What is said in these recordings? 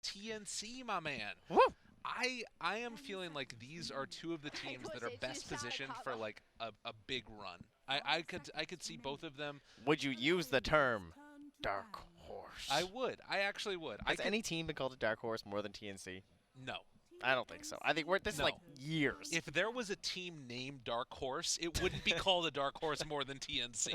TNC, my man. Woo! I am feeling like these are two of the teams that are best positioned for like a big run. I could see both of them. Would you use the term dark horse? I would. I actually would. I Has could. any team been called a dark horse more than TNC? No. I don't think so. I think this is like No. years. If there was a team named Dark Horse, it wouldn't be called a Dark Horse more than TNC.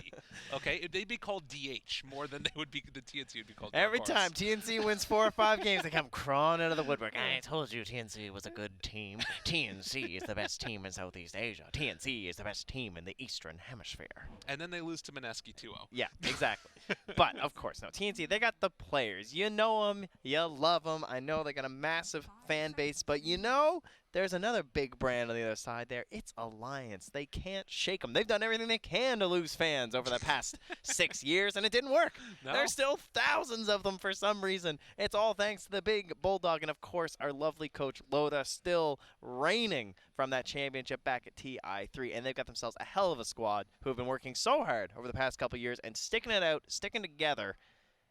Okay, they'd be called DH more than they would be. The TNC would be called Dark Every Horse. time TNC wins 4 or 5 games, they come crawling out of the woodwork. I told you TNC was a good team. TNC is the best team in Southeast Asia. TNC is the best team in the Eastern Hemisphere. And then they lose to Mineski 2-0. Yeah, exactly. But, of course, no. TNC, they got the players. You know them. You love them. I know they got a massive fan base. But you know, there's another big brand on the other side there. It's Alliance. They can't shake them. They've done everything they can to lose fans over the past 6 years, and it didn't work. No. There's still thousands of them for some reason. It's all thanks to the big Bulldog and, of course, our lovely coach Loda, still reigning from that championship back at TI3. And they've got themselves a hell of a squad who have been working so hard over the past couple years and sticking it out, sticking together.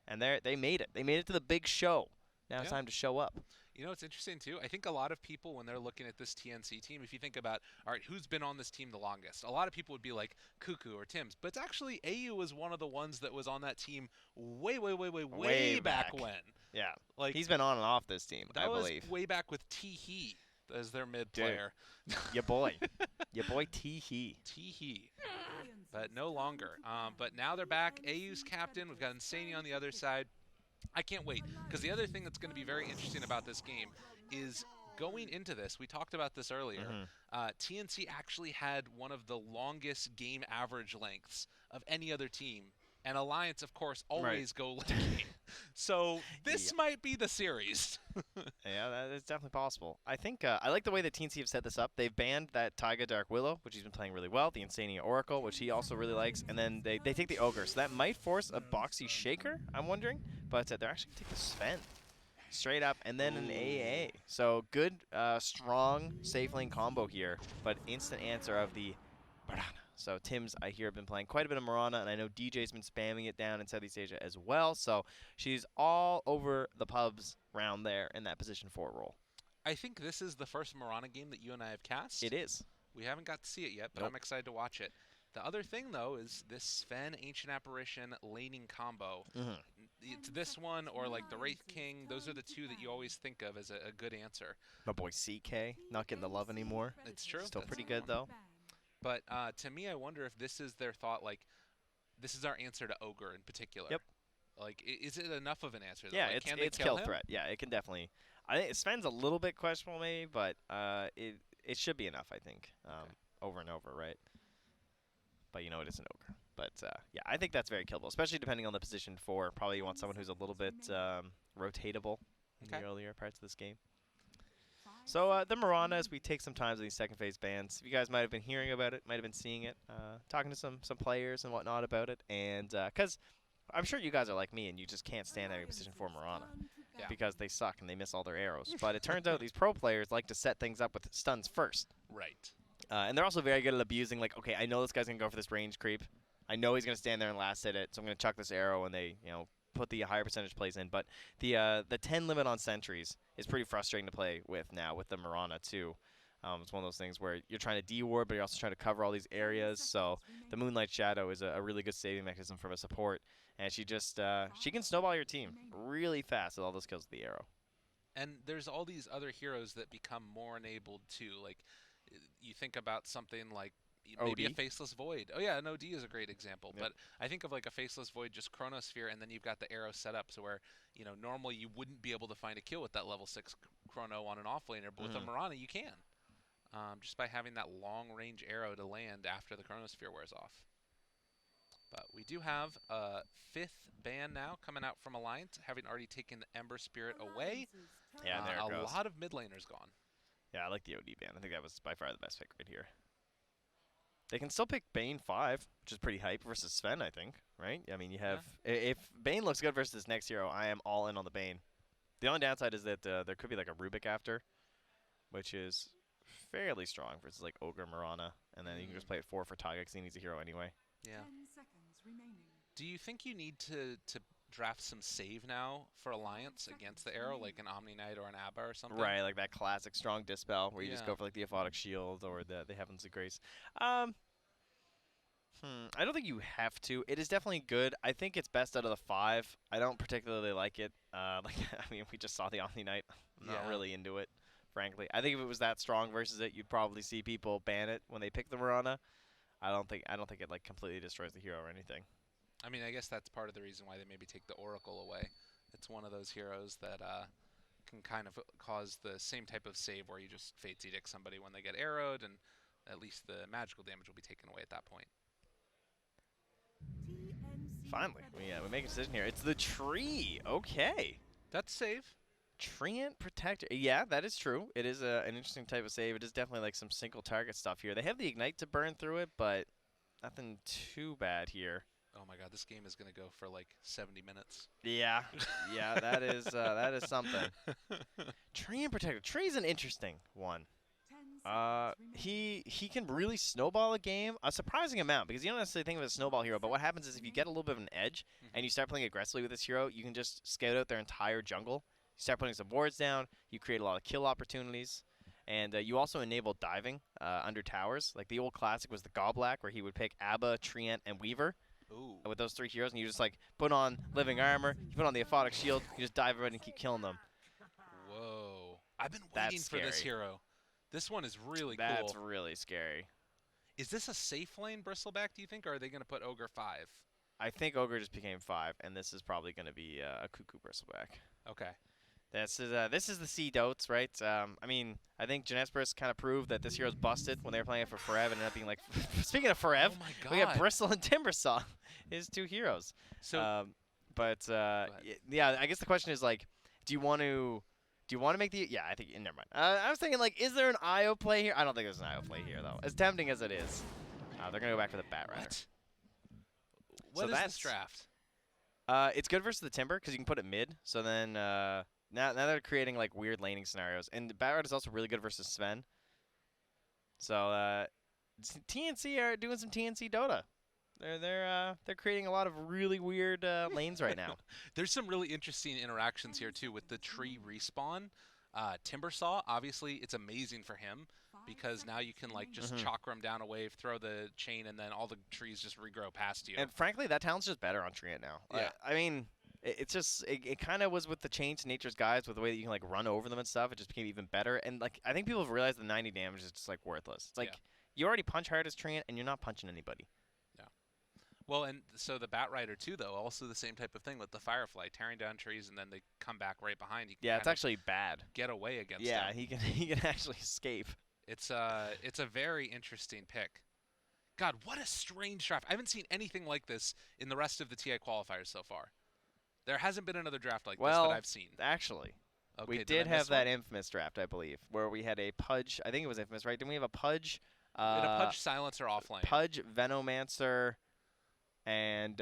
And they made it. They made it to the big show. Now it's time to show up. You know, it's interesting, too. I think a lot of people, when they're looking at this TNC team, if you think about, all right, who's been on this team the longest? A lot of people would be like Cuckoo or Tim's. But it's actually AU was one of the ones that was on that team way back when. Yeah. Like, he's been on and off this team, I believe. That was way back with T-He as their mid player. Your boy. Your boy T-He. T-He. But no longer. But now they're back. AU's captain. We've got Insani on the other side. I can't wait, because the other thing that's going to be very interesting about this game is going into this, we talked about this earlier, TNC actually had one of the longest game average lengths of any other team. And Alliance, of course, always go late game. So this might be the series. Yeah, that is definitely possible. I think I like the way that TNC have set this up. They've banned that Taiga Dark Willow, which he's been playing really well, the Insania Oracle, which he also really likes, and then they take the Ogre. So that might force a Boxy Shaker, I'm wondering, but they're actually going to take the Sven straight up, and then an AA. So good, strong, safe lane combo here, but instant answer of the Barana. So Tim's, I hear, have been playing quite a bit of Mirana, and I know DJ's been spamming it down in Southeast Asia as well. So she's all over the pubs round there in that position 4 role. I think this is the first Mirana game that you and I have cast. It is. We haven't got to see it yet, but I'm excited to watch it. The other thing, though, is this Sven Ancient Apparition laning combo. It's this one or like the Wraith King. Those are the two that you always think of as a good answer. My boy CK, not getting the love anymore. It's true. Still pretty good, though. But to me, I wonder if this is their thought, like, this is our answer to Ogre in particular. Yep. Like, is it enough of an answer? Though? Yeah, like, it's kill threat. Yeah, it can definitely. I think Sven's a little bit questionable maybe, but it should be enough, I think, over and over, right? But you know it is an Ogre. But yeah, I think that's very killable, especially depending on the position 4. Probably you want someone who's a little bit rotatable in the earlier parts of this game. So the Mirana, as we take some time to these second phase bans, you guys might have been hearing about it, might have been seeing it, talking to some players and whatnot about it, and because I'm sure you guys are like me and you just can't stand having position 4 Mirana because they suck and they miss all their arrows. But it turns out these pro players like to set things up with stuns first. Right. And they're also very good at abusing, like, okay, I know this guy's going to go for this range creep. I know he's going to stand there and last hit it, so I'm going to chuck this arrow, and they, put the higher percentage plays in. But the 10 limit on sentries is pretty frustrating to play with now with the Mirana too. It's one of those things where you're trying to de-ward, but you're also trying to cover all these areas. So the Moonlight Shadow is a really good saving mechanism from a support. And she just she can snowball your team really fast with all those kills with the arrow. And there's all these other heroes that become more enabled too. Like, you think about something like maybe OD? a Faceless Void. Oh yeah, an OD is a great example. But I think of like a Faceless Void, just Chronosphere, and then you've got the arrow set up so where, normally you wouldn't be able to find a kill with that level 6 Chrono on an offlaner, but with a Mirana you can. Just by having that long-range arrow to land after the Chronosphere wears off. But we do have a 5th ban now coming out from Alliance, having already taken the Ember Spirit away. Yeah, there it goes. A lot of mid laners gone. Yeah, I like the OD ban. I think that was by far the best pick right here. They can still pick Bane 5, which is pretty hype, versus Sven, I think, right? I mean, you have... If Bane looks good versus this next hero, I am all in on the Bane. The only downside is that there could be like a Rubik after, which is fairly strong versus like Ogre Mirana, and then you can just play it 4 for Taiga because he needs a hero anyway. Yeah. Do you think you need to draft some save now for Alliance against the arrow, like an Omni Knight or an Abba or something. Right, like that classic strong dispel where you just Yeah. go for like the Aphotic Shield or the Heavens of Grace. Um, I don't think you have to. It is definitely good. I think it's best out of the 5. I don't particularly like it. Like I mean, we just saw the Omni Knight. I'm not Yeah. really into it, frankly. I think if it was that strong versus it, you'd probably see people ban it when they pick the Mirana. I don't think it like completely destroys the hero or anything. I mean, I guess that's part of the reason why they maybe take the Oracle away. It's one of those heroes that can kind of cause the same type of save where you just Fate's Edict somebody when they get arrowed, and at least the magical damage will be taken away at that point. Finally, we make a decision here. It's the tree. Okay. That's save. Treant Protector. Yeah, that is true. It is an interesting type of save. It is definitely like some single target stuff here. They have the Ignite to burn through it, but nothing too bad here. Oh my god, this game is going to go for like 70 minutes. Yeah, yeah, that is something. Treant Protector. Tree's an interesting one. He can really snowball a game a surprising amount because you don't necessarily think of it as a snowball hero. But what happens is if you get a little bit of an edge and you start playing aggressively with this hero, you can just scout out their entire jungle. You start putting some wards down. You create a lot of kill opportunities, and you also enable diving under towers. Like the old classic was the Goblack, where he would pick Abba, Treant, and Weaver. Ooh. With those 3 heroes, and you just like put on Living Armor, you put on the Aphotic Shield, you just dive right and keep killing them. Whoa. I've been That's waiting for this scary. hero. This one is really cool. That's really scary. Is this a safe lane Bristleback, do you think, or are they going to put Ogre 5? I think Ogre just became 5, and this is probably going to be a Cuckoo Bristleback. Okay. This is the Sea Dotes, right? I mean, I think Genespris kind of proved that this hero's busted when they were playing it for Forev, and ended up being like, speaking of Forev, Oh my god. we got Bristle and Timbersaw, his 2 heroes. So, Yeah, I guess the question is like, do you want to make the? Yeah, I think never mind. I was thinking like, is there an IO play here? I don't think there's an IO play here though. As tempting as it is, they're gonna go back for the Bat Rider. What So is this draft? It's good versus the Timber because you can put it mid. So then now they're creating like weird laning scenarios, and the Bat Rider is also really good versus Sven. So TNC are doing some TNC Dota. They're creating a lot of really weird lanes right now. There's some really interesting interactions here too with the tree respawn. Timbersaw, obviously, it's amazing for him because now you can like just chakra him down a wave, throw the chain, and then all the trees just regrow past you. And frankly, that talent's just better on Treant now. Yeah. I mean, it's just it kind of was with the change to Nature's Guides with the way that you can like run over them and stuff. It just became even better. And like I think people have realized the 90 damage is just like worthless. It's like you already punch hard as Treant, and you're not punching anybody. Well, and so the Bat Rider too, though, also the same type of thing with the Firefly, tearing down trees and then they come back right behind. You can Yeah, it's actually bad. get away against Yeah, them. he can actually escape. It's a very interesting pick. God, what a strange draft! I haven't seen anything like this in the rest of the TI qualifiers so far. There hasn't been another draft like this that I've seen. Actually, Okay, we did have that infamous draft, I believe, where we had a Pudge. I think it was infamous, right? Didn't we have a Pudge? We had a Pudge Silencer offlane. Pudge, Venomancer, and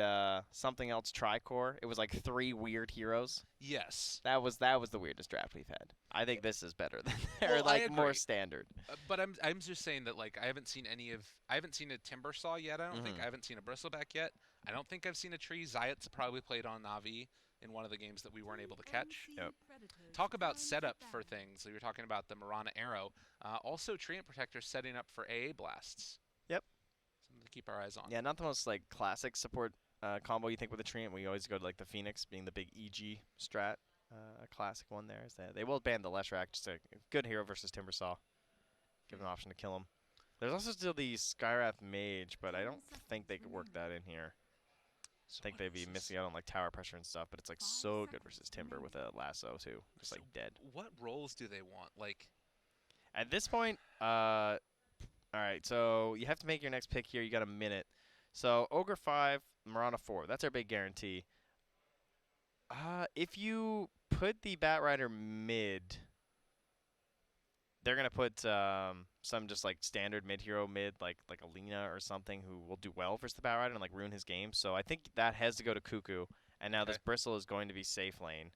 something else Tricore. It was like 3 weird heroes. Yes. That was the weirdest draft we've had. I think this is better than Well, like more standard. But I'm just saying that like I haven't seen a Timbersaw yet. I don't think I haven't seen a Bristleback yet. I don't think I've seen a tree. Zayat's probably played on Navi in one of the games that we weren't able to catch. Yep. Talk about setup for things. You were talking about the Mirana Arrow. Also, Treant Protector setting up for AA blasts. Yep. Something to keep our eyes on. Yeah, not the most like classic support combo you think with the Treant. We always go to like the Phoenix being the big EG strat. A classic one there is that they will ban the Leshrac, just a good hero versus Timbersaw. Give them an option to kill him. There's also still the Skyrath Mage, but I don't think they could work that in here. I think they'd be missing out on like tower pressure and stuff, but it's like so good versus Timber with a lasso too. Just like dead. What roles do they want? Like at this point, all right, so you have to make your next pick here. You got a minute. So Ogre 5, Mirana 4. That's our big guarantee. If you put the Bat Rider mid, they're gonna put some just like standard mid hero mid, like Alina or something, who will do well versus the Bat Rider and like ruin his game. So I think that has to go to Cuckoo, and now this Bristle is going to be safe lane,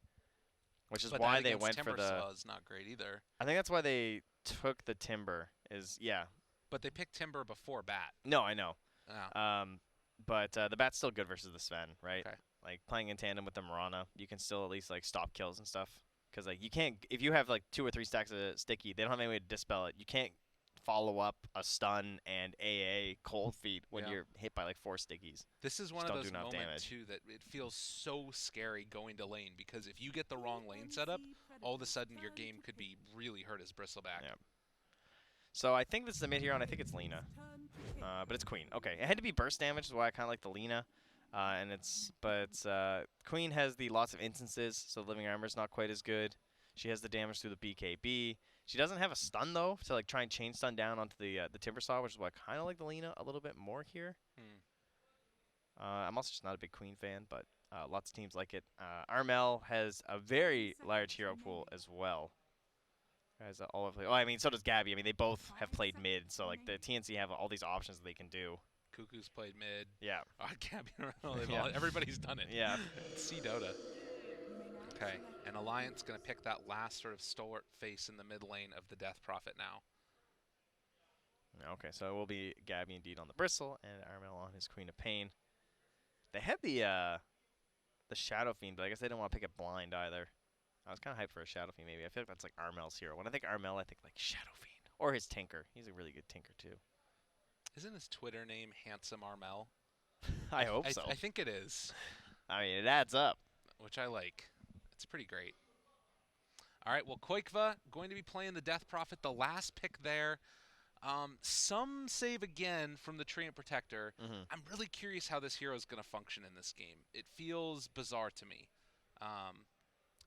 which is why they went for the. Timbersaw is not great either. I think that's why they took the Timber. But they picked Timber before Bat. No, I know. Oh. But the Bat's still good versus the Sven, right? Okay. like playing in tandem with the Mirana, you can still at least like stop kills and stuff. Because like you can't, if you have like 2 or 3 stacks of sticky, they don't have any way to dispel it. You can't follow up a stun and AA cold feet when Yeah. you're hit by like 4 stickies. This is Just one of don't do those enough moments damage. too that it feels so scary going to lane because if you get the wrong lane setup, all of a sudden your game could be really hurt as Bristleback. Yeah. So I think this is a mid hero, and I think it's Lina. But it's Queen. Okay, it had to be burst damage, is why I kind of like the Lina. Queen has the lots of instances, so living armor is not quite as good. She has the damage through the BKB. She doesn't have a stun though, to like try and chain stun down onto the Timber Saw, which is why I kind of like the Lina a little bit more here. I'm also just not a big Queen fan, but lots of teams like it. Armel has a very large hero pool as well. Guys, all of I mean, so does Gabby. I mean, they both have played mid, so like the TNC have all these options that they can do. Cuckoo's played mid. Yeah. Gabby, Yeah. everybody's done it. Yeah. C Dota. Okay, and Alliance going to pick that last sort of stalwart face in the mid lane of the Death Prophet now. Okay, so it will be Gabby indeed on the Bristle and Armel on his Queen of Pain. They had the Shadow Fiend, but I guess they didn't want to pick it blind either. I was kind of hyped for a Shadow Fiend maybe. I feel like that's like Armel's hero. When I think Armel, I think like Shadow Fiend. Or his Tinker. He's a really good Tinker too. Isn't his Twitter name Handsome Armel? I hope so. I think it is. I mean, it adds up. Which I like. It's pretty great. All right, well, Koikva going to be playing the Death Prophet, the last pick there. Some save again from the Treant Protector. I'm really curious how this hero is going to function in this game. It feels bizarre to me.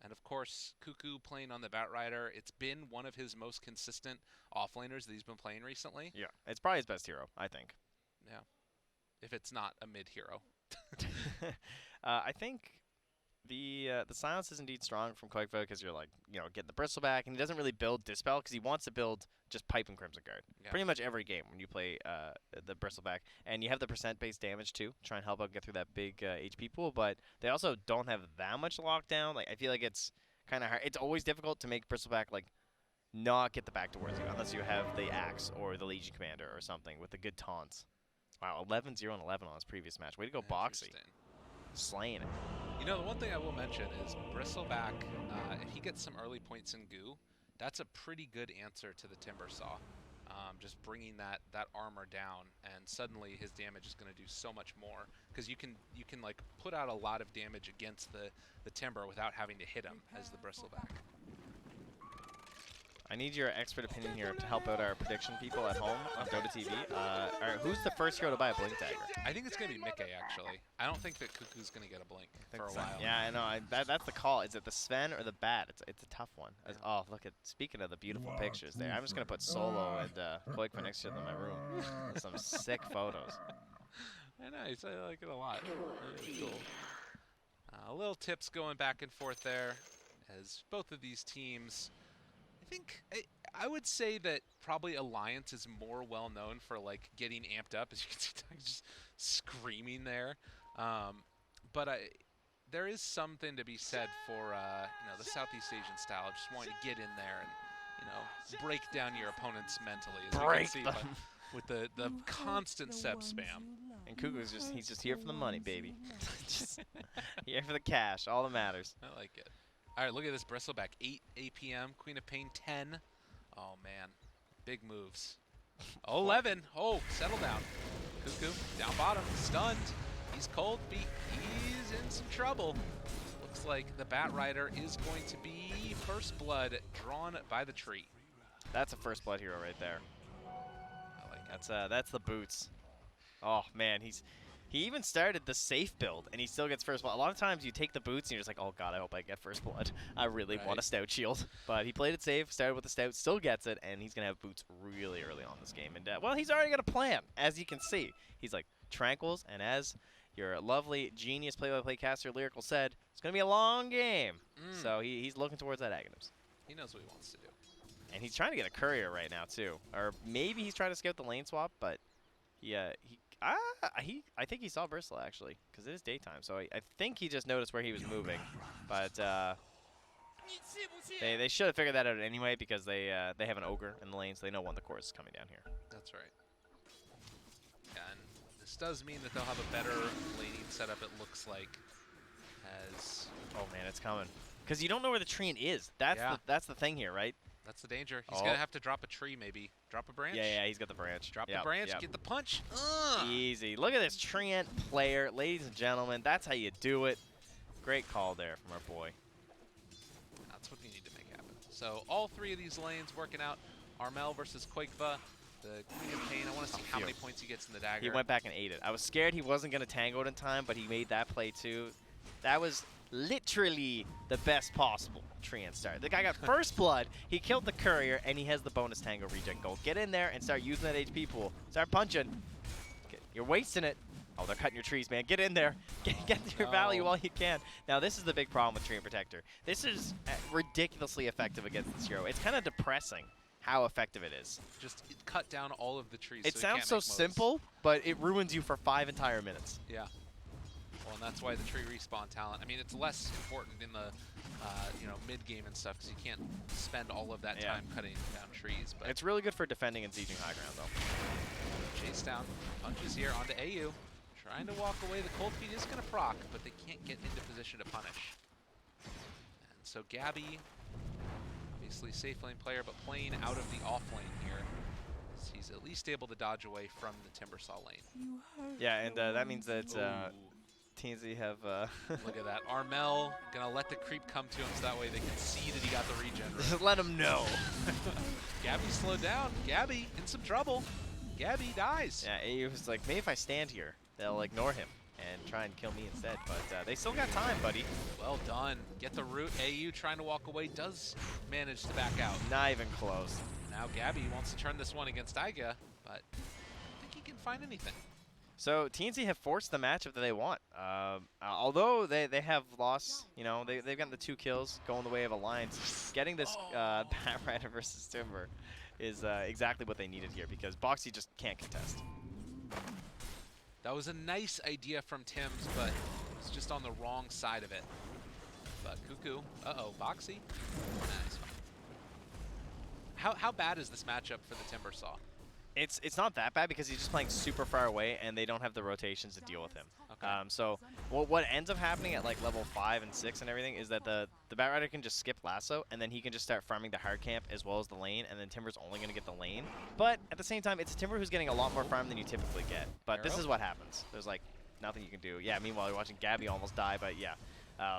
And of course, Cuckoo playing on the Batrider. It's been one of his most consistent offlaners that he's been playing recently. Yeah, it's probably his best hero, I think. Yeah, if it's not a mid hero. I think the silence is indeed strong from Koikva because you're like, getting the Bristle back, and he doesn't really build Dispel because he wants to build just Pipe and Crimson Guard. Yeah. Pretty much every game when you play the Bristle back. And you have the percent-based damage too, try and help out get through that big HP pool, but they also don't have that much lockdown. Like I feel like it's kind of hard. It's always difficult to make Bristleback like not get the back towards you unless you have the Axe or the Legion Commander or something with the good taunts. Wow, 11-0 and 11 on his previous match. Way to go, Boxy. Slaying it. You know, the one thing I will mention is Bristleback, if he gets some early points in goo, that's a pretty good answer to the Timber Saw. Just bringing that armor down, and suddenly his damage is going to do so much more because you can like put out a lot of damage against the Timber without having to hit him as the Bristleback. I need your expert opinion here to help out our prediction people at home on Dota TV. Who's the first hero to buy a Blink Dagger? I think it's going to be Mickey, actually. I don't think that Cuckoo's going to get a Blink for a while. Yeah, I know. That's the call. Is it the Sven or the Bat? It's a tough one. Yeah. Oh, look at. Speaking of the beautiful pictures there, I'm just going to put Solo and Koikva next to them in my room. Some sick photos. Nice. I like it a lot. Very cool. Little tips going back and forth there as both of these teams... I think I would say that probably Alliance is more well known for like getting amped up, as you can see, just screaming there. But there is something to be said for the Southeast Asian style, just wanting to get in there and break down your opponents mentally, as you can see with the constant Seb spam. And Cuckoo's he's just here for the money, baby. Just here for the cash, all that matters. I like it. All right, look at this Bristleback, 8 APM, Queen of Pain 10. Oh, man, big moves. 11, oh, settle down. Cuckoo, down bottom, stunned. He's cold feet, he's in some trouble. Looks like the Batrider is going to be First Blood drawn by the tree. That's a First Blood hero right there. I like it. That's the boots. Oh, man, he even started the safe build, and he still gets First Blood. A lot of times you take the boots, and you're just like, oh god, I hope I get First Blood. I really want a Stout Shield. But he played it safe, started with the Stout, still gets it, and he's going to have boots really early on this game. And, well, he's already got a plan, as you can see. He's like, Tranquils, and as your lovely genius play-by-play caster Lyrical said, it's going to be a long game. So he's looking towards that Aghanims. He knows what he wants to do. And he's trying to get a courier right now, too. Or maybe he's trying to scout the lane swap, but I think he saw Bristle, actually, because it is daytime. So I think he just noticed where he was moving. But they should have figured that out anyway because they have an Ogre in the lane, so they know when the core is coming down here. That's right. And this does mean that they'll have a better laning setup, it looks like. As Oh man, it's coming. Because you don't know where the Treant is. That's the thing here, right? that's the danger. He's gonna have to drop a tree, maybe. Drop a branch. Yeah, he's got the branch. Drop the branch. Get the punch. Easy. Look at this Treant player, ladies and gentlemen. That's how you do it. Great call there from our boy. That's what you need to make happen. So all three of these lanes working out. Armel versus Quakeva. The Queen of Pain. I want to see how many points he gets in the dagger. He went back and ate it. I was scared he wasn't going to tango it in time, but he made that play too. That was literally the best possible Treant start. The guy got first blood, he killed the courier, and he has the bonus tango regen gold. Get in there and start using that HP pool. Start punching. You're wasting it. Oh, they're cutting your trees, man. Get in there. Get your value while you can. Now, this is the big problem with Treant Protector. This is ridiculously effective against this hero. It's kind of depressing how effective it is. Just cut down all of the trees. It sounds so simple, but it ruins you for 5 entire minutes. Yeah. Well, and that's why the tree respawn talent. I mean, it's less important in the mid game and stuff because you can't spend all of that time cutting down trees. But it's really good for defending and sieging high ground, though. Chase down, punches here onto AU, trying to walk away. The cold feet is going to proc, but they can't get into position to punish. And so Gabby, obviously safe lane player, but playing out of the off lane here. He's at least able to dodge away from the Timbersaw lane. Yeah, and that means that TNC have... Look at that. Armel going to let the creep come to him so that way they can see that he got the regen. Just let him know. Gabby slowed down. Gabby in some trouble. Gabby dies. Yeah, AU was like, maybe if I stand here, they'll ignore him and try and kill me instead. But they still got time, buddy. Well done. Get the root. AU trying to walk away. Does manage to back out. Not even close. Now Gabby wants to turn this one against Iga, but I don't think he can find anything. So TNC have forced the matchup that they want. Although they have lost, they've gotten the 2 kills going the way of Alliance. Getting this Batrider versus Timber is exactly what they needed here because Boxy just can't contest. That was a nice idea from Tim's, but it's just on the wrong side of it. But Cuckoo, Boxy. Nice. How bad is this matchup for the Timbersaw? It's not that bad because he's just playing super far away and they don't have the rotations to deal with him. Okay. So what ends up happening at like level 5 and 6 and everything is that the Batrider can just skip lasso and then he can just start farming the hard camp as well as the lane, and then Timber's only going to get the lane. But at the same time, it's Timber who's getting a lot more farm than you typically get. But this is what happens. There's like nothing you can do. Yeah, meanwhile you're watching Gabby almost die, but yeah.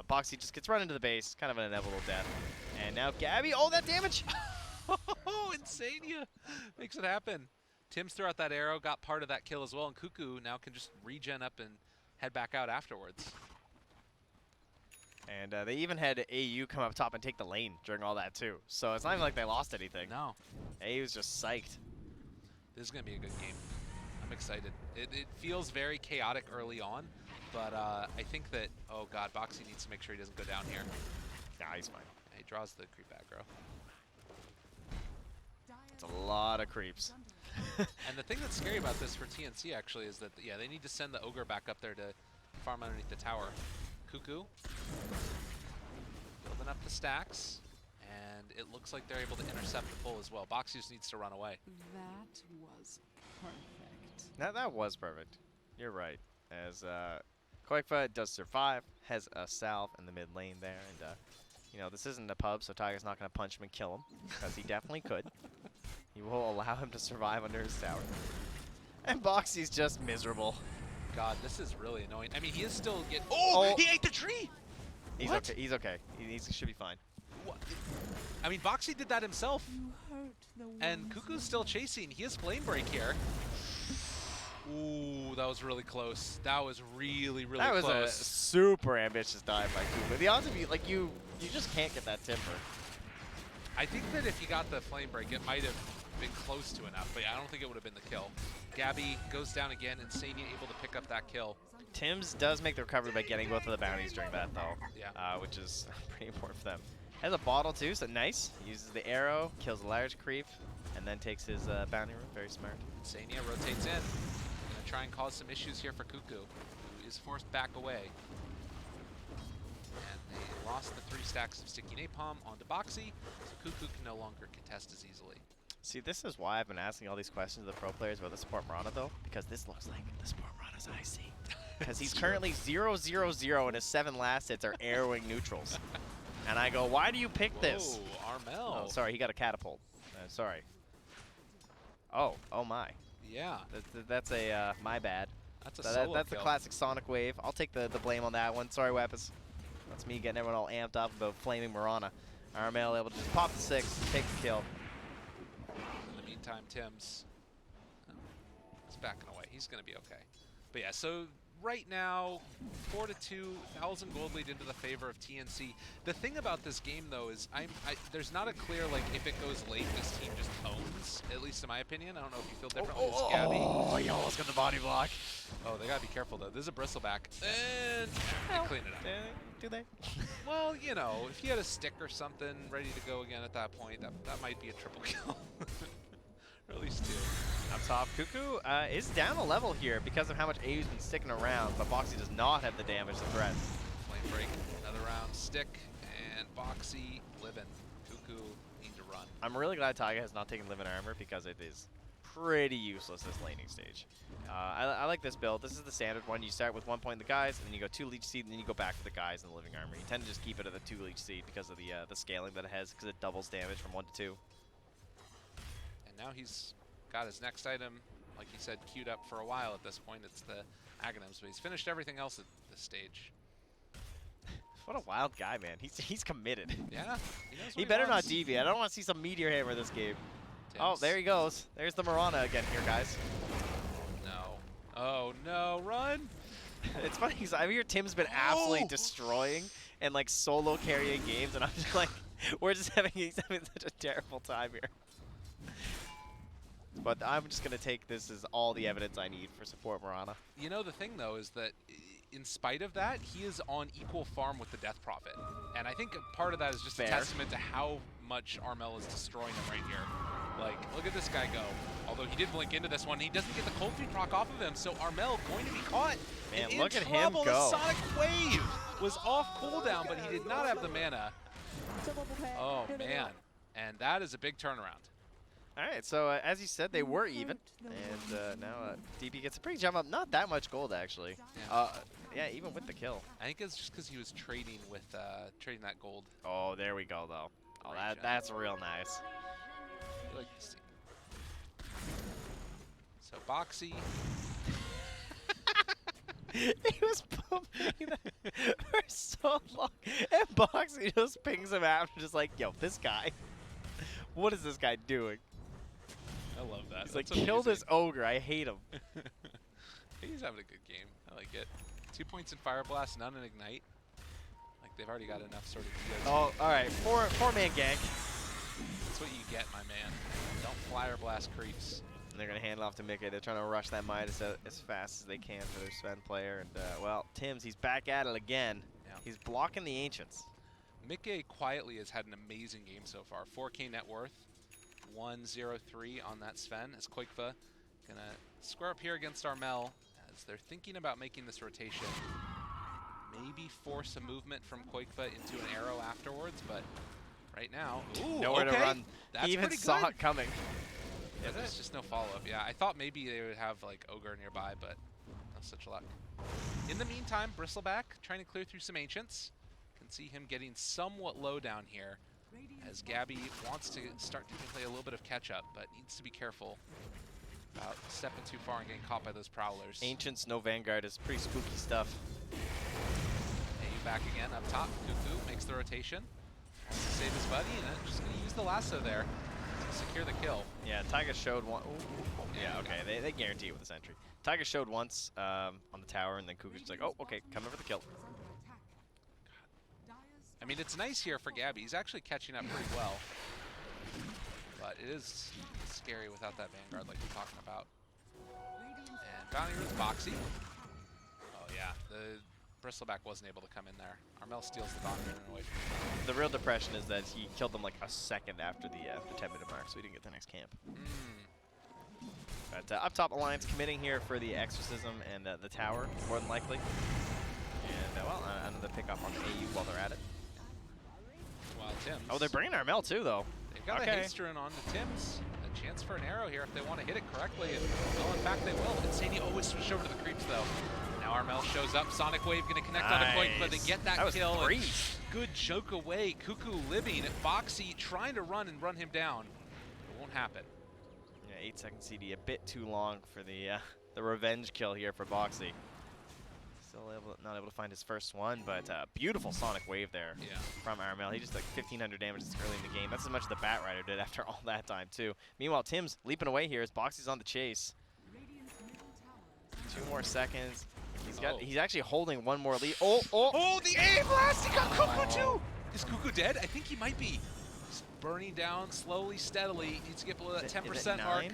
Boxy just gets run into the base, kind of an inevitable death. And now Gabby, oh, that damage! Oh, Insania makes it happen. Tim's threw out that arrow, got part of that kill as well, and Cuckoo now can just regen up and head back out afterwards. And they even had AU come up top and take the lane during all that too. So it's not even like they lost anything. No. AU's just psyched. This is going to be a good game. I'm excited. It feels very chaotic early on, but I think that, oh god, Boxy needs to make sure he doesn't go down here. Nah, he's fine. He draws the creep aggro. It's a lot of creeps. And the thing that's scary about this for TNC actually is that, they need to send the Ogre back up there to farm underneath the tower. Cuckoo building up the stacks, and it looks like they're able to intercept the pull as well. Boxy just needs to run away. That was perfect. That was perfect. You're right. As Quakeva does survive, has a salve in the mid lane there, and this isn't a pub, so Tiger's not going to punch him and kill him, because he definitely could. He will allow him to survive under his tower. And Boxy's just miserable. God, this is really annoying. I mean, he is still getting... Oh, he ate the tree! He's okay. He's okay. He should be fine. What? I mean, Boxy did that himself. You hurt the And Cuckoo's still chasing. He has flame break here. Ooh, that was really close. That was really, really close. That was a super ambitious dive by Cuckoo. The odds of you just can't get that Timber. I think that if he got the flame break, it might have been close to enough, but I don't think it would have been the kill. Gabby goes down again, and Sania able to pick up that kill. Tim's does make the recovery by getting both of the bounties during that, though. Yeah. Which is pretty important for them. Has a bottle, too, so nice. Uses the arrow, kills a large creep, and then takes his bounty room. Very smart. Sania rotates in. Gonna try and cause some issues here for Cuckoo, who is forced back away. And they lost the 3 stacks of sticky napalm onto Boxy, so Cuckoo can no longer contest as easily. See, this is why I've been asking all these questions to the pro players about the support Mirana, though, because this looks like the support Mirana's IC. because he's currently 0-0-0 and his 7 last hits are arrowing neutrals. And I go, why do you pick this? Armel. Oh, sorry, he got a catapult. Sorry. Oh my. Yeah. That's a my bad. That's a solo That's the kill. classic Sonic wave. I'll take the blame on that one. Sorry, Weapons. That's me getting everyone all amped up about flaming Mirana. Armel able to just pop the 6, take the kill. In the meantime, Tim's he's backing away. He's going to be okay. But yeah, so right now, 4-2, 1,000 gold lead into the favor of TNC. The thing about this game, though, is there's not a clear, like, if it goes late, this team just owns, at least in my opinion. I don't know if you feel differently. Oh, you almost got the body block. Oh, they got to be careful, though. This is a bristleback. And clean it up. Do they? Well, you know, if you had a stick or something ready to go again at that point, that might be a triple kill. Or at least 2. Up top, Cuckoo is down a level here because of how much AU's been sticking around, but Boxy does not have the damage to threat. Flame break, another round, stick, and Boxy living. Cuckoo need to run. I'm really glad Taiga has not taken Living Armor because it is pretty useless this laning stage. I like this build. This is the standard one. You start with 1 point in the guys, and then you go 2 Leech Seed, and then you go back to the guys and the Living Armor. You tend to just keep it at the 2 Leech Seed because of the scaling that it has, because it doubles damage from 1 to 2. And now he's got his next item, like he said, queued up for a while at this point. It's the Aghanims, but he's finished everything else at this stage. What a wild guy, man. He's committed. Yeah. He better not deviate. I don't want to see some Meteor Hammer this game. Tim's. Oh, there he goes. There's the Mirana again here, guys. No. Oh, no. Run. It's funny because I hear Tim's been absolutely destroying and like solo carrying games, and I'm just like, he's having such a terrible time here. But I'm just going to take this as all the evidence I need for support Mirana. You know, the thing, though, is that in spite of that, he is on equal farm with the Death Prophet. And I think part of that is just a testament to how much Armel is destroying him right here. Like, look at this guy go. Although he did blink into this one, he doesn't get the cold feet proc off of him, so Armel going to be caught. Man, and look in at him trouble. go. The Sonic Wave was off cooldown, but he did not have the mana. Oh, man. And that is a big turnaround. All right, so as you said, they were even, and now DP gets a pretty jump up. Not that much gold, actually. Yeah, even with the kill. I think it's just because he was trading with trading that gold. Oh, there we go, though. Oh, that's real nice. I like this team. So Boxy. He was pumping that for so long, and Boxy just pings him out and just like, yo, this guy. What is this guy doing? I love that. He's like, kill this ogre. I hate him. He's having a good game. I like it. 2 points in Fire Blast, none in Ignite. Like, they've already got enough sort of DOT. Oh, all right. Four-man gank. That's what you get, my man. Don't Fire Blast creeps. And they're going to hand it off to Mickey. They're trying to rush that Midas as fast as they can for their Sven player. And, well, Tim's, he's back at it again. Yeah. He's blocking the Ancients. Mickey quietly has had an amazing game so far. 4K net worth. 1-0-3 on that Sven as Koikva gonna square up here against Armel as they're thinking about making this rotation. Maybe force a movement from Koikva into an arrow afterwards, but right now, ooh, nowhere to run. That's he even pretty saw good. it coming. Yeah, there's just no follow-up. Yeah, I thought maybe they would have like Ogre nearby, but no such luck. In the meantime, Bristleback trying to clear through some Ancients. Can see him getting somewhat low down here, as Gabby wants to start to play a little bit of catch-up, but needs to be careful about stepping too far and getting caught by those Prowlers. Ancients, no Vanguard is pretty spooky stuff. AU back again up top. Cuckoo makes the rotation. Wants to save his buddy, and then just going to use the lasso there to secure the kill. Yeah, Taiga showed one. Yeah, okay, they guarantee it with this entry. Taiga showed once on the tower, and then Cuckoo's just like, oh, okay, coming for the kill. I mean, it's nice here for Gabby. He's actually catching up pretty well. But it is scary without that Vanguard like we're talking about. And Bounty Root's Boxy. Oh, yeah. The Bristleback wasn't able to come in there. Armel steals the Bounty Root away from him. The real depression is that he killed them like a second after the 10-minute mark, so he didn't get the next camp. But up top, Alliance committing here for the Exorcism and the tower, more than likely. And, well, another pickup on the AU while they're at it. While Tim's. Oh, they're bringing Armel too, though. They've got a haster in on the Tim's. A chance for an arrow here if they want to hit it correctly. And, well, in fact, they will. Insania always switched over to the creeps, though. Now Now Armel shows up. Sonic Wave going to connect on a quick, but they get that was kill. three. Good joke away. Cuckoo living. Boxy trying to run and run him down. It won't happen. Yeah, 8-second CD, a bit too long for the revenge kill here for Boxy. Still not able to find his first one, but beautiful Sonic Wave there from Armel. He just like 1,500 damage early in the game. That's as much as the Bat Rider did after all that time too. Meanwhile, Tim's leaping away here as Boxy's on the chase. 2 more seconds. He's actually holding one more lead. Oh, the A blast! He got Cuckoo too! Is Cuckoo dead? I think he might be. He's burning down slowly, steadily. Needs to get below that 10% mark.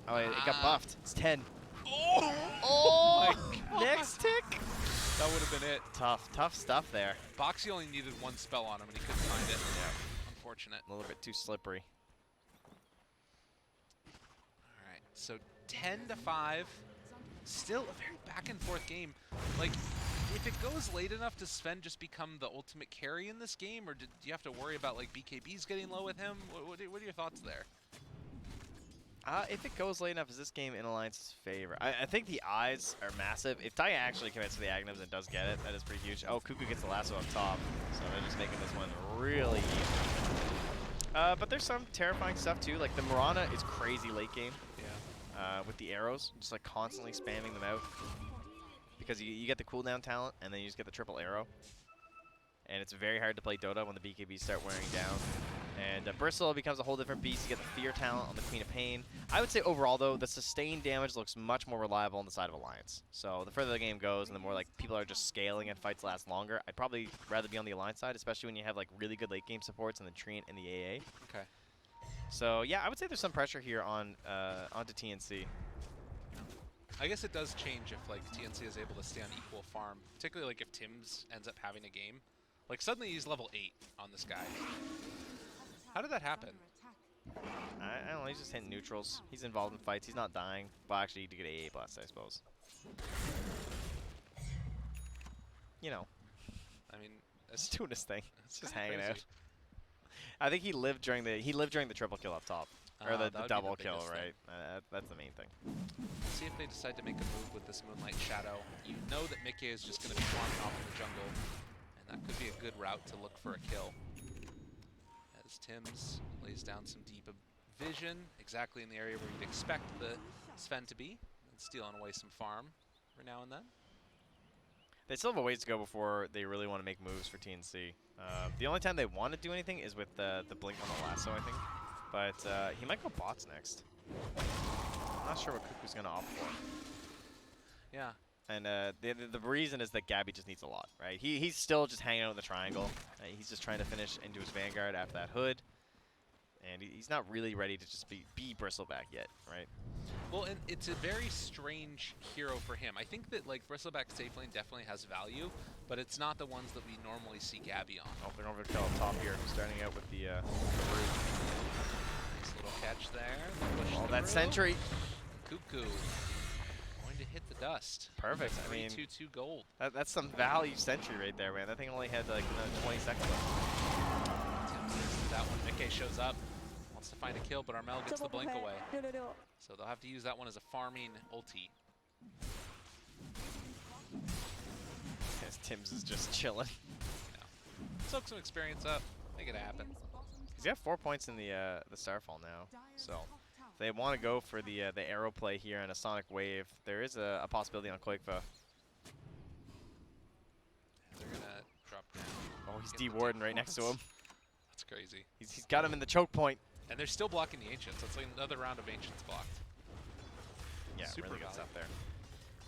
Oh, it got buffed. It's 10. Oh! My next tick. That would have been it. Tough stuff there. Boxy only needed one spell on him and he couldn't find it. Yeah. Unfortunate. A little bit too slippery. All right, so 10-5. Still a very back and forth game. Like, if it goes late enough, does Sven just become the ultimate carry in this game, or do you have to worry about like BKBs getting low with him? What are your thoughts there? If it goes late enough, is this game in Alliance's favor? I think the eyes are massive. If Taya actually commits to the Agnums and does get it, that is pretty huge. Oh, Cuckoo gets the lasso up top, so they're just making this one really easy. But there's some terrifying stuff too. Like the Mirana is crazy late game. With the arrows, just like constantly spamming them out. Because you get the cooldown talent, and then you just get the triple arrow. And it's very hard to play Dota when the BKBs start wearing down. And Bristle becomes a whole different beast. You get the Fear talent on the Queen of Pain. I would say overall, though, the sustained damage looks much more reliable on the side of Alliance. So the further the game goes, and the more like people are just scaling and fights last longer, I'd probably rather be on the Alliance side, especially when you have like really good late game supports and the Treant and the AA. Okay. So yeah, I would say there's some pressure here on onto TNC. I guess it does change if like TNC is able to stay on equal farm, particularly like if Tim's ends up having a game. Like suddenly he's level 8 on this guy. How did that happen? I don't know, he's just hitting neutrals. He's involved in fights, he's not dying. Well, actually, to get AA blast, I suppose. You know. I mean, He's doing his thing. He's just hanging crazy. out. I think he lived during the triple kill up top. Or the double kill, right? That's the main thing. See if they decide to make a move with this Moonlight Shadow. You know that Mickey is just going to be farming off in the jungle, and that could be a good route to look for a kill. As Tims lays down some deep vision, exactly in the area where you'd expect the Sven to be, and stealing away some farm every now and then. They still have a ways to go before they really want to make moves for TNC. The only time they want to do anything is with the blink on the lasso, I think. But he might go bots next. I'm not sure what Cuckoo's going to opt for. Yeah. And the reason is that Gabby just needs a lot, right? He's still just hanging out in the triangle. He's just trying to finish into his Vanguard after that hood. And he's not really ready to just be Bristleback yet, right? Well, and it's a very strange hero for him. I think that like Bristleback safe lane definitely has value, but it's not the ones that we normally see Gabby on. Oh, they're over to kill up top here, starting out with the root. Nice little catch there. Oh, that sentry. Cuckoo going to hit the dust. Perfect. I mean, 3/2 gold. That's some value sentry right there, man. That thing only had like 20 seconds left. Tim says that one. Mickey shows up, wants to find a kill, but Armel gets the blink away. So they'll have to use that one as a farming ulti. Yes, Tim's is just chilling. Yeah. Soak some experience up, make it happen. He's got 4 points in the Starfall now, so if they want to go for the arrow play here and a Sonic Wave, there is a possibility on Quakeva. They're gonna drop down. Oh, he's D-Warden right next to him. That's crazy. He's got him in the choke point. And they're still blocking the Ancients. That's like another round of Ancients blocked. Yeah, Super really good value. stuff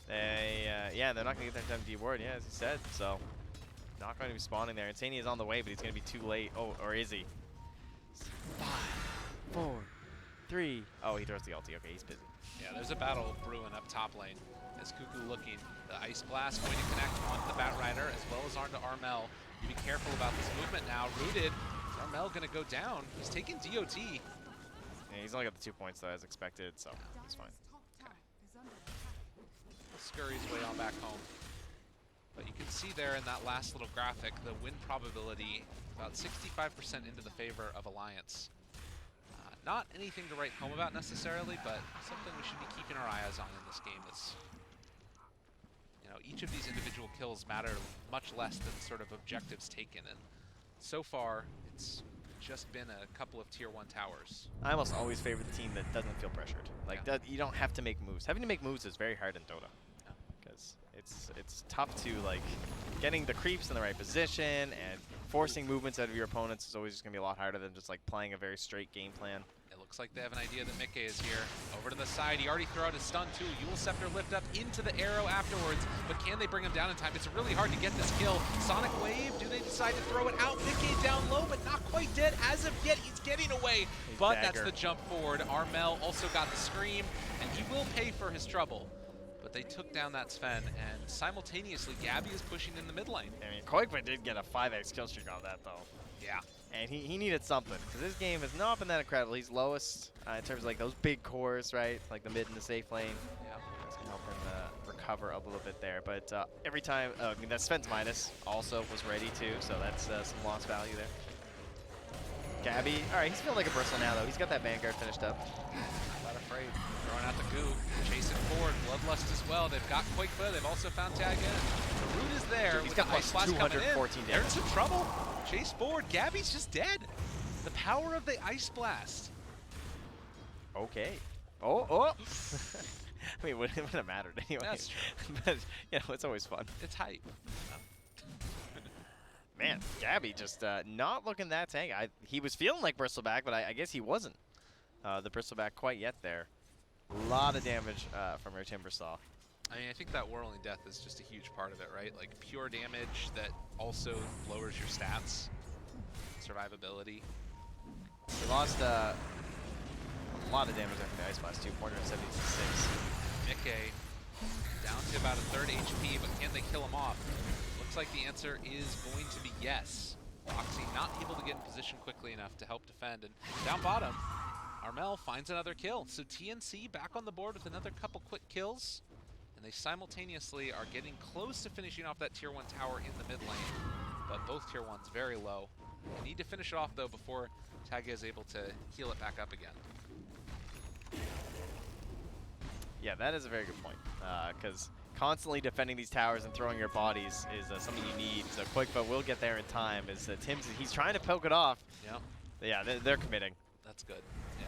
there. Yeah, they're not going to get that time D-Ward, yeah, as he said, so not going to be spawning there. Insania is on the way, but he's going to be too late. Oh, or is he? 5, 4, 3. Oh, he throws the ulti. Okay, he's busy. Yeah, there's a battle brewing up top lane. As Cuckoo looking. The Ice Blast going to connect on the Bat Rider as well as onto Armel. You be careful about this movement now. Rooted. Armel going to go down. He's taking DOT. Yeah, he's only got the 2 points, though, as expected, so he's fine. Scurries way on back home. But you can see there in that last little graphic, the win probability about 65% into the favor of Alliance. Not anything to write home about necessarily, but something we should be keeping our eyes on in this game. That's, each of these individual kills matter much less than sort of objectives taken. And so far, it's just been a couple of tier 1 towers. I almost always favor the team that doesn't feel pressured. Like, you don't have to make moves. Having to make moves is very hard in Dota. Because it's tough to, like, getting the creeps in the right position and forcing movements out of your opponents is always just going to be a lot harder than just, like, playing a very straight game plan. It looks like they have an idea that Mickey is here. Over to the side, he already threw out his stun too. Yule Scepter lift up into the arrow afterwards, but can they bring him down in time? It's really hard to get this kill. Sonic Wave, do they decide to throw it out? Mickey down low, but not quite dead. As of yet, he's getting away, but that's the jump forward. Armel also got the scream, and he will pay for his trouble. But they took down that Sven, and simultaneously, Gabby is pushing in the mid lane. I mean, Koikba did get a 5x kill streak on that, though. Yeah. And he needed something, because this game has not been that incredible. He's lowest in terms of like those big cores, right? Like the mid and the safe lane. Yeah. That's going to help him recover a little bit there. But every time, I mean, that Sven's minus also was ready too, so that's some lost value there. Gabby, all right, he's feeling like a bristle now, though. He's got that Vanguard finished up. Not afraid. Throwing out the goo, chasing forward, Bloodlust as well. They've got Quakeba, they've also found Tag in. The root is there. Dude, he's got Ice plus Blast coming in. 214 They're in damage. some trouble. Chase forward, Gabby's just dead. The power of the Ice Blast. Okay. Oh. I mean, it wouldn't have mattered anyway. That's true. But, you know, it's always fun. It's hype. Man, Gabby just not looking that tank. He was feeling like Bristleback, but I guess he wasn't the Bristleback quite yet there. A lot of damage from her Timbersaw. I mean, I think that Whirling Death is just a huge part of it, right? Like, pure damage that also lowers your stats, survivability. He lost a lot of damage after the Ice Blast, too, 476. Mickey down to about a third HP, but can they kill him off? Looks like the answer is going to be yes. Roxy not able to get in position quickly enough to help defend. And down bottom, Armel finds another kill. So TNC back on the board with another couple quick kills. And they simultaneously are getting close to finishing off that tier 1 tower in the mid lane. But both tier 1s very low. They need to finish it off, though, before Taga is able to heal it back up again. Yeah, that is a very good point. Because constantly defending these towers and throwing your bodies is something you need. So Quakeba will get there in time. As Tim's, he's trying to poke it off. Yeah. Yeah, they're committing. That's good. Yeah,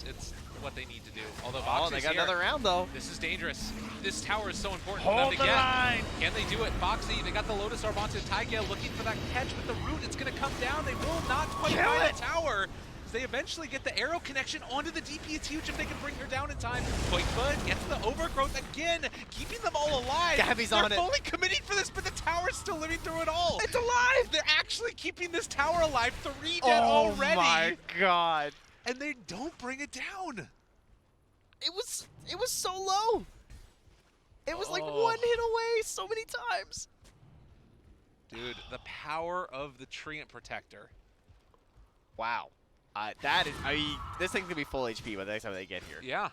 it's what they need to do. Although they got another round, though. This is dangerous. This tower is so important Hold for them to the get. line. Can they do it? Foxy, they got the Lotus Orb onto Taigya, looking for that catch with the root. It's going to come down. They will not quite find the tower. They eventually get the arrow connection onto the DP. It's huge if they can bring her down in time. Quakeba gets the overgrowth again, keeping them all alive. Gabby's on it. They're fully committing for this, but the tower's still living through it all. It's alive! They're actually keeping this tower alive. 3 dead already. Oh my god. And they don't bring it down. It was so low. It was like one hit away so many times. Dude, the power of the Treant Protector. Wow. That is, I mean, this thing's gonna be full HP by the next time they get here. Yeah.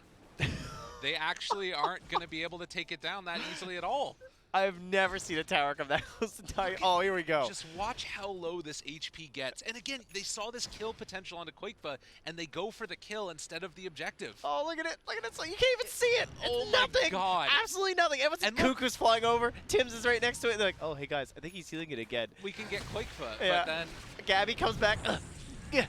They actually aren't gonna be able to take it down that easily at all. I've never seen a tower come that close to dying. Oh, here we go. Just watch how low this HP gets. And again, they saw this kill potential onto Quakeba, and they go for the kill instead of the objective. Oh, look at it. Look at it. So you can't even see it. It's Oh nothing. my god. Absolutely nothing. Everyone's Cuckoo's flying over. Tim's is right next to it. They're like, oh, hey, guys, I think he's healing it again. We can get Quakeba, Yeah. but then... Gabby comes back. Yeah.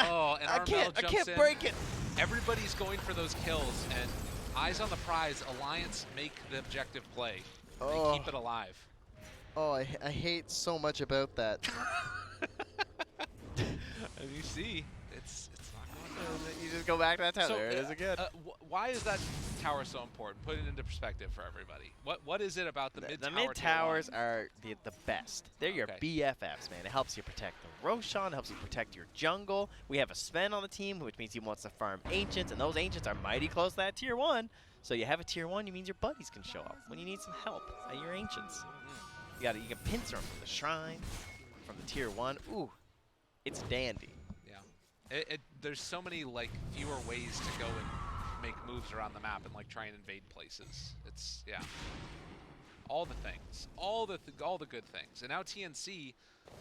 Oh, and I Armel jumps can't in. break it. Everybody's going for those kills, and eyes on the prize, Alliance make the objective play. They keep it alive. Oh, I hate so much about that. As you see, it's not going down. You just go back to that tower. So, There it is again. Why is that tower so important? Put it into perspective for everybody. What is it about the mid-tower? The mid-towers are the best. They're your BFFs, man. It helps you protect the Roshan, helps you protect your jungle. We have a Sven on the team, which means he wants to farm Ancients, and those Ancients are mighty close to that Tier 1. So you have a Tier 1, it means your buddies can show up when you need some help at your Ancients. You can pincer them from the Shrine, from the Tier 1. Ooh, it's dandy. Yeah. There's so many, like, fewer ways to go and make moves around the map and, like, try and invade places. It's, yeah. All the things. All the good things. And now TNC,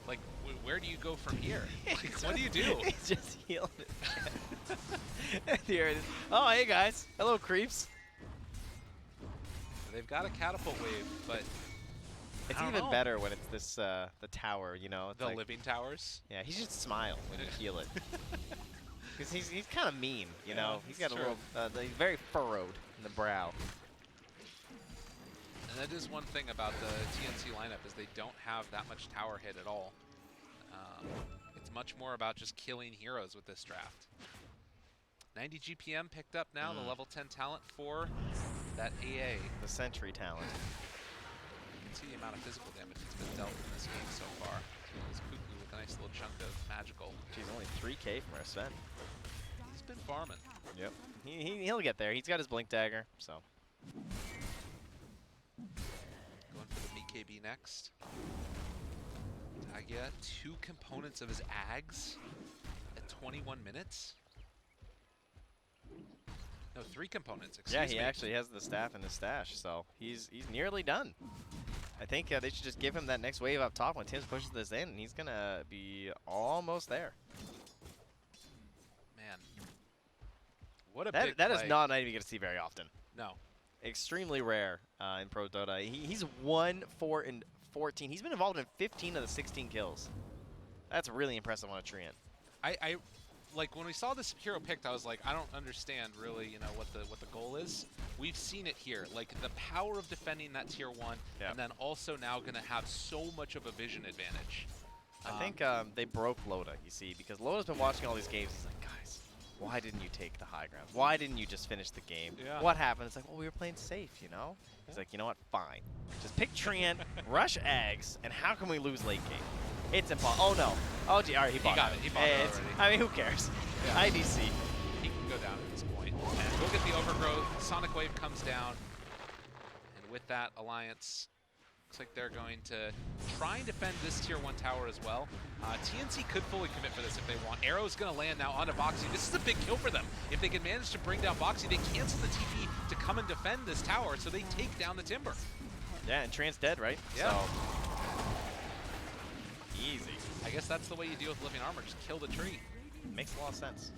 like, where do you go from here? Like, what do you do? He's just healing it. Here it is. Oh, hey, guys. Hello, creeps. they've got a catapult wave, but It's I don't even know. better when it's this the tower, you know. It's The like, living towers. yeah, he should smile when you heal it. Because he's kind of mean, you Yeah, know. He's got a true. little, he's very furrowed in the brow. And that is one thing about the TNC lineup is they don't have that much tower hit at all. It's much more about just killing heroes with this draft. 90 GPM picked up now, the level 10 talent for that AA. The sentry talent. You can see the amount of physical damage that's been dealt in this game so far. It's Cuckoo with a nice little chunk of magical. She's only 3K from our Sven. He's been farming. Yep. He'll get there. He's got his blink dagger, so. Going for the BKB next. Tagia, 2 components of his Ags at 21 minutes. No, 3 components, excuse me. Yeah, he actually has the staff in his stash, so he's nearly done. I think they should just give him that next wave up top when Tim's pushes this in, and he's going to be almost there. Man. What a big That play. is not an item you get to see very often. No. Extremely rare in Pro Dota. He's 1, 4, and 14. He's been involved in 15 of the 16 kills. That's really impressive on a Treant. I like when we saw this hero picked, I was like, I don't understand really, you know, what the goal is. We've seen it here, like the power of defending that tier 1, Yeah. and then also now going to have so much of a vision advantage. I think they broke Loda, you see, because Loda's been watching all these games. He's like, guys, why didn't you take the high ground? Why didn't you just finish the game? Yeah. What happened? It's like, well, we were playing safe, you know? He's like, you know what? Fine. Just pick Treant, rush Ags, and how can we lose late game? It's impossible. Oh, no. Oh, gee. All right, he bought got it. He bought it It's- already. I mean, who cares? Yeah. IDC. He can go down at this point. And we'll get the overgrowth. Sonic Wave comes down. And with that, Alliance looks like they're going to try and defend this tier 1 tower as well. TNC could fully commit for this if they want. Arrow's going to land now onto Boxy. This is a big kill for them. If they can manage to bring down Boxy, they cancel the TP to come and defend this tower, so they take down the Timber. Yeah, and Treant's dead, right? Yeah. So, easy. I guess that's the way you deal with living armor. Just kill the tree. Makes a lot of sense.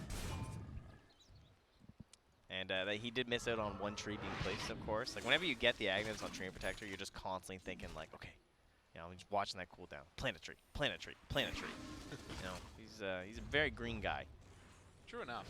And he did miss out on one tree being placed, of course. Like, whenever you get the Agnus on Tree Protector, you're just constantly thinking, like, okay, you know, I'm just watching that cooldown. Plant a tree, plant a tree, plant a tree. You know, he's a very green guy. True enough.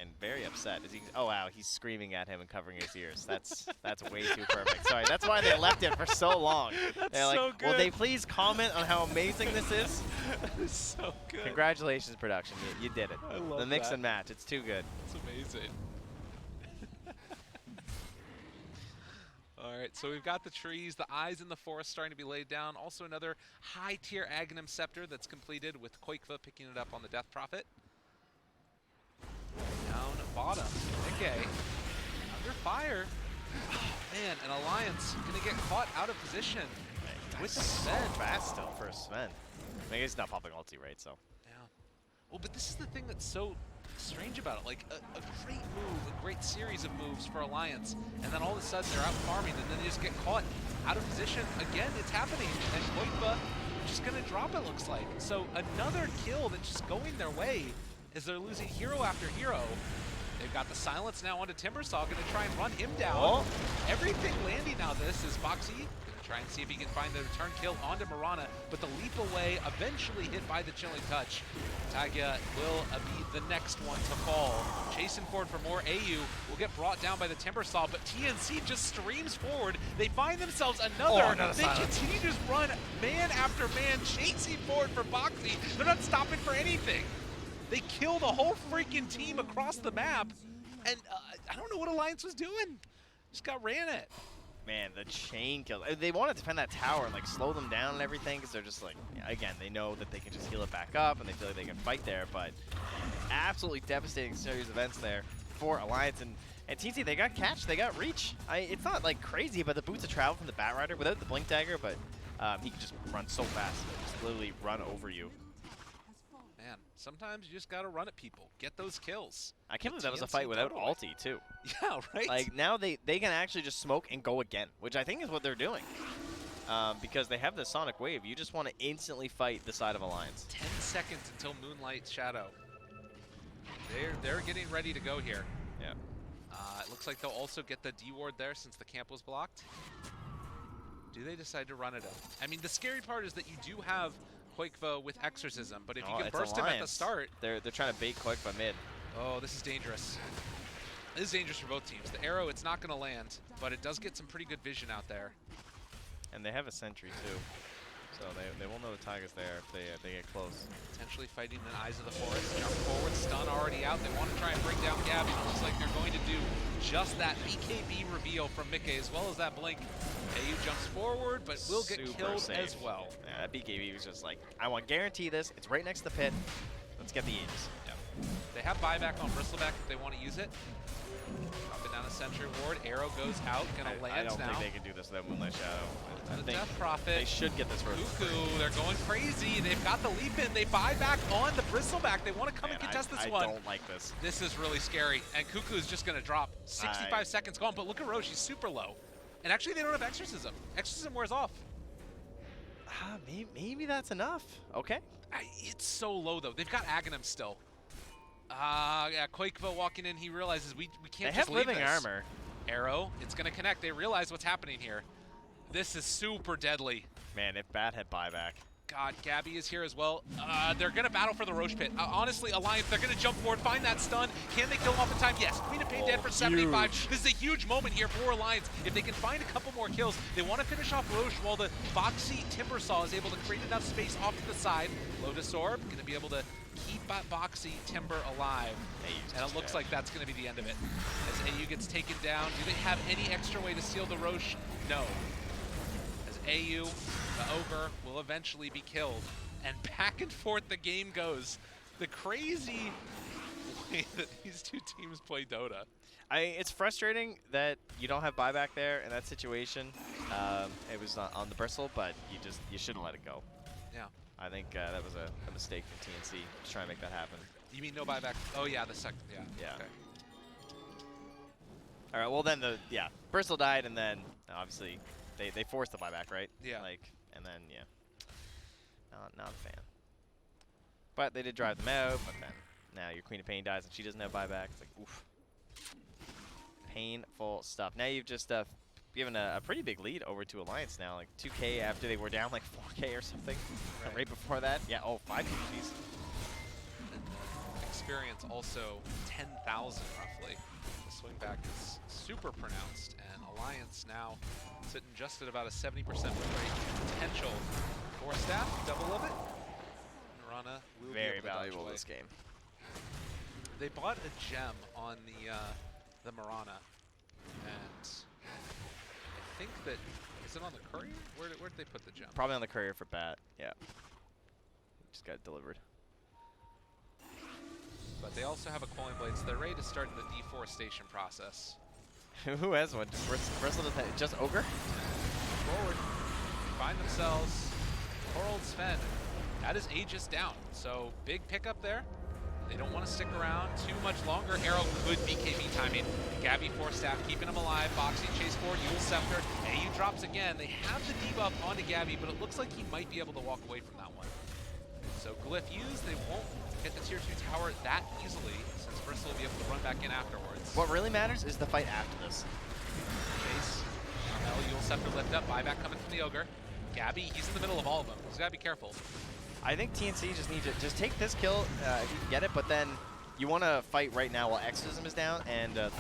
And very upset. As he, oh, wow, he's screaming at him and covering his ears. That's way too perfect. Sorry, that's why they left it for so long. That's They're like, so good. will they please comment on how amazing this is? That is so good. Congratulations, production. You did it. I love The mix that. and match. It's too good. It's amazing. All right, so we've got the trees, the eyes in the forest starting to be laid down. Also another high-tier Aghanim Scepter that's completed with Koikva picking it up on the Death Prophet. Down bottom, Nikke under fire. Oh, man, an Alliance going to get caught out of position with so Sven. fast still for Sven. I mean, he's not popping ulti, right? So. Yeah. Well, but this is the thing that's so strange about it. Like, a great move, a great series of moves for Alliance, and then all of a sudden they're out farming, and then they just get caught out of position. Again, it's happening, and Koikva just going to drop, it looks like. So another kill that's just going their way as they're losing hero after hero. They've got the silence now onto Timbersaw, going to try and run him down. Oh. Everything landing now this is Boxy. Going to try and see if he can find the return kill onto Mirana, but the leap away, eventually hit by the Chilling Touch. Tagia will be the next one to fall. Chasing forward for more. AU will get brought down by the Timbersaw, but TNC just streams forward. They find themselves another. They silence. continue to just run man after man, chasing forward for Boxy. They're not stopping for anything. They kill the whole freaking team across the map, and I don't know what Alliance was doing. Just got ran it. Man, the chain kill. They want to defend that tower and like slow them down and everything because they're just like, again, they know that they can just heal it back up and they feel like they can fight there. But absolutely devastating series of events there for Alliance and TNC. They got catch, they got reach. It's not like crazy, but the boots of travel from the Batrider without the blink dagger, but he can just run so fast, just literally run over you. Man, sometimes you just gotta run at people, get those kills. I can't believe that was a TNC fight without totally. ulti too. Yeah, right? Like now they can actually just smoke and go again, which I think is what they're doing. Because they have the Sonic Wave. You just want to instantly fight the side of Alliance. 10 seconds until Moonlight Shadow. They're getting ready to go here. Yeah. It looks like they'll also get the D ward there since the camp was blocked. Do they decide to run it up? I mean, the scary part is that you do have Quakevo with Exorcism, but if you can burst him at the start... They're trying to bait Quakevo mid. Oh, this is dangerous. This is dangerous for both teams. The arrow, it's not going to land, but it does get some pretty good vision out there. And they have a sentry, too. So they will know the Tiger's there if they get close. Potentially fighting in Eyes of the Forest. Jump forward, stun already out. They want to try and bring down Gabby. It looks like they're going to do just that BKB reveal from Mickey as well as that blink. AU jumps forward, but will get killed safe as well. Yeah, that BKB was just like, I want to guarantee this. It's right next to the pit. Let's get the Aegis. Yep. They have buyback on Bristleback if they want to use it. Dropping down a sentry ward. Arrow goes out. Gonna land now. I don't think they can do this without Moonlight Shadow. I The think Death Prophet. they should get this first. Cuckoo, they're going crazy. They've got the leap in. They buy back on the Bristleback. They want to come and contest this one. I don't like this. This is really scary. And Cuckoo is just going to drop. 65 seconds gone. But look at Roche. She's super low. And actually, they don't have Exorcism. Exorcism wears off. Maybe that's enough. Okay. It's so low, though. They've got Aghanim still. Yeah, Quakevo walking in. He realizes we can't just leave this. They have living armor. Arrow. It's going to connect. They realize what's happening here. This is super deadly. Man, if Bat had buyback. God, Gabby is here as well. They're going to battle for the Roche Pit. Honestly, Alliance, they're going to jump forward, find that stun. Can they kill him off in time? Yes. Queen of Pain dead for 75. This is a huge moment here for Alliance. If they can find a couple more kills, they want to finish off Roche while the Boxy Timbersaw is able to create enough space off to the side. Lotus Orb going to be able to keep Boxy Timber alive. And it looks like that's going to be the end of it. As AU gets taken down, do they have any extra way to seal the Roche? No. AU, the Ogre, will eventually be killed. And back and forth the game goes. The crazy way that these two teams play Dota. It's frustrating that you don't have buyback there in that situation. It was on the bristle, but you shouldn't let it go. Yeah. I think that was a mistake from TNC to try and make that happen. You mean no buyback? Oh yeah, the second. Yeah. Yeah. Okay. All right. Well then bristle died, and then obviously. They forced the buyback, right? Yeah. And then, yeah. Not a fan. But they did drive them out, but then now your Queen of Pain dies and she doesn't have buyback. It's like, oof. Painful stuff. Now you've just given a pretty big lead over to Alliance now, like 2K after they were down like 4K or something. Right before that. Yeah, 5 PGs. Experience also 10,000 roughly. The swing back is super pronounced, and Alliance now sitting just at about a 70% win rate potential for staff. Double of it. Marana will very valuable this game. They bought a gem on the Marana, and I think that is it on the courier? Where did they put the gem? Probably on the courier for Bat. Yeah. Just got it delivered. But they also have a Quelling Blade, so they're ready to start the deforestation process. Who has one? Bristle doesn't have, just Ogre? Forward. Find themselves poor old Sven. That is Aegis down. So big pickup there. They don't want to stick around too much longer. Arrow good BKB timing. Gabby force staff keeping him alive. Boxing chase forward. Yule Scepter. AU drops again. They have the debuff onto Gabby, but it looks like he might be able to walk away from that one. So Glyph used. They won't get the tier 2 tower that easily, since Bristol will be able to run back in afterwards. What really matters is the fight after this. Chase. Carmel, Yule Scepter lift up. Buyback coming from the Ogre. Gabby, he's in the middle of all of them. He's got to be careful. I think TNC just needs to take this kill if you can get it, but then you want to fight right now while Exorcism is down and the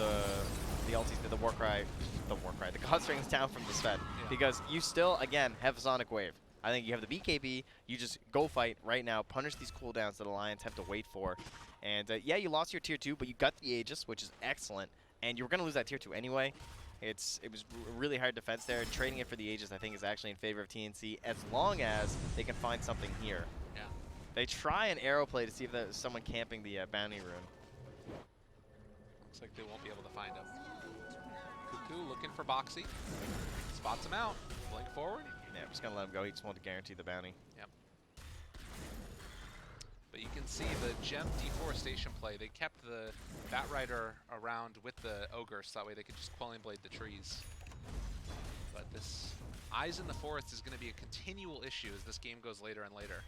ultis, the Warcry, the Godstring is down from the Sven. Yeah. Because you still, again, have Sonic Wave. I think you have the BKB, you just go fight right now, punish these cooldowns that Alliance have to wait for. And yeah, you lost your tier 2, but you got the Aegis, which is excellent. And you were going to lose that tier 2 anyway. It was really hard defense there. Trading it for the Aegis, I think, is actually in favor of TNC, as long as they can find something here. Yeah. They try an arrow play to see if there's someone camping the bounty rune. Looks like they won't be able to find him. Cuckoo looking for Boxy. Spots him out. Blink forward. Yeah, I'm just going to let him go. He just wanted to guarantee the bounty. Yep. But you can see the gem deforestation play. They kept the Bat Rider around with the Ogre, so that way they could just Quelling Blade the trees. But this Eyes in the Forest is going to be a continual issue as this game goes later and later.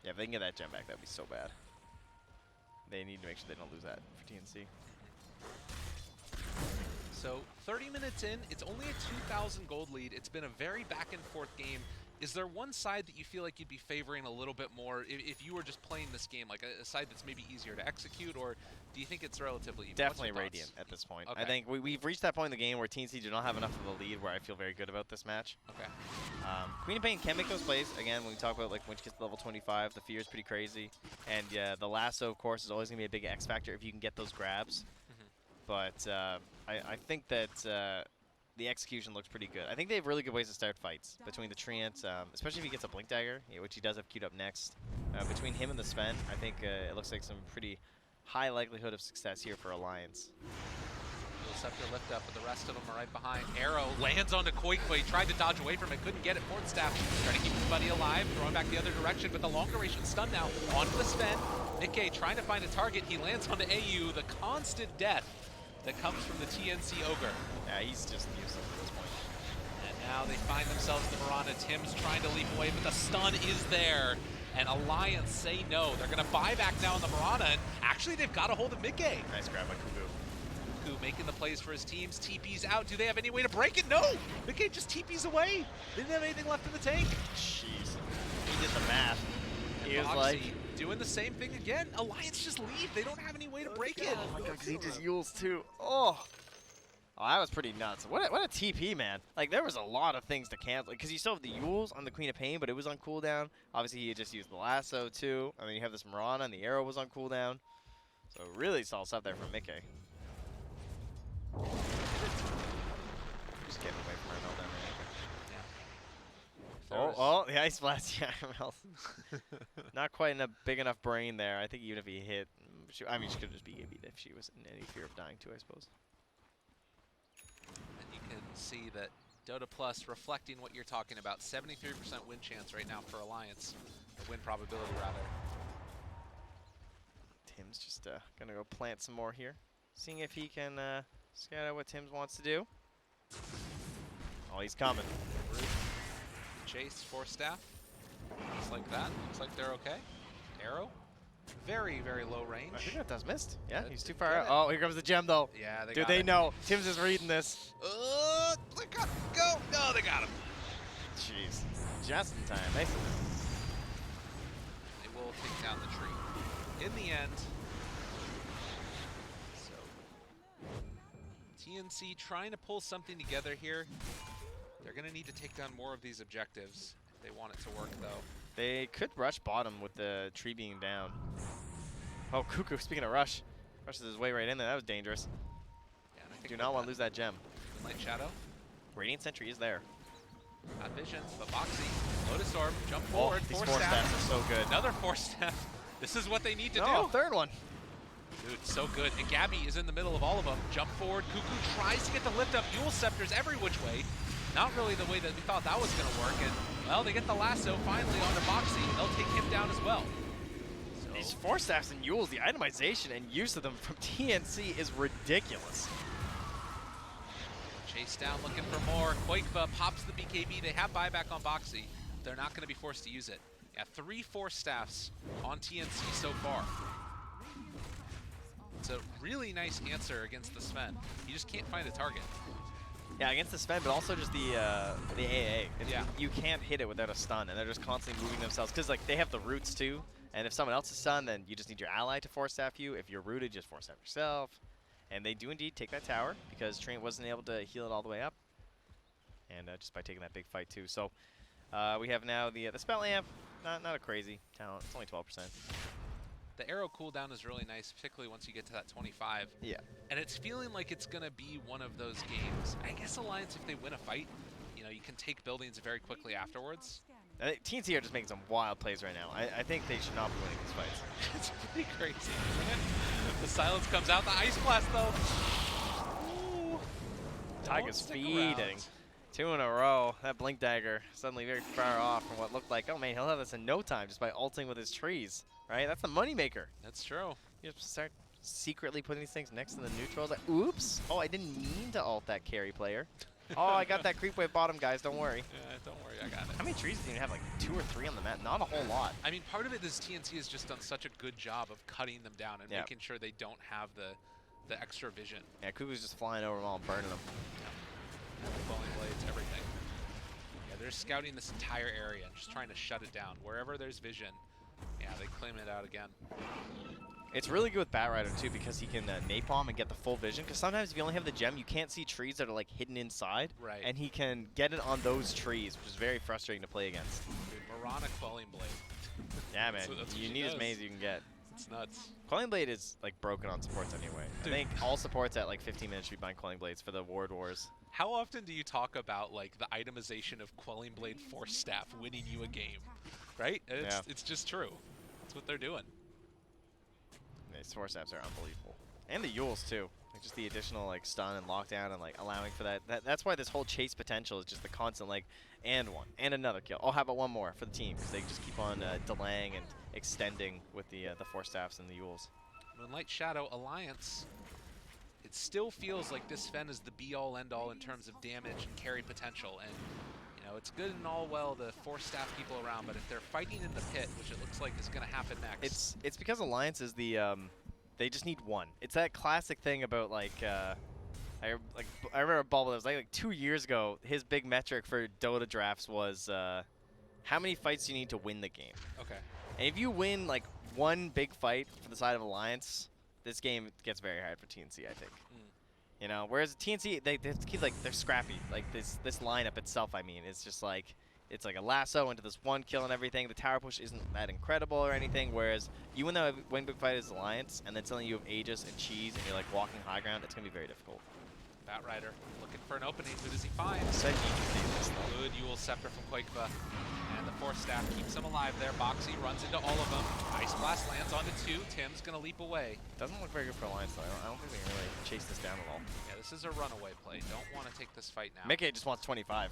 Yeah, if they can get that gem back, that'd be so bad. they need to make sure they don't lose that for TNC. So 30 minutes in, it's only a 2,000 gold lead. It's been a very back and forth game. Is there one side that you feel like you'd be favoring a little bit more if you were just playing this game, like a side that's maybe easier to execute, or do you think it's relatively even? Definitely Radiant at this point. Okay. I think we've reached that point in the game where TNC do not have enough of a lead where I feel very good about this match. Okay. Queen of Pain can make those plays. Again, when we talk about like when she gets to level 25, the fear is pretty crazy. And the lasso, of course, is always going to be a big X factor if you can get those grabs. But I think that the execution looks pretty good. I think they have really good ways to start fights between the Treant, especially if he gets a Blink Dagger, which he does have queued up next. Between him and the Sven, I think it looks like some pretty high likelihood of success here for Alliance. Scepter lift up, but the rest of them are right behind. Arrow lands onto Koikoi, tried to dodge away from it, couldn't get it. Fourth staff trying to keep his buddy alive, throwing back the other direction, but the long duration stun now onto the Sven. Nikkei trying to find a target. He lands onto AU, the constant death that comes from the TNC Ogre. Yeah, he's just useless at this point. And now they find themselves the Mirana. Tim's trying to leap away, but the stun is there. And Alliance say no. They're going to buy back now on the Mirana, and actually they've got a hold of Nikkei. Nice grab by Kuku. Kuku making the plays for his teams. TP's out. Do they have any way to break it? No! Nikkei just TP's away. They didn't have anything left in the tank. Jeez. He did the math. He was Boxy like... doing the same thing again. Alliance just leave. They don't have any way to break it. Oh my god, because he just yules too. Oh, that was pretty nuts. What a TP, man. Like, there was a lot of things to cancel. Because you still have the yules on the Queen of Pain, but it was on cooldown. Obviously, he had just used the lasso, too. I mean, you have this Mirana, and the arrow was on cooldown. So, really solid stuff there from Nikkei. Just getting away from her down there. Oh, the Ice Blast. Yeah, not quite a big enough brain there. I think even if he hit, I mean, she could just be AB'd if she was in any fear of dying too, I suppose. And you can see that Dota Plus reflecting what you're talking about. 73% win chance right now for Alliance. Or win probability, rather. Tim's just going to go plant some more here. Seeing if he can scout out what Tim's wants to do. Oh, he's coming. Chase, Force Staff. Just like that. Looks like they're okay. Arrow. Very, very low range. I think that does missed. Yeah, That he's too did far get out. it. Oh, here comes the gem, though. Yeah, they Dude, got they it. know. Tim's is reading this. They got go. No, they got him. Jeez. Just in time. Nice. They will take down the tree. In the end, so TNC trying to pull something together here. They're going to need to take down more of these objectives if they want it to work, though. They could rush bottom with the tree being down. Oh, Cuckoo, speaking of rush. Rushes his way right in there. That was dangerous. Yeah, and I think Do not want to lose that gem. Light Shadow. Radiant Sentry is there. Not visions, but Boxy. Lotus Orb. Jump forward. These Force force staff. stats are so good. Another Force Staff. This is what they need to No, do. third one. Dude, so good. And Gabby is in the middle of all of them. Jump forward. Cuckoo tries to get the lift up. Yule Scepters every which way. Not really the way that we thought that was going to work. And, well, they get the lasso finally onto Boxy. They'll take him down as well. So, These force staffs and Yules, the itemization and use of them from TNC is ridiculous. chase down looking for more. Quakeba pops the BKB. They have buyback on Boxy. They're not going to be forced to use it. Yeah, 3 force staffs on TNC so far. It's a really nice answer against the Sven. You just can't find a target. Yeah, against the Sven, but also just the AA. Yeah. You can't hit it without a stun, and they're just constantly moving themselves. Because like they have the roots too, and if someone else is stunned, then you just need your ally to force staff you. If you're rooted, just force staff yourself. And they do indeed take that tower, because Trent wasn't able to heal it all the way up. And just by taking that big fight too. So we have now the spell amp, not a crazy talent. It's only 12%. The arrow cooldown is really nice, particularly once you get to that 25. Yeah. And it's feeling like it's going to be one of those games. I guess Alliance, if they win a fight, you know, you can take buildings very quickly afterwards. I think TNC are just making some wild plays right now. I think they should not be winning these fights. It's pretty crazy, isn't it? The silence comes out. The Ice Blast, though. Ooh. Tiger's Don't stick feeding. around. 2 in a row. That Blink Dagger suddenly very far off from what looked like. Oh man, he'll have this in no time just by ulting with his trees. Right? That's the moneymaker. That's true. You just start secretly putting these things next to the neutrals. Like, oops. Oh, I didn't mean to ult that carry player. Oh, I got that creep wave bottom, guys. Don't worry. Yeah, don't worry, I got it. How many trees do you have? Like 2 or 3 on the map? Not a whole lot. I mean, part of it is TNC has just done such a good job of cutting them down and making sure they don't have the extra vision. Yeah, Kuku's just flying over them all and burning them. Yeah. Falling blades, everything. Yeah, they're scouting this entire area and just trying to shut it down. Wherever there's vision, yeah, they claim it out again. It's really good with Batrider too because he can napalm and get the full vision. Because sometimes if you only have the gem, you can't see trees that are like hidden inside. Right. And he can get it on those trees, which is very frustrating to play against. Dude, Mirana Quelling Blade. Yeah, man. That's you need as many as you can get. It's nuts. Quelling Blade is like broken on supports anyway. Dude. I think all supports at like 15 minutes should be buying Quelling Blades for the Ward Wars. How often do you talk about like the itemization of Quelling Blade Force Staff winning you a game? Right? It's just true. That's what they're doing. These Force Staffs are unbelievable. And the Yules too. Like just the additional like stun and lockdown and like allowing for that. That's why this whole chase potential is just the constant like, and one, and another kill. Oh, how about one more for the team? Because they just keep on delaying and extending with the Force Staffs and the Yules. Moonlight Shadow Alliance. It still feels like this Fen is the be-all, end-all in terms of damage and carry potential. And you know, it's good and all well to force staff people around, but if they're fighting in the pit, which it looks like is going to happen next. It's because Alliance is the they just need one. It's that classic thing about like I remember Bubble. It was like 2 years ago. His big metric for Dota drafts was how many fights do you need to win the game. Okay. And if you win like one big fight for the side of Alliance, this game gets very hard for TNC, I think. You know, whereas TNC, they keep like they're scrappy. Like this lineup itself, I mean, it's just like it's like a lasso into this one kill and everything. The tower push isn't that incredible or anything. Whereas you win big fight as Alliance, and then suddenly you have Aegis and Cheese, and you're like walking high ground. It's gonna be very difficult. Batrider looking for an opening. Who does he find? Good Yule Scepter from Quakeba. And the Force Staff keeps him alive there. Boxy runs into all of them. Ice Blast lands onto 2. Tim's going to leap away. Doesn't look very good for Alliance, though. I don't think they can really chase this down at all. Yeah, this is a runaway play. Don't want to take this fight now. Mickey just wants 25.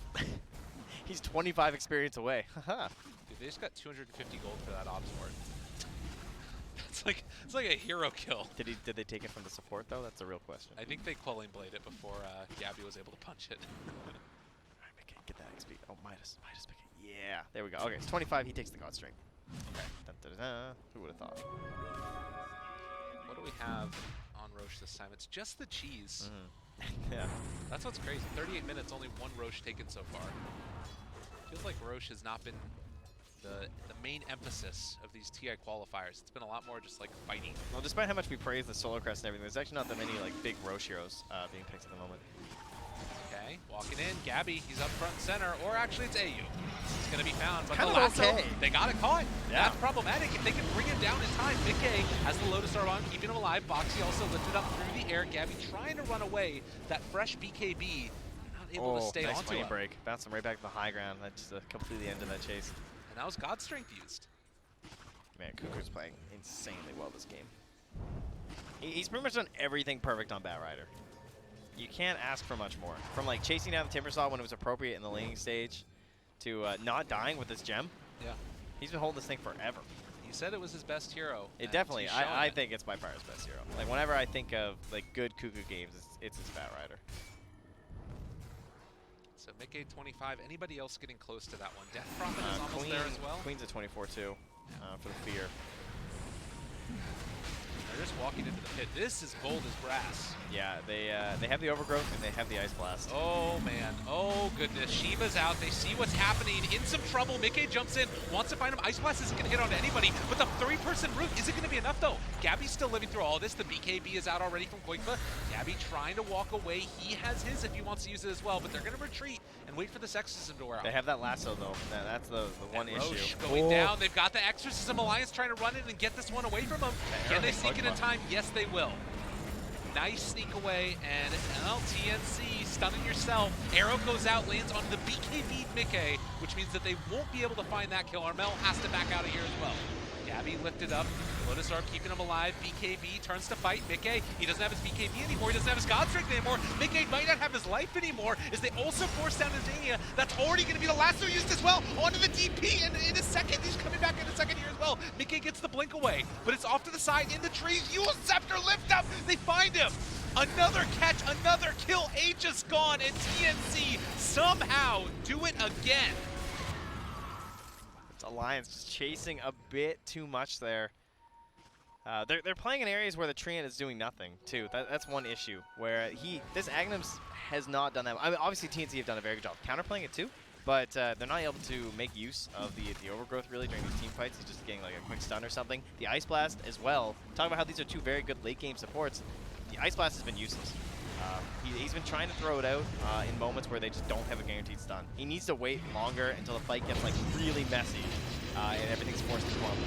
He's 25 experience away. Dude, they just got 250 gold for that Obs Ward. It's like a hero kill. Did they take it from the support, though? That's a real question. I think they Quelling Blade it before Gabby was able to punch it. Alright, Mickey, get that XP. Oh, Midas, Mickey. Yeah, there we go. Okay, it's 25. He takes the God String. Okay. Dun, dun, dun, dun. Who would have thought? What do we have on Roche this time? It's just the cheese. Yeah. That's what's crazy. 38 minutes, only 1 Roche taken so far. Feels like Roche has not been the main emphasis of these TI qualifiers. It's been a lot more just like fighting. Well, despite how much we praise the Solar Crest and everything, there's actually not that many like big Roche heroes being picked at the moment. Okay, walking in, Gabby, he's up front and center, or actually it's AU. He's gonna be found, but Kind the of lasso, okay. they got it caught. Yeah. That's problematic. If they can bring him down in time, Mickey has the Lotus Orb on, keeping him alive. Boxy also lifted up through the air. Gabby trying to run away. That fresh BKB, not able to stay nice onto flame him. break. Bounced him right back to the high ground. That's just completely ended that chase. And that was God Strength used. Man, Kuku's playing insanely well this game. He's pretty much done everything perfect on Batrider. You can't ask for much more. From like chasing down the Timbersaw when it was appropriate in the laning stage, to not dying with this gem. Yeah. He's been holding this thing forever. He said it was his best hero. It definitely, he's showing I it. think it's by far his best hero. Like whenever I think of like good Kuku games, it's his Batrider. So Mickey 25. Anybody else getting close to that one? Death Prophet is almost there as well. Queen's at 24 too, for the fear. They're just walking into the pit. This is bold as brass. Yeah, they have the overgrowth and they have the ice blast. Oh man, oh goodness. Shiva's out. They see what's happening. In some trouble. Mickey jumps in, wants to find him. Ice blast isn't going to hit onto anybody, but the 3-person root isn't going to be enough though. Gabby's still living through all this. The BKB is out already from Quakeba. Gabby trying to walk away. He has his if he wants to use it as well, but they're going to retreat and wait for this exorcism to wear out. They have that lasso though. That's the one and Roche issue. going down. They've got the exorcism alliance trying to run in and get this one away from them. Can they sneak it in time? Yes, they will. Nice sneak away, and TNC stunning yourself. Arrow goes out, lands on the BKB Mickey, which means that they won't be able to find that kill. Armel has to back out of here as well. Gabby lifted up. Lotus Orb keeping him alive. BKB turns to fight Mickey. He doesn't have his BKB anymore. He doesn't have his God Strength anymore. Mickey might not have his life anymore as they also force down his Zania. That's already going to be the lasso used as well. Onto the DP, and in a second, he's coming back in a second here as well. Mickey gets the blink away, but it's off to the side in the trees. Yule Scepter lift up. They find him. Another catch, another kill. H is gone, and TNC somehow do it again. It's Alliance just chasing a bit too much there. They're playing in areas where the Treant is doing nothing too. That's one issue where this Agnums has not done that. I mean, obviously TNC have done a very good job counterplaying it too, but they're not able to make use of the overgrowth really during these team fights. He's just getting like a quick stun or something. The Ice Blast as well. Talking about how these are two very good late game supports. The Ice Blast has been useless. He's been trying to throw it out in moments where they just don't have a guaranteed stun. He needs to wait longer until the fight gets like really messy and everything's forced to clump.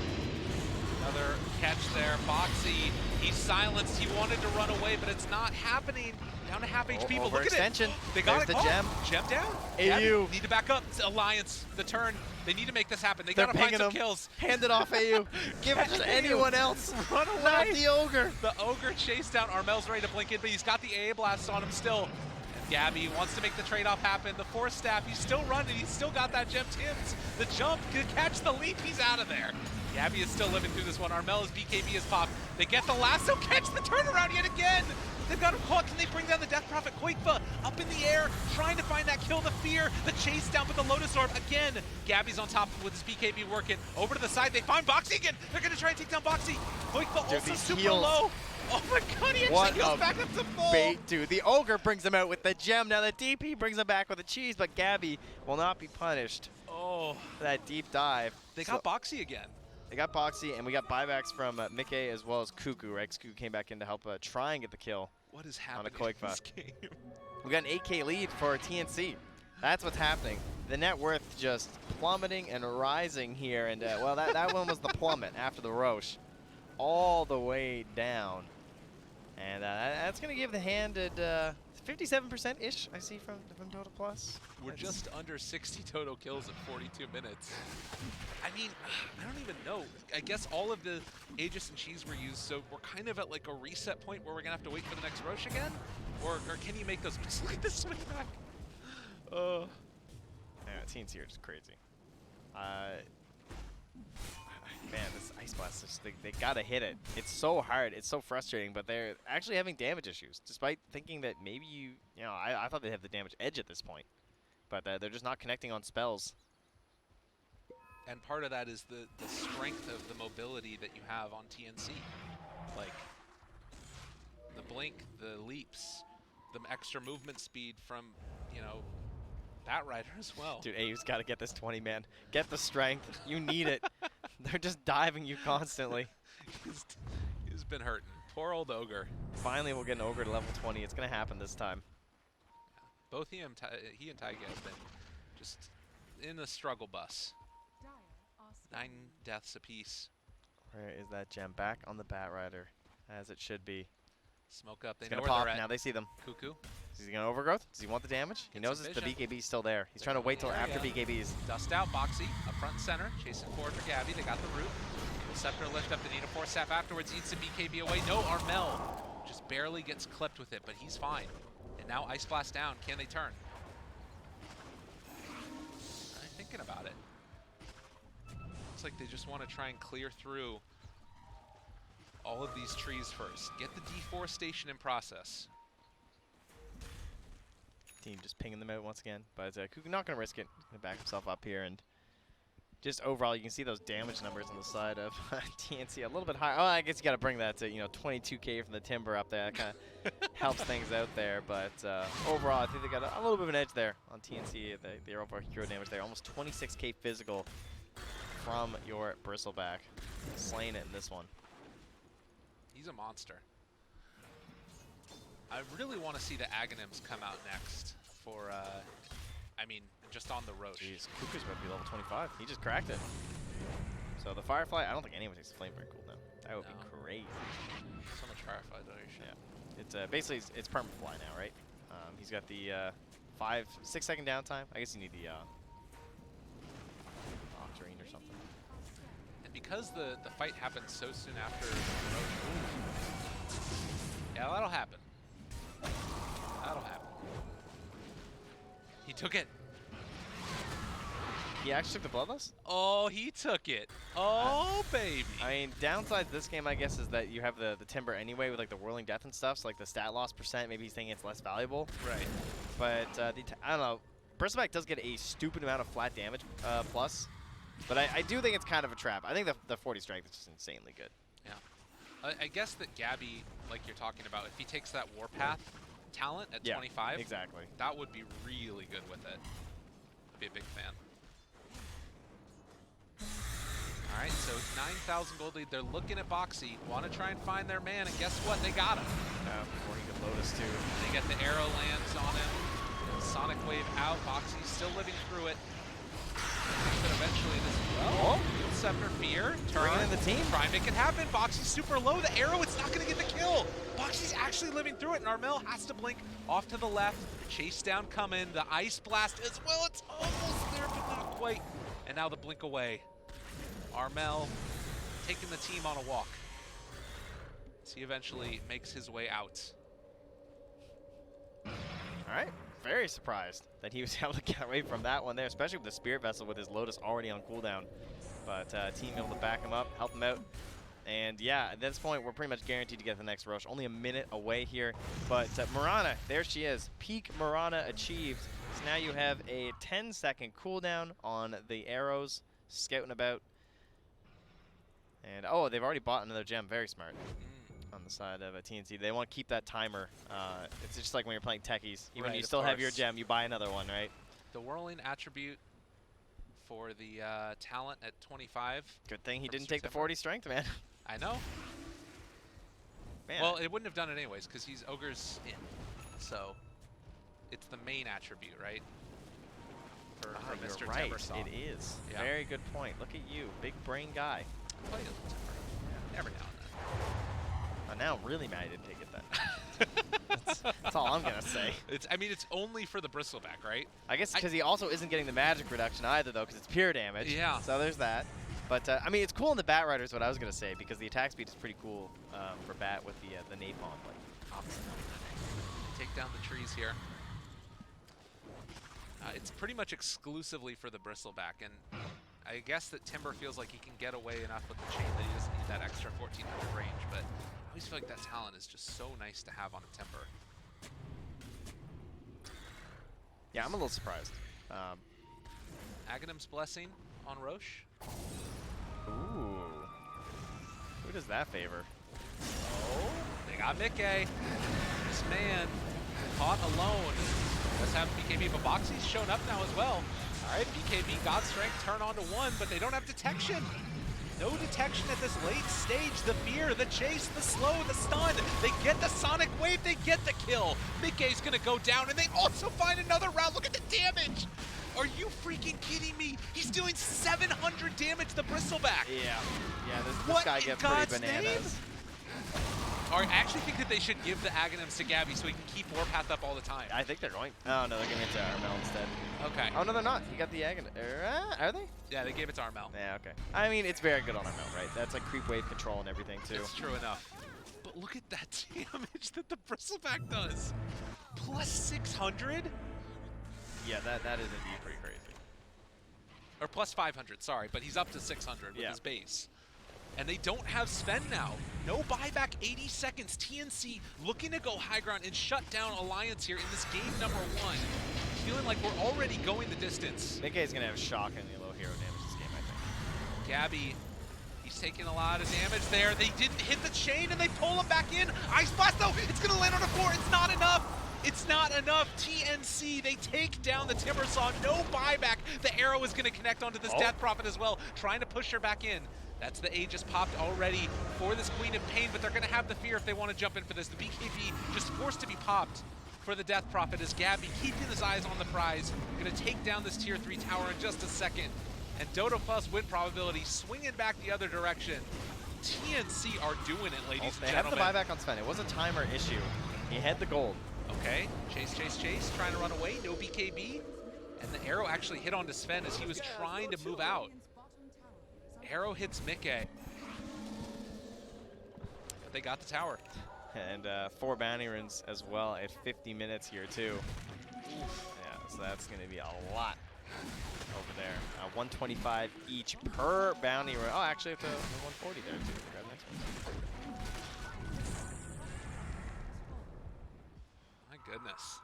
Another catch there. Boxy, he's silenced. He wanted to run away, but it's not happening. Down to half HP. But look at it. They got There's it. the gem. Gem down. AU. Need to back up. It's Alliance, the turn. They need to make this happen. They got to find some kills. Hand it off, AU. Give it to anyone else. Run away. Not the Ogre. The Ogre chased down. Armel's ready to blink in, but he's got the AA blast on him still. And Gabby wants to make the trade-off happen. The Force Staff, he's still running. He's still got that gem. Tim's the jump. Could catch the leap. He's out of there. Gabby is still living through this one. Armel's BKB is popped. They get the lasso. Catch the turnaround yet again. They've got him caught. Can they bring down the Death Prophet? Koikva up in the air, trying to find that kill. The fear, the chase down with the Lotus Orb. Again, Gabby's on top with his BKB working. Over to the side, they find Boxy again. They're going to try and take down Boxy. Koikva also super low. Oh my god, he actually heals back up to full. Bait, dude. The Ogre brings him out with the gem. Now the DP brings him back with the cheese, but Gabby will not be punished. Oh, For that deep dive. they got Boxy again. They got Boxy, and we got buybacks from Mickey as well as Cuckoo, right? Cuckoo came back in to help try and get the kill. What is happening on a in this game? We got an 8K lead for TNC. That's what's happening. The net worth just plummeting and rising here, and well, that one was the plummet after the Roche, all the way down. And that's going to give the hand at 57%-ish, I see from Total Plus. We're just under 60 total kills at 42 minutes. I mean, I don't even know. I guess all of the Aegis and Cheese were used, so we're kind of at like a reset point where we're going to have to wait for the next Roche again? Or can you make those? Just look at this swing back. Yeah, teams here are just crazy. Man, this Ice Blast, they gotta hit it. It's so hard, it's so frustrating, but they're actually having damage issues, despite thinking that maybe I thought they'd have the damage edge at this point. But they're just not connecting on spells. And part of that is the strength of the mobility that you have on TNC. Like, the blink, the leaps, the extra movement speed from, Bat Rider as well. Dude, AU's got to get this 20, man. Get the strength. You need it. They're just diving you constantly. He's been hurting. Poor old Ogre. Finally, we'll get an Ogre to level 20. It's going to happen this time. Both he and Taiga have been just in the struggle bus. 9 deaths apiece. Where is that gem? Back on the Bat Rider, as it should be. Smoke up. They It's know going to where pop. they're at. Now they see them. Cuckoo. Is he going to overgrowth? Does he want the damage? He knows the BKB's still there. He's trying to wait till after BKB's. Dust out, Boxy, up front and center, chasing forward for Gabby. They got the root. Scepter lift up, they need a Force Staff afterwards, eats the BKB away. No, Armel just barely gets clipped with it, but he's fine. And now Ice Blast down. Can they turn? I'm thinking about it. Looks like they just want to try and clear through all of these trees first. Get the deforestation in process. Team just pinging them out once again, but Cuckoo not going to risk it. He's going to back himself up here, and just overall, you can see those damage numbers on the side of TNC a little bit higher. Oh, I guess you got to bring that to 22K from the Timber up there. That kind of helps things out there, but overall, I think they got a little bit of an edge there on TNC. Their overall hero damage there, almost 26K physical from your Bristleback, slaying it in this one. He's a monster. I really want to see the Aghanims come out next for, just on the Roche. Jeez, Cuckoo's about to be level 25. He just cracked it. So the Firefly, I don't think anyone takes the Flame Break cooldown. That would be crazy. So much Firefly though, you should. Yeah. It's basically it's permanent fly now, right? He's got the 5-6 second downtime. I guess you need the Octarine or something. And because the fight happens so soon after the Roche, yeah, that'll happen. That'll happen. He took it. He actually took the Bloodlust? Oh, he took it. Oh, baby. I mean, downside to this game, I guess, is that you have the Timber anyway with like the Whirling Death and stuff. So like the stat loss percent, maybe he's thinking it's less valuable. Right. But I don't know. Bristleback does get a stupid amount of flat damage plus. But I do think it's kind of a trap. I think the 40 strength is just insanely good. Yeah. I guess that Gabby, like you're talking about, if he takes that Warpath talent at 25, exactly. that would be really good with it. I'd be a big fan. All right, so 9,000 gold lead. They're looking at Boxy, want to try and find their man, and guess what? They got him. Before he could Lotus too. They get the arrow lands on him. Sonic Wave out. Boxy's still living through it. But eventually this Scepter Fear. Bringing in the team. Try and make it happen. Boxy's super low. The arrow, it's not going to get the kill. Boxy's actually living through it, and Armel has to blink off to the left. Chase down coming. The Ice Blast as well. It's almost there, but not quite. And now the blink away. Armel taking the team on a walk as he eventually makes his way out. All right. Very surprised that he was able to get away from that one there, especially with the Spirit Vessel with his Lotus already on cooldown. But team able to back him up, help him out. And yeah, at this point, we're pretty much guaranteed to get the next rush. Only a minute away here. But Mirana, there she is. Peak Mirana achieved. So now you have a 10-second cooldown on the arrows, scouting about. And oh, they've already bought another gem. Very smart. On the side of a TNC. They want to keep that timer. It's just like when you're playing techies. Even when you still have your gem, you buy another one, right? The whirling attribute for the talent at 25. Good thing he didn't take the 40 strength, man. I know. Man. Well, it wouldn't have done it anyways because he's Ogre's in. So it's the main attribute, right? For Mr. Right. Timbersaw. It is. Yeah. Very good point. Look at you. Big brain guy. Play a little Timber. Every now and then. Now I'm really mad I didn't take it then. that's all I'm going to say. I mean, it's only for the Bristleback, right? I guess because he also isn't getting the magic reduction either, though, because it's pure damage. Yeah. So there's that. But, I mean, it's cool in the Bat Rider is what I was going to say, because the attack speed is pretty cool for Bat with the Napalm. Like, Take down the trees here. It's pretty much exclusively for the Bristleback, and I guess that Timber feels like he can get away enough with the chain that he doesn't need that extra 1400 range, but I always feel like that talent is just so nice to have on a Timber. Yeah, I'm a little surprised. Aghanim's Blessing on Roche. Ooh. Who does that favor? Oh, they got Mickey. This man caught alone. Let's have BKB, but Boxy's shown up now as well. All right, BKB, God Strength, turn on to 1, but they don't have detection. No detection at this late stage. The fear, the chase, the slow, the stun. They get the Sonic Wave, they get the kill. Mickey's gonna go down, and they also find another round. Look at the damage. Are you freaking kidding me? He's doing 700 damage to the Bristleback. Yeah. Yeah, this guy gets pretty bananas. Or I actually think that they should give the Aghanims to Gabby so he can keep Warpath up all the time. I think they're going. Oh, no, they're giving it to Armel instead. Okay. Oh, no, they're not. He got the Aghanim. Are they? Yeah, they gave it to Armel. Yeah, okay. I mean, it's very good on Armel, right? That's like creep wave control and everything, too. It's true enough. But look at that damage that the Bristleback does. Plus 600? Yeah, that is indeed pretty crazy. Or plus 500, sorry, but he's up to 600 with his base. And they don't have Sven now. No buyback, 80 seconds. TNC looking to go high ground and shut down Alliance here in this game number 1. Feeling like we're already going the distance. Mickey's going to have shockingly low hero damage this game, I think. Gabby, he's taking a lot of damage there. They didn't hit the chain and they pull him back in. Ice Blast though, it's going to land on the floor. It's not enough. It's not enough. TNC, they take down the Timbersaw. No buyback. The arrow is going to connect onto this Death Prophet as well, trying to push her back in. That's the Aegis popped already for this Queen of Pain, but they're going to have the fear if they want to jump in for this. The BKB just forced to be popped for the Death Prophet as Gabby keeping his eyes on the prize. Going to take down this Tier 3 tower in just a second. And Dodo Plus win probability swinging back the other direction. TNC are doing it, ladies and gentlemen. They have the buyback on Sven. It was a timer issue. He had the gold. Okay, chase, trying to run away, no BKB. And the arrow actually hit onto Sven as he was trying to move out. Arrow hits Mickey. But they got the tower. And 4 bounty runes as well at 50 minutes here too. Yeah, so that's going to be a lot over there. 125 each per bounty run. Oh, actually, up to 140 there, too. Grab the next one. My goodness.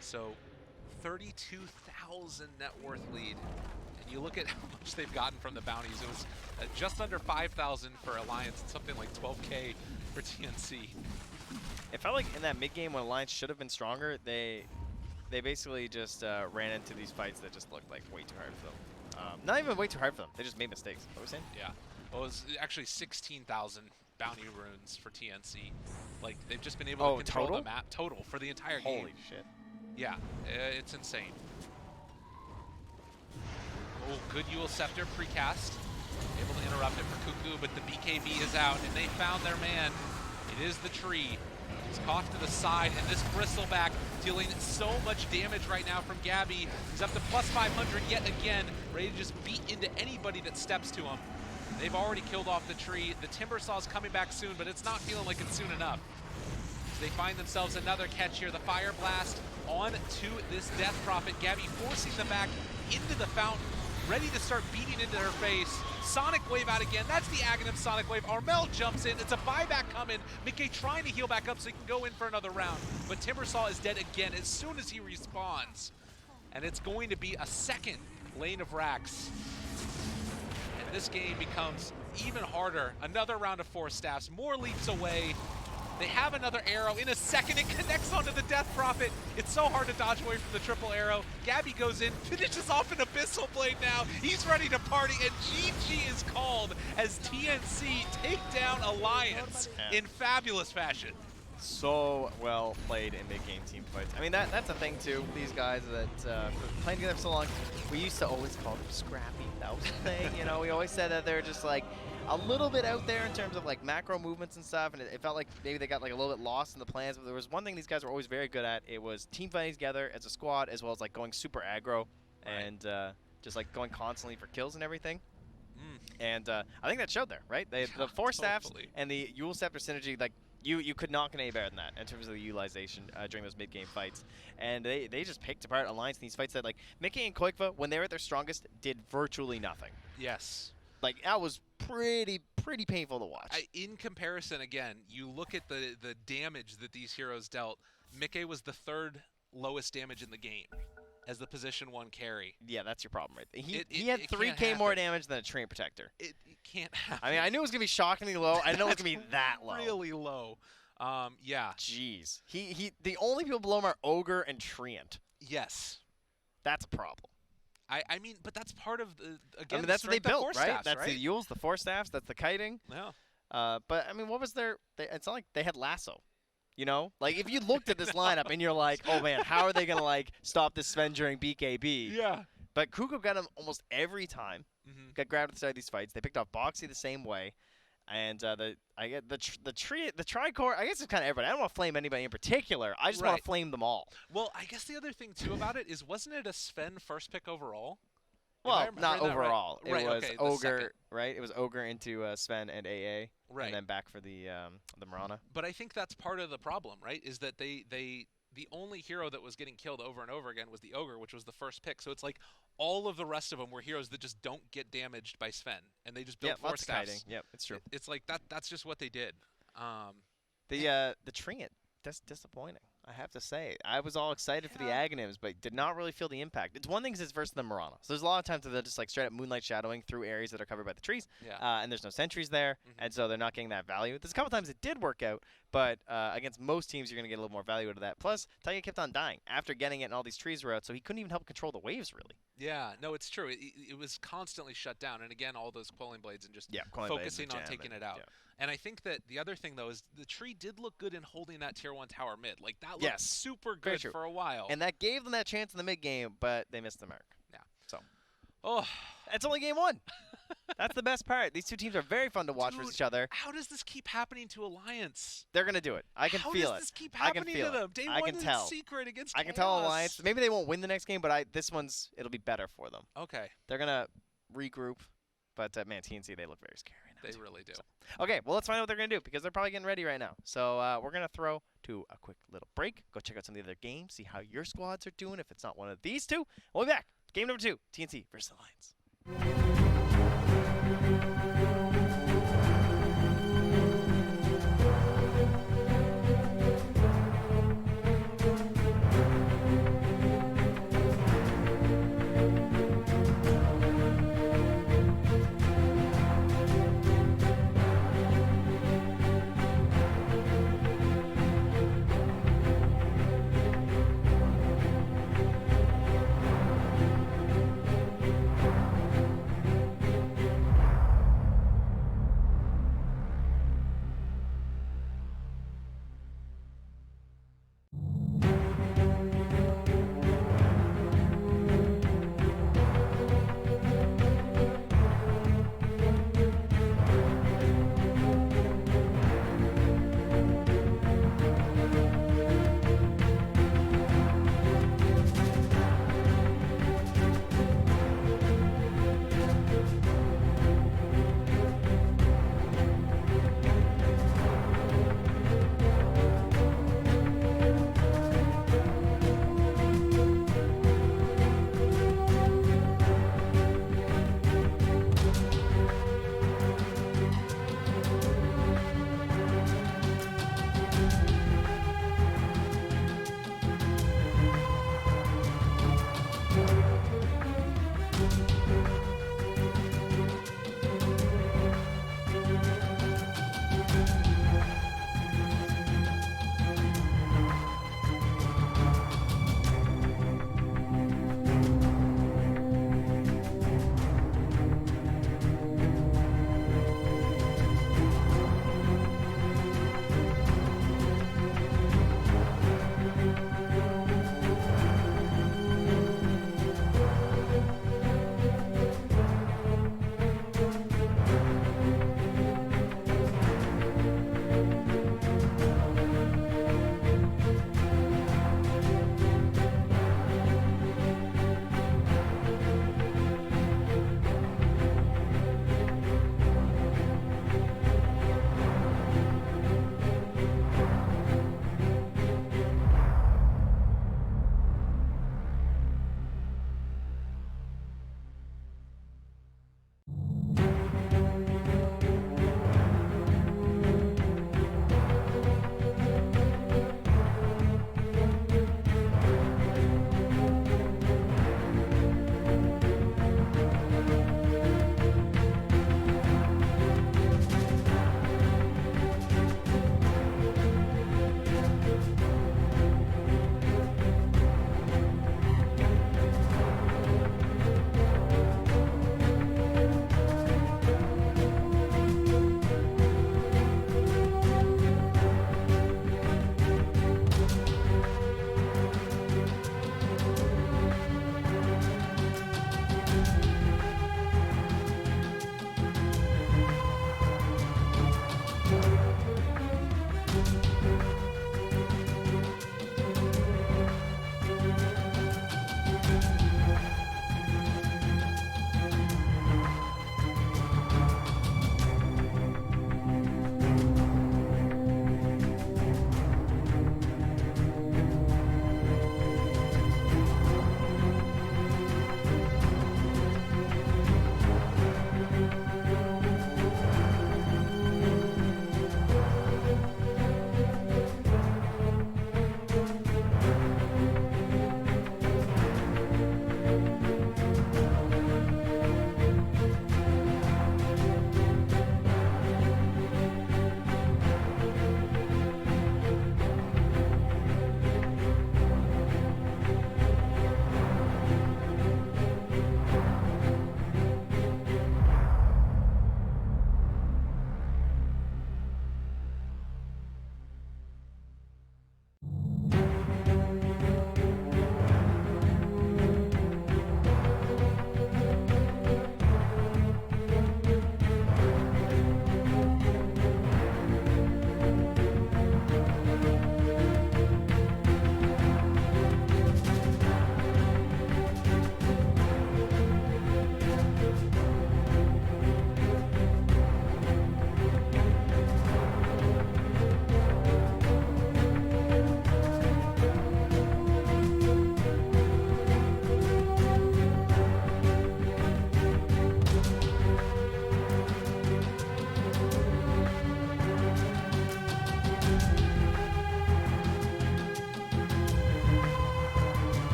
So, 32,000 net worth lead. And you look at how much they've gotten from the bounties. It was just under 5,000 for Alliance and something like 12K for TNC. It felt like in that mid-game when Alliance should have been stronger, they basically just ran into these fights that just looked like way too hard for them. Not even way too hard for them. They just made mistakes. What were we saying? Yeah. Well, it was actually 16,000 bounty runes for TNC. Like, they've just been able to control the map total for the entire game. Holy shit. Yeah, it's insane. Oh, good Yule Scepter precast. Able to interrupt it for Cuckoo, but the BKB is out, and they found their man. It is the tree. He's caught to the side, and this Bristleback dealing so much damage right now from Gabby. He's up to plus 500 yet again, ready to just beat into anybody that steps to him. They've already killed off the tree. The Timbersaw's coming back soon, but it's not feeling like it's soon enough. They find themselves another catch here. The Fire Blast on to this Death Prophet. Gabby forcing them back into the fountain, ready to start beating into her face. Sonic Wave out again. That's the Aghanim Sonic Wave. Armel jumps in. It's a buyback coming. Mickey trying to heal back up so he can go in for another round. But Timbersaw is dead again as soon as he respawns. And it's going to be a second lane of racks. And this game becomes even harder. Another round of 4 staffs. More leaps away. They have another arrow in a second. It connects onto the Death Prophet. It's so hard to dodge away from the triple arrow. Gabby goes in, finishes off an Abyssal Blade now. He's ready to party, and GG is called as TNC take down Alliance in fabulous fashion. So well played in mid-game team fights. I mean, that's the thing, too. These guys that playing together for so long, we used to always call them scrappy. That was the thing, you know. We always said that they're just like a little bit out there in terms of like macro movements and stuff, and it felt like maybe they got like a little bit lost in the plans. But there was one thing these guys were always very good at. It was team fighting together as a squad, as well as like going super aggro and just like going constantly for kills and everything. And I think that showed there, right? The 4 staffs and the Yule Scepter synergy, like you could not get any better than that in terms of the utilization during those mid-game fights. And they just picked apart Alliance in these fights that like Mickey and Koikva, when they were at their strongest, did virtually nothing. Yes. Like that was pretty painful to watch. In comparison, again, you look at the damage that these heroes dealt. Mickey was the 3rd lowest damage in the game as the position 1 carry. Yeah, that's your problem, right? He had 3K more damage than a Train Protector. It can't happen. I mean, I knew it was gonna be shockingly low. I didn't know it was gonna be that low. Really low. Yeah. Jeez. The only people below him are Ogre and Treant. Yes. That's a problem. I mean, but that's part of the, again, I mean, that's what they built, right? Staffs, That's right? the Yules, the 4 staffs, that's the kiting. Yeah. But I mean, what was it's not like they had Lasso. You know? Like, if you looked at this lineup and you're like, oh man, how are they going to, like, stop this Sven during BKB? Yeah. But Kuko got him almost every time. Got grabbed at the start of these fights. They picked off Boxy the same way. And the Tricore, I guess it's kind of everybody. I don't want to flame anybody in particular. I just want to flame them all. Well, I guess the other thing, too, about it is, wasn't it a Sven first pick overall? Well, not overall. Right? It was okay, Ogre, right? It was Ogre into Sven and AA, and then back for the Marana. But I think that's part of the problem, right? Is that the only hero that was getting killed over and over again was the Ogre, which was the first pick. So it's like all of the rest of them were heroes that just don't get damaged by Sven, and they just built 4 staffs. Yep, it's true. It's like that's just what they did. The Treant, that's disappointing. I have to say, I was all excited for the Aghanims, but did not really feel the impact. It's one thing because it's versus the Marana. So there's a lot of times that they're just like straight up moonlight shadowing through areas that are covered by the trees, and there's no sentries there, and so they're not getting that value. There's a couple times it did work out, but against most teams, you're going to get a little more value out of that. Plus, Taiga kept on dying after getting it, and all these trees were out, so he couldn't even help control the waves, really. Yeah, no, it's true. It was constantly shut down, and again, all those Quelling Blades and just focusing on taking it out. Yeah. And I think that the other thing, though, is the tree did look good in holding that tier 1 tower mid. Like, that looked super good for a while. And that gave them that chance in the mid game, but they missed the mark. Yeah. So. Oh. It's only game 1. That's the best part. These two teams are very fun to watch with each other. How does this keep happening to Alliance? They're going to do it. I can feel it. How does this keep happening to them? Day I 1 can in tell. secret against I can tell Alliance. Maybe they won't win the next game, but this one's, it'll be better for them. Okay. They're going to regroup. But, man, TNC, they look very scary right now. They too. really do. So, okay, well, let's find out what they're going to do because they're probably getting ready right now. So we're going to throw to a quick little break. Go check out some of the other games, see how your squads are doing if it's not one of these two. We'll be back. Game number 2, TNC versus Alliance.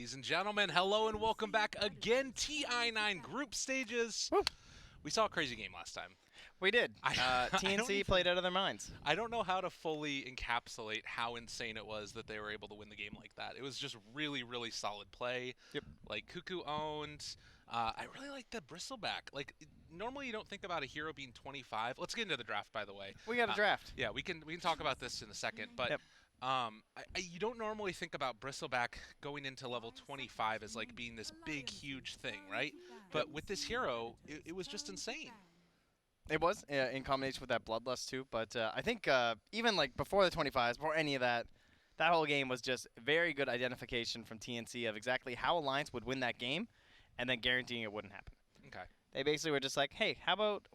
Ladies and gentlemen, hello and welcome back again. TI9 group stages. Woo. We saw a crazy game last time. We did. I don't TNC even- played out of their minds. I don't know how to fully encapsulate how insane it was that they were able to win the game like that. It was just really, really solid play. Yep. Like, Cuckoo owned. I really like the Bristleback. Like, normally you don't think about a hero being 25. Let's get into the draft, by the way. We got a draft. Yeah, we can talk about this in a second, but Yep. you don't normally think about Bristleback going into level 25 as like being this big, huge thing, right? But with this hero, it was just insane. It was in combination with that Bloodlust too. But I think even like before the 25s, before any of that, that whole game was just very good identification from TNC of exactly how Alliance would win that game, and then guaranteeing it wouldn't happen. Okay. They basically were just like, hey,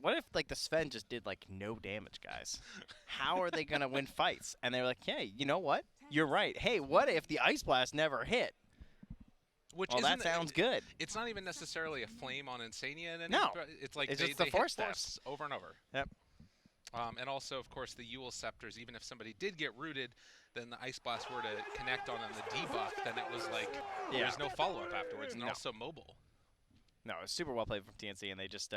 what if like the Sven just did like no damage, guys? How are they gonna win fights? And they were like, hey, you know what? You're right. Hey, what if the Ice Blast never hit? Which Well, that sounds good. It's not even necessarily a flame on Insania. No. It's like It's they, just the they force hit steps. over and over. Yep. And also, of course, the Yule Scepters. Even if somebody did get rooted, then the Ice Blast were to connect on the debuff, then it was like there's no follow-up afterwards, and No. also mobile. No, it was super well played from TNC, and they just,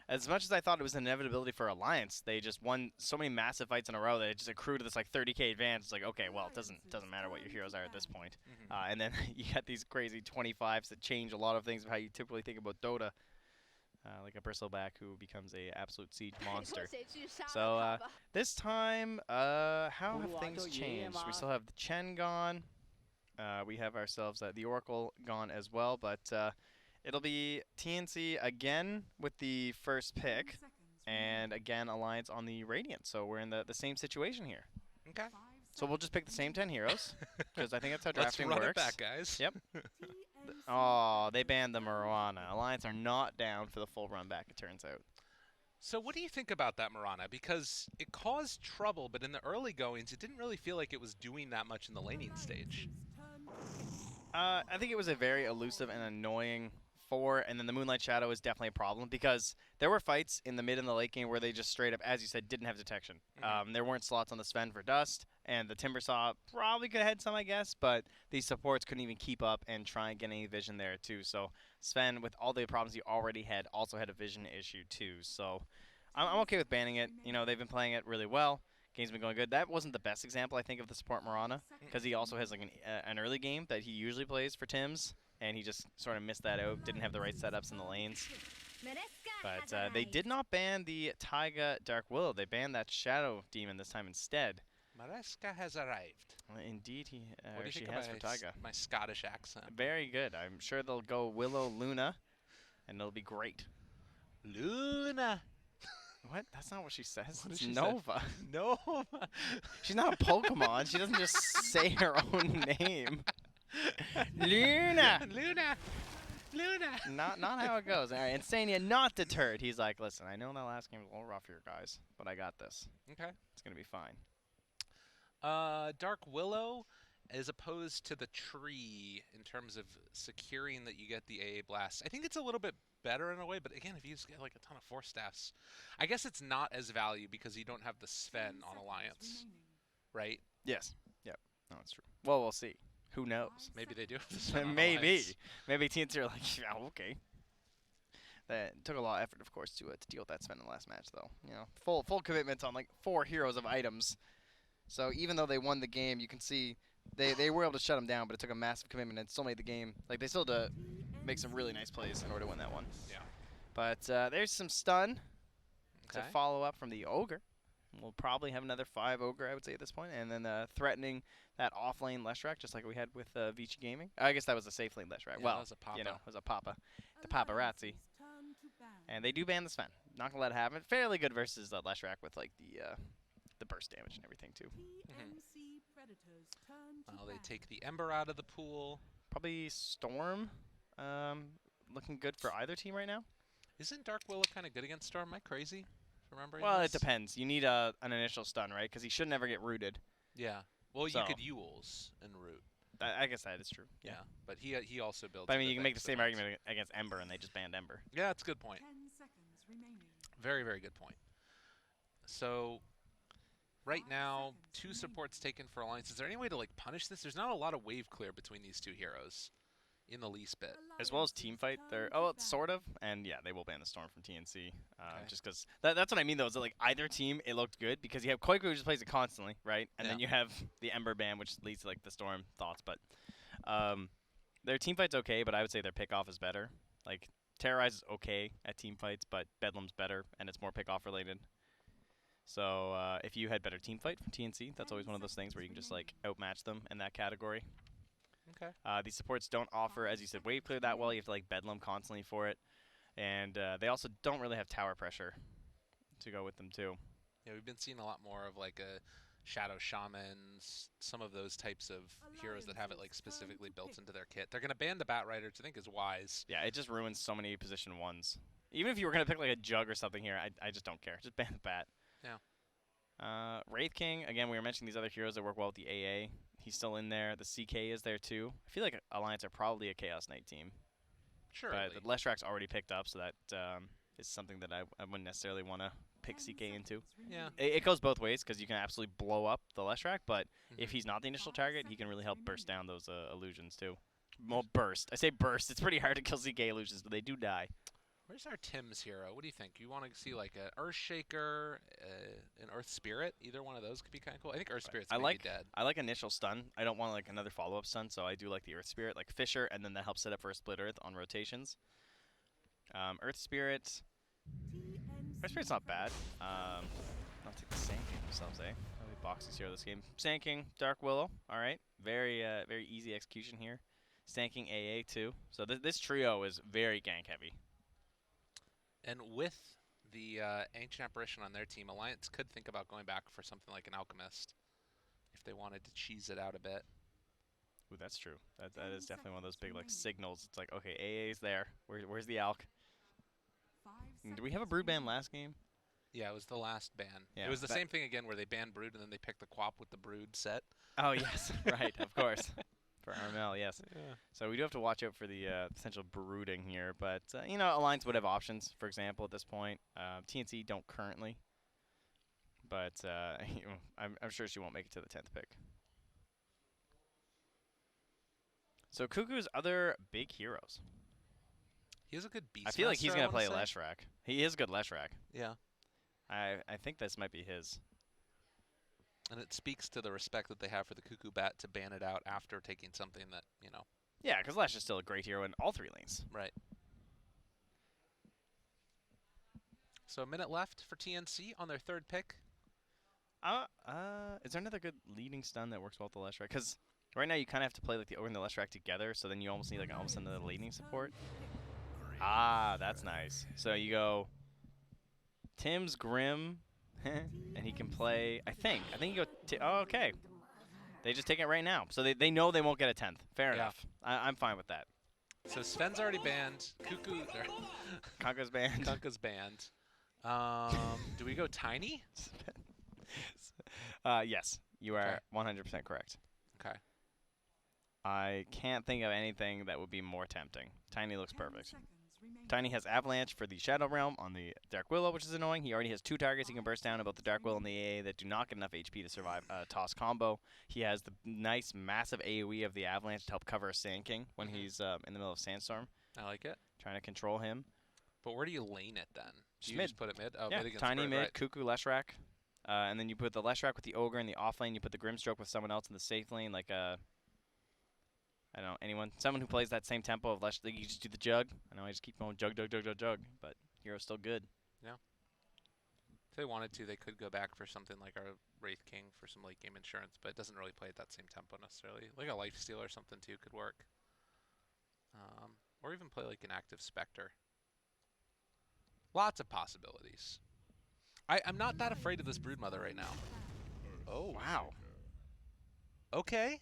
as much as I thought it was an inevitability for Alliance, they just won so many massive fights in a row that it just accrued to this like 30k advance. It's like, okay, well, it doesn't matter what your heroes are at this point. And then you got these crazy 25s that change a lot of things of how you typically think about Dota, like a Bristleback who becomes a absolute siege monster. So this time, how have things changed? We still have the Chen gone. We have ourselves the Oracle gone as well, but it'll be TNC again with the first pick, and again Alliance on the Radiant. So we're in the same situation here. Okay. So we'll just pick the same 10 heroes, because I think that's how Let's drafting run works. it back, guys. Yep. Oh, they banned the Marana. Alliance are not down for the full run back, it turns out. So what do you think about that Marana? Because it caused trouble, but in the early goings, it didn't really feel like it was doing that much in the laning stage. I think it was a very elusive and annoying 4, and then the Moonlight Shadow is definitely a problem because there were fights in the mid and the late game where they just straight up, as you said, didn't have detection. There weren't slots on the Sven for Dust, and the Timbersaw probably could have had some, I guess, but these supports couldn't even keep up and try and get any vision there too. So Sven, with all the problems he already had, also had a vision issue too. So I'm okay with banning it. You know, they've been playing it really well. Game's been going good. That wasn't the best example, I think, of the support Marana, because he also has like an early game that he usually plays for Tims, and he just sort of missed that out, didn't have the right setups in the lanes. But they did not ban the Taiga Dark Willow. They banned that Shadow Demon this time instead. Mareska has arrived. Indeed, What do you she think has of for Taiga. my Scottish accent? Very good. I'm sure they'll go Willow Luna, and it'll be great. Luna. What? That's not what she says. What It's does she say? Nova. No. She's not a Pokemon. She doesn't just say her own name. Luna. Luna. Luna. Not how it goes. All right, Insania not deterred. He's like, listen, I know that last game was a little rough here, guys, but I got this. Okay. It's gonna be fine. Dark Willow, as opposed to the tree in terms of securing that you get the AA blast. I think it's a little bit better in a way, but again, if you just get like a ton of force staffs, I guess it's not as value because you don't have the Sven on Alliance, right? Yes. Yep. No, it's true. Well, we'll see. Who knows? Maybe they do have the Sven on Maybe. Alliance. Maybe teams are like, yeah, okay. That took a lot of effort, of course, to deal with that Sven in the last match, though. You know, full commitment on like 4 heroes of items. So even though they won the game, you can see they were able to shut them down, but it took a massive commitment and still made the game. Like they still had to make some really nice plays in order to win that one. Yeah. But there's some stun to Okay. follow up from the Ogre. We'll probably have another 5 Ogre, I would say, at this point, and then threatening that off-lane Leshrac, just like we had with Vici Gaming. I guess that was a safe lane Leshrac. Yeah, Well, that was a Papa. you know, it was a Papa. The paparazzi. And they do ban the Sven. Not gonna let it happen. Fairly good versus Leshrac with like the burst damage and everything too. Well, they take the Ember out of the pool. Probably Storm, looking good for either team right now. Isn't Dark Willow kind of good against Storm? Am I crazy? Remembering Well, this? it depends. You need an initial stun, right? Because he should never get rooted. Yeah. Well, So. you could Yules and root. I guess that is true. Yeah. But he also builds. But I a mean, bit you can make the extra same ones. argument against Ember, and they just banned Ember. Yeah, that's a good point. Very, very good point. So, right now, 2 supports taken for Alliance. Is there any way to like punish this? There's not a lot of wave clear between these 2 heroes. in the least bit. As well as team fight, they're sort of, and yeah, they will ban the Storm from TNC. Okay. Just because that's what I mean though. Is that like either team, it looked good because you have Koiku who just plays it constantly, right? And then you have the Ember ban, which leads to like the Storm thoughts. But their team fight's okay, but I would say their pickoff is better. Like Terrorize is okay at team fights, but Bedlam's better, and it's more pickoff related. So if you had better team fight from TNC, that's always one of those things where you can just like outmatch them in that category. Okay. These supports don't offer, as you said, wave clear that well. You have to like Bedlam constantly for it, and they also don't really have tower pressure to go with them too. Yeah, we've been seeing a lot more of like a Shadow Shamans, some of those types of heroes that have it like specifically built into their kit. They're gonna ban the Bat Rider, which I think is wise. Yeah, it just ruins so many position ones. Even if you were gonna pick like a Jug or something here, I just don't care. Just ban the Bat. Yeah. Wraith King, again, we were mentioning these other heroes that work well with the AA. He's still in there. The CK is there too. I feel like Alliance are probably a Chaos Knight team. Sure. But the Leshrack's already picked up, so that is something that I wouldn't necessarily want to pick CK into. Yeah. It goes both ways because you can absolutely blow up the Leshrack, but if he's not the initial target, he can really help burst down those illusions too. Well, burst. I say burst. It's pretty hard to kill CK illusions, but they do die. Where's our Tim's hero? What do you think? You want to see like an Earthshaker, an Earth Spirit? Either one of those could be kind of cool. I think Earth Spirit's maybe dead. I like initial stun. I don't want like another follow-up stun, so I do like the Earth Spirit, like Fisher, and then that helps set up for a split Earth on rotations. Earth Spirit. Earth Spirit's not bad. I'll take the Sand King themselves, eh? How many boxes here this game? Sand King, Dark Willow. All right, very easy execution here. Sand King AA too. So this trio is very gank heavy. And with the Ancient Apparition on their team, Alliance could think about going back for something like an Alchemist if they wanted to cheese it out a bit. Ooh, that's true. That is definitely one of those big like signals. It's like, okay, AA's there. Where's the Alch? Did we have a Brood ban last game? Yeah, it was the last ban. Yeah, it was the same thing again where they banned Brood and then they picked the Quap with the Brood set. Oh, yes. Right, of course. For Armel, yes. Yeah. So we do have to watch out for the potential brooding here. But, you know, Alliance would have options, for example, at this point. TNC don't currently. But you know, I'm sure she won't make it to the 10th pick. So Cuckoo's other big heroes. He has a good Beastmaster. I feel like he's going to play say. Leshrack. He is a good Leshrack. Yeah. I think this might be his. And it speaks to the respect that they have for the Cuckoo Bat to ban it out after taking something that, you know. Yeah, because Lesh is still a great hero in all 3 lanes. Right. So a minute left for TNC on their 3rd pick. Is there another good leading stun that works well with the Leshrack? Because right now you kind of have to play like the Ogre and the Leshrack together, so then you almost need like almost another leading support. Ah, that's nice. So you go Tim's Grim, and he can play, I think you go, oh, okay. They just take it right now. So they know they won't get a 10th. Fair enough. I'm fine with that. So Sven's already banned. Cuckoo, Kanka's banned. Kanka's banned. Do we go Tiny? Yes, you are 100% correct. Okay. I can't think of anything that would be more tempting. Tiny looks perfect. Tiny has Avalanche for the Shadow Realm on the Dark Willow, which is annoying. He already has 2 targets he can burst down about the Dark Willow and the AA that do not get enough HP to survive a toss combo. He has the nice, massive AoE of the Avalanche to help cover a Sand King when he's in the middle of Sandstorm. I like it. Trying to control him. But where do you lane it then? Do you mid. just put it mid? Oh, Yeah, mid against Tiny Bird, mid, right. Cuckoo, Leshrack. And then you put the Leshrack with the Ogre in the off lane. You put the Grimstroke with someone else in the safe lane, like I don't know, anyone. Someone who plays that same tempo of Lesh. You just do the Jug. I know I just keep going Jug, but hero's still good. Yeah. If they wanted to, they could go back for something like our Wraith King for some late game insurance, but it doesn't really play at that same tempo necessarily. Like a Lifesteal or something too could work. Or even play like an active Spectre. Lots of possibilities. I'm not that afraid of this Broodmother right now. Oh. Wow. Okay.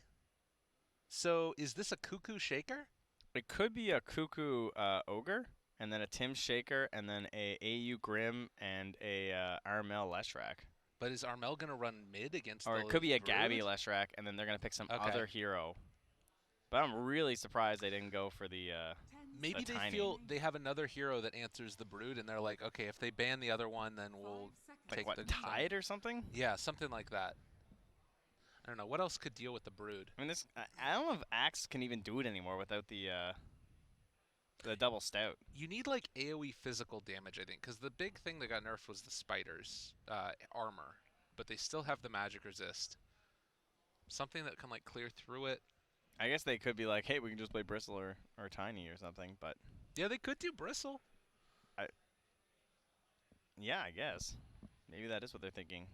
So is this a Cuckoo Shaker? It could be a Cuckoo Ogre, and then a Tim Shaker, and then a AU Grim, and a Armel Leshrack. But is Armel going to run mid against Or the it could be a Brood? Gabby Leshrack, and then they're going to pick some other hero. But I'm really surprised they didn't go for the Maybe they Tiny. feel they have another hero that answers the Brood, and they're like, okay, if they ban the other one, then we'll like take what, the Tide or something? Yeah, something like that. I don't know. What else could deal with the Brood? I mean, this. I don't know if Axe can even do it anymore without the double stout. You need like AoE physical damage, I think, because the big thing that got nerfed was the spiders armor, but they still have the magic resist. Something that can like clear through it. I guess they could be like, hey, we can just play Bristle or Tiny or something, but Yeah, they could do Bristle. yeah, I guess maybe that is what they're thinking.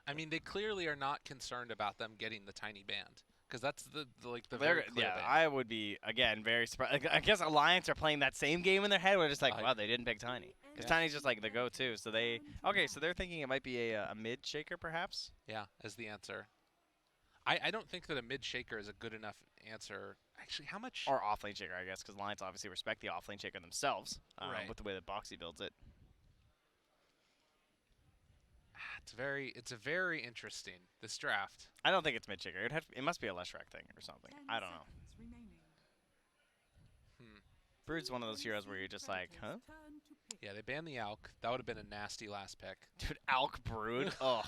I mean, they clearly are not concerned about them getting the tiny band, because that's the very clear Yeah, band. I would be again very surprised. I guess Alliance are playing that same game in their head. We're just like, wow, they didn't pick Tiny, because Tiny's just like the go-to. So so they're thinking it might be a mid shaker perhaps. Yeah, as the answer. I don't think that a mid shaker is a good enough answer. Actually, how much? Or offlane shaker, I guess, because Alliance obviously respect the offlane shaker themselves Right. with the way that Boxy builds it. It's a very interesting this draft. I don't think it's mid shaker. It must be a Leshrac thing or something. I don't know. Brood's one of those heroes where you're just like, huh? Yeah, they banned the Alk. That would have been a nasty last pick. Dude, Alk Brood? Oh,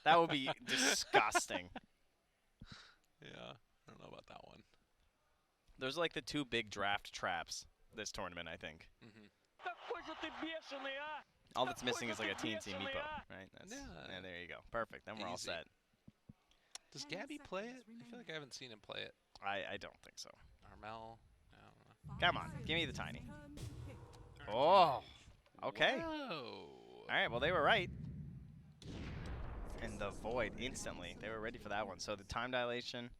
that would be disgusting. Yeah, I don't know about that one. Those are like the two big draft traps this tournament, I think. All that's missing is like a TNC Meepo, right? Yeah, there you go. Perfect. Then we're all Easy. set. Does Gabby play it? I feel like I haven't seen him play it. I don't think so. Armel? I don't know. Come on, give me the Tiny. Oh, okay. Whoa. All right, well, they were right. And the Void instantly. They were ready for that one. So the time dilation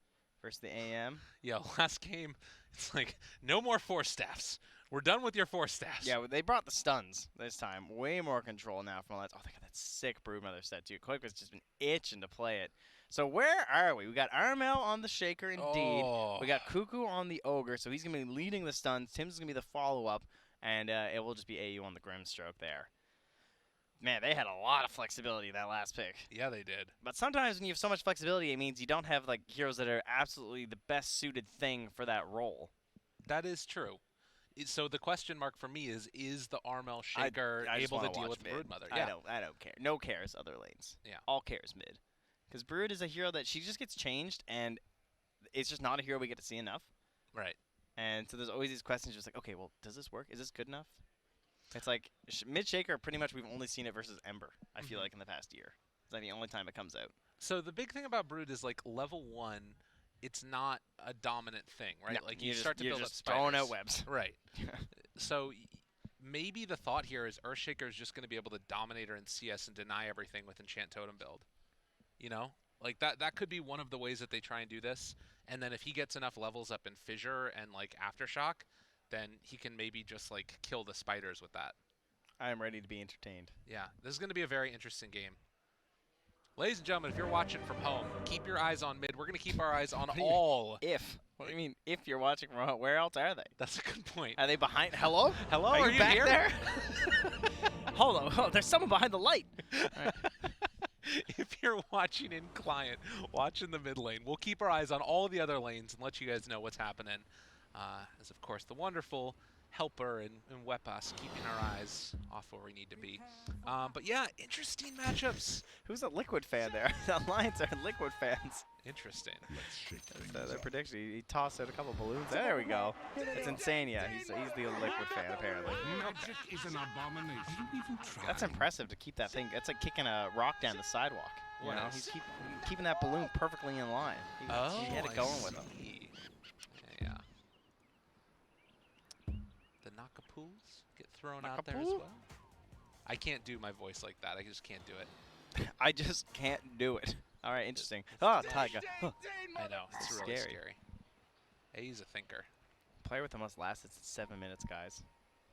versus the AM. Yeah, last game, it's like, no more Force Staffs. We're done with your Force Staffs. Yeah, they brought the stuns this time. Way more control now from Alliance. Oh, they got that sick Broodmother set, too. Quick has just been itching to play it. So where are we? We got Armel on the Shaker, indeed. Oh. We got Cuckoo on the Ogre, so he's going to be leading the stuns. Tim's going to be the follow-up, and it will just be AU on the Grimstroke there. Man, they had a lot of flexibility that last pick. Yeah, they did. But sometimes when you have so much flexibility, it means you don't have like heroes that are absolutely the best suited thing for that role. That is true. So the question mark for me is the Armel Shaker I just able to wanna deal watch with mid. Broodmother? Yeah. I don't care. No cares other lanes. Yeah. All cares mid. Because Brood is a hero that she just gets changed, and it's just not a hero we get to see enough. Right. And so there's always these questions just like, okay, well, does this work? Is this good enough? It's like mid Shaker, pretty much we've only seen it versus Ember, I feel like, in the past year. It's like the only time it comes out. So the big thing about Brood is like level 1, it's not a dominant thing, right? No, like you start to you're build up just spiders. throwing out webs. Right. So maybe the thought here is Earthshaker is just going to be able to dominate her in CS and deny everything with Enchant Totem build. You know? Like that could be one of the ways that they try and do this. And then if he gets enough levels up in Fissure and like Aftershock, then he can maybe just like kill the spiders with that. I am ready to be entertained. Yeah, this is going to be a very interesting game. Ladies and gentlemen, if you're watching from home, keep your eyes on mid. We're going to keep our eyes on all. If. What do you mean, if you're watching from home? Where else are they? That's a good point. Are they behind? Hello? Hello? Are you back here? there? Hold on. Oh, there's someone behind the light. Right. If you're watching in client, watching the mid lane, we'll keep our eyes on all the other lanes and let you guys know what's happening. As, of course, the wonderful Helper and Wepas keeping our eyes off where we need to be. But yeah, interesting matchups. Who's a Liquid fan there? The Alliance are Liquid fans. Interesting. That's their prediction. He tossed out a couple balloons. There we go. It's insane. Yeah, he's the Liquid fan apparently. Magic is an abomination. I don't even try. That's impressive to keep that thing. That's like kicking a rock down the sidewalk. You What know, is? he's keeping that balloon perfectly in line. He had it going with him. Yeah. The Nakapools get thrown out there as Nakapoo? well. I can't do my voice like that. I just can't do it. I just can't do it. All right, interesting. Oh, Taiga. Huh. I know. It's really Scary. scary. Hey, he's a thinker. Player with the most lasts, it's 7 minutes, guys.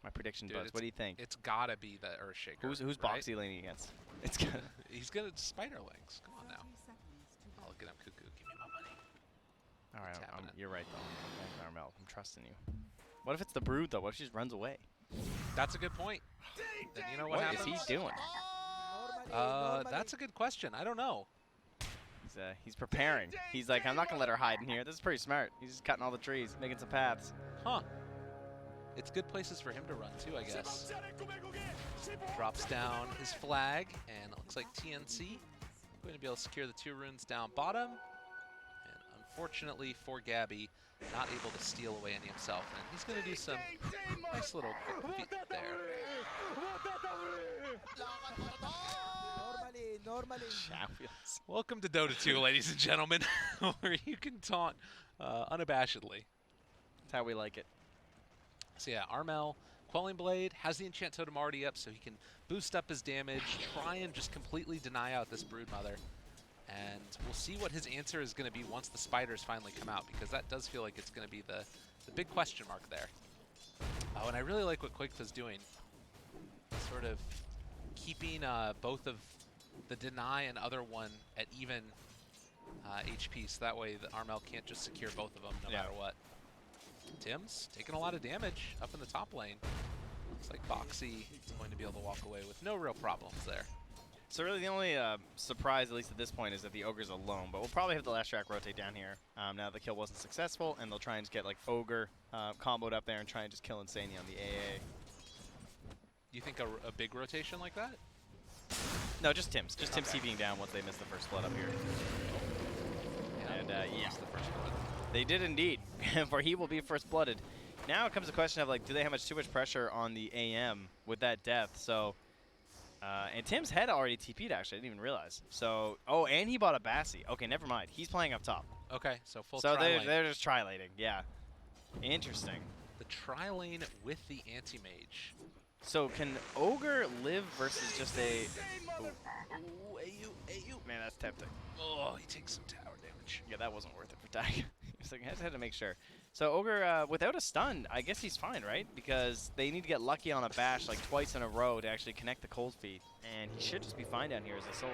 My prediction Dude, buzz. What do you think? It's gotta be the Earthshaker. Who's right? Boxy leaning against? It's gonna. He's gonna Spiderlings. Come on now. I'll get him, Cuckoo. Give me my money. All right, tapping it. you're right though. Okay, Armel, I'm trusting you. What if it's the Brood though? What if she just runs away? That's a good point. Then you know what, What is happens? he doing? That's a good question. I don't know. He's preparing. He's like, I'm not gonna let her hide in here. This is pretty smart. He's just cutting all the trees, making some paths. Huh. It's good places for him to run too, I guess. Drops down his flag, and it looks like TNC going to be able to secure the 2 runes down bottom. unfortunately for Gabby, not able to steal away any himself. And he's going to do some nice little quick feet there. Champions. Welcome to Dota 2, ladies and gentlemen, where you can taunt unabashedly. That's how we like it. So yeah, Armel, Quelling Blade, has the Enchant Totem already up, so he can boost up his damage, try and just completely deny out this Broodmother. And we'll see what his answer is going to be once the spiders finally come out, because that does feel like it's going to be the big question mark there. Oh, and I really like what Quake's doing. Sort of keeping both of the deny and other one at even HP, so that way the Armel can't just secure both of them no matter what. Tim's taking a lot of damage up in the top lane. Looks like Boxy is going to be able to walk away with no real problems there. So really the only surprise, at least at this point, is that the Ogre's alone. But we'll probably have the last track rotate down here now the kill wasn't successful, and they'll try and just get like Ogre comboed up there and try and just kill Insania on the AA. You think a big rotation like that? No, just Tim's. Just Tim's TVing down once they miss the first blood up here. Yeah, And yeah. The first blood. They did indeed, for he will be first blooded. Now it comes the question of like, do they have too much pressure on the AM with that death? So, and Tim's had already TP'd actually, I didn't even realize. So, oh, and he bought a Bassi. Okay, never mind. He's playing up top. Okay, so full So tri-lane. they're just tri-laning, yeah. Interesting. The tri-lane with the anti-mage. So can Ogre live versus just a... Ooh, AU. Man, that's tempting. Oh, he takes some tower damage. Yeah, that wasn't worth it for Tiger. He's like, I just had to make sure. So Ogre, without a stun, I guess he's fine, right? Because they need to get lucky on a bash like twice in a row to actually connect the cold feet. And he should just be fine down here as a solo.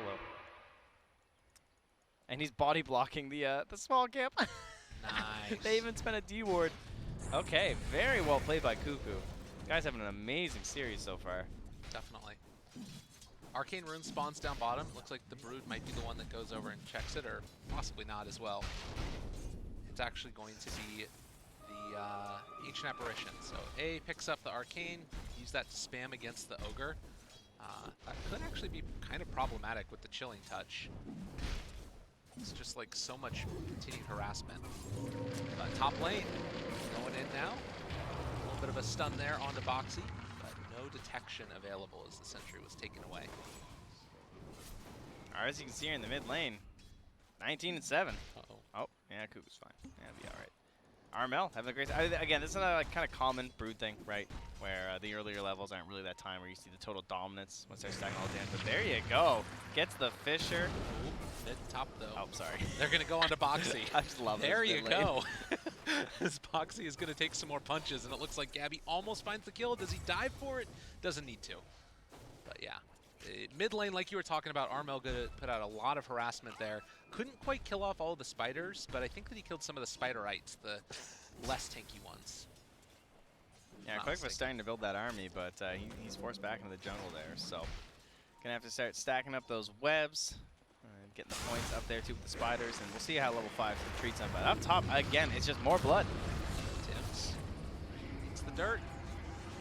And he's body blocking the small camp. Nice. They even spent a D ward. Okay, very well played by Cuckoo. Guy's having an amazing series so far. Definitely. Arcane Rune spawns down bottom. Looks like the Brood might be the one that goes over and checks it, or possibly not as well. It's actually going to be the Ancient Apparition. So A picks up the Arcane, use that to spam against the Ogre. That could actually be kind of problematic with the Chilling Touch. It's just like so much continued harassment. Top lane, going in now. A little bit of a stun there onto Boxy, but no detection available as the sentry was taken away. Alright, as you can see here in the mid lane, 19 and 7. Uh-oh. Oh, yeah, Cuckoo's fine. Yeah, it'll be alright. Armel having a great. Again, this is another like, kind of common Brood thing, right? Where the earlier levels aren't really that time where you see the total dominance once they're stacking all the damage. But there you go. Gets the Fisher. Ooh, mid top though. Oh, sorry. They're gonna go onto Boxy. I just love There this you mid lane. go. As Boxy is gonna take some more punches, and it looks like Gabby almost finds the kill. Does he dive for it? Doesn't need to. But yeah. Mid lane, like you were talking about, Armel gonna put out a lot of harassment there. Couldn't quite kill off all of the spiders, but I think that he killed some of the spiderites, the less tanky ones. Yeah, Quick was starting to build that army, but he's forced back into the jungle there. So, gonna have to start stacking up those webs, and getting the points up there too with the spiders, and we'll see how level 5 treats them. But up top, again, it's just more blood. Tim's eats the dirt.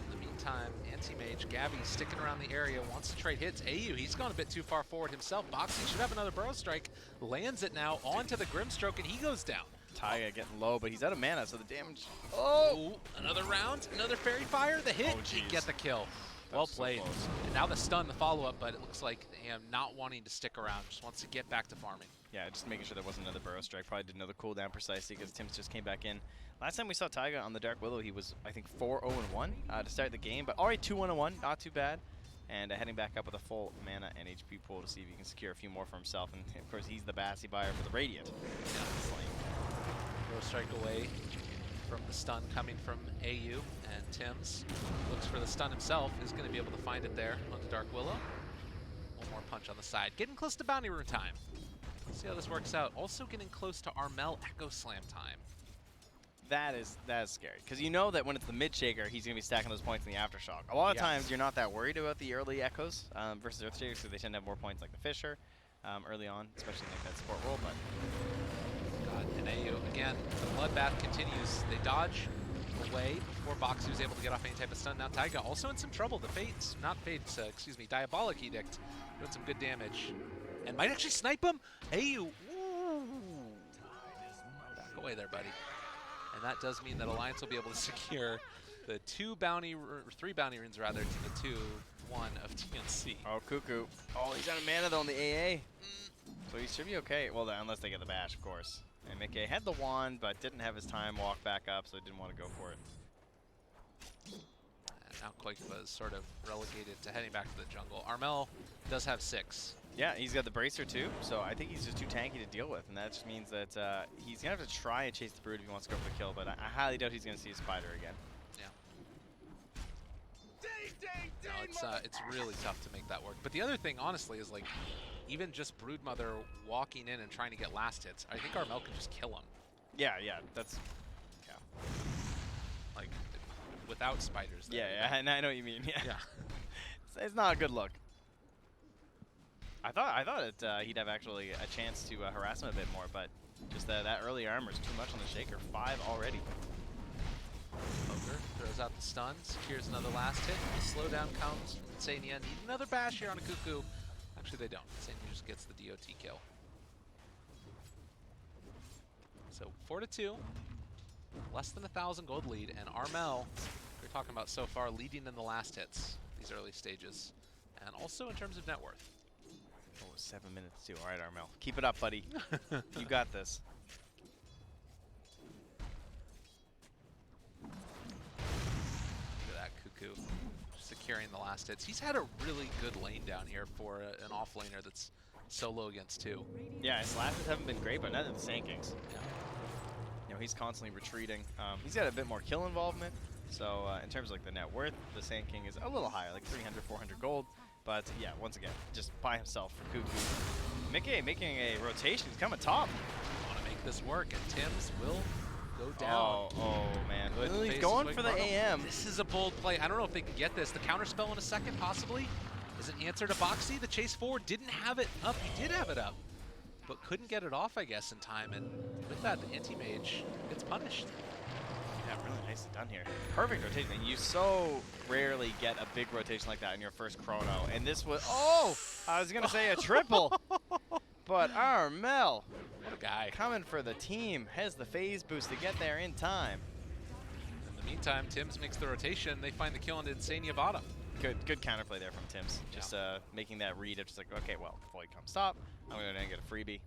In the meantime, anti-mage Gabby sticking around the area, wants to trade hits. AU, he's gone a bit too far forward himself. Boxy should have another Burrow Strike. Lands it now onto the Grimstroke, and he goes down. Taiga getting low, but he's out of mana, so the damage. Oh, another round, another Fairy Fire. The hit, Oh, he geez. get the kill. That Well was so played. close. And now the stun, the follow-up, but it looks like him not wanting to stick around, just wants to get back to farming. Yeah, just making sure there wasn't another Burrow Strike. Probably did another cooldown precisely because Tim's just came back in. Last time we saw Taiga on the Dark Willow, he was, I think, 4-0-1 to start the game, but already 2-1-1, not too bad. And heading back up with a full mana and HP pool to see if he can secure a few more for himself. And, of course, he's the Bassi buyer for the Radiant. Burrow Strike away from the stun coming from AU, and Tim's looks for the stun himself, is going to be able to find it there onto Dark Willow. One more punch on the side. Getting close to Bounty Rune time. Let's see how this works out. Also getting close to Armel Echo Slam time. That is scary, because you know that when it's the mid-shaker, he's going to be stacking those points in the Aftershock. A lot of times, you're not that worried about the early Echoes versus Earthshakers, because they tend to have more points like the Fisher early on, especially in like that support role. But God, and AU, again, the bloodbath continues. They dodge away before Boxy was able to get off any type of stun. Now Taiga also in some trouble. The Fates, not Fates, excuse me, Diabolic Edict, doing some good damage. And might actually snipe him. AU, ooh. away there, buddy. And that does mean that Alliance will be able to secure the 3 bounty runes rather to the 2-1 of TNC. Oh, Cuckoo. Oh, he's out of mana though on the AA. So he should be okay. Well, unless they get the bash, of course. And Mickey had the wand, but didn't have his time walk back up, so didn't want to go for it. And now Koikiba is sort of relegated to heading back to the jungle. Armel does have 6. Yeah, he's got the bracer too, so I think he's just too tanky to deal with, and that just means that he's going to have to try and chase the Brood if he wants to go for the kill, but I highly doubt he's going to see a Spider again. Yeah. No, it's really tough to make that work. But the other thing, honestly, is like, even just Broodmother walking in and trying to get last hits, I think Armel can just kill him. Yeah, that's... Yeah. Like, without spiders there. Yeah, and I know what you mean, yeah. Yeah. It's not a good look. I thought that he'd have actually a chance to harass him a bit more, but just that early armor is too much on the Shaker. 5 already. Poker throws out the stun, secures another last hit. The slowdown comes from Insania. Need another bash here on a Cuckoo. Actually, they don't. Insania just gets the DOT kill. So 4-2, less than 1,000 gold lead, and Armel, we're talking about so far, leading in the last hits these early stages, and also in terms of net worth. Oh, 7 minutes too. All right, Armel, keep it up, buddy. You got this. Look at that Cuckoo securing the last hits. He's had a really good lane down here for an off laner that's solo against 2. Yeah, his slashes haven't been great, but neither the Sand Kings. Yeah. You know, he's constantly retreating. He's got a bit more kill involvement, so in terms of like the net worth, the Sand King is a little higher, like 300, 400 gold. But yeah, once again, just by himself for Cuckoo. Mickey making a rotation. He's coming top. Want to make this work, and Tim's will go down. Oh man. Good He's faces going with for the Chrono. AM. This is a bold play. I don't know if they can get this. The counter spell in a second, possibly. Is it answer to Boxy? The chase forward didn't have it up. He did have it up, but couldn't get it off, I guess, in time. And with that, the anti-mage gets punished. Yeah, really nicely done here. Perfect rotation. And you so rarely get a big rotation like that in your first chrono. And this was, oh, I was going to say a triple. But Armel, What a guy. coming for the team, has the phase boost to get there in time. In the meantime, Tim's makes the rotation. They find the kill on Insania bottom. Good counterplay there from Tim's. Just making that read of just like, okay, well, before you come stop, I'm going to get a freebie.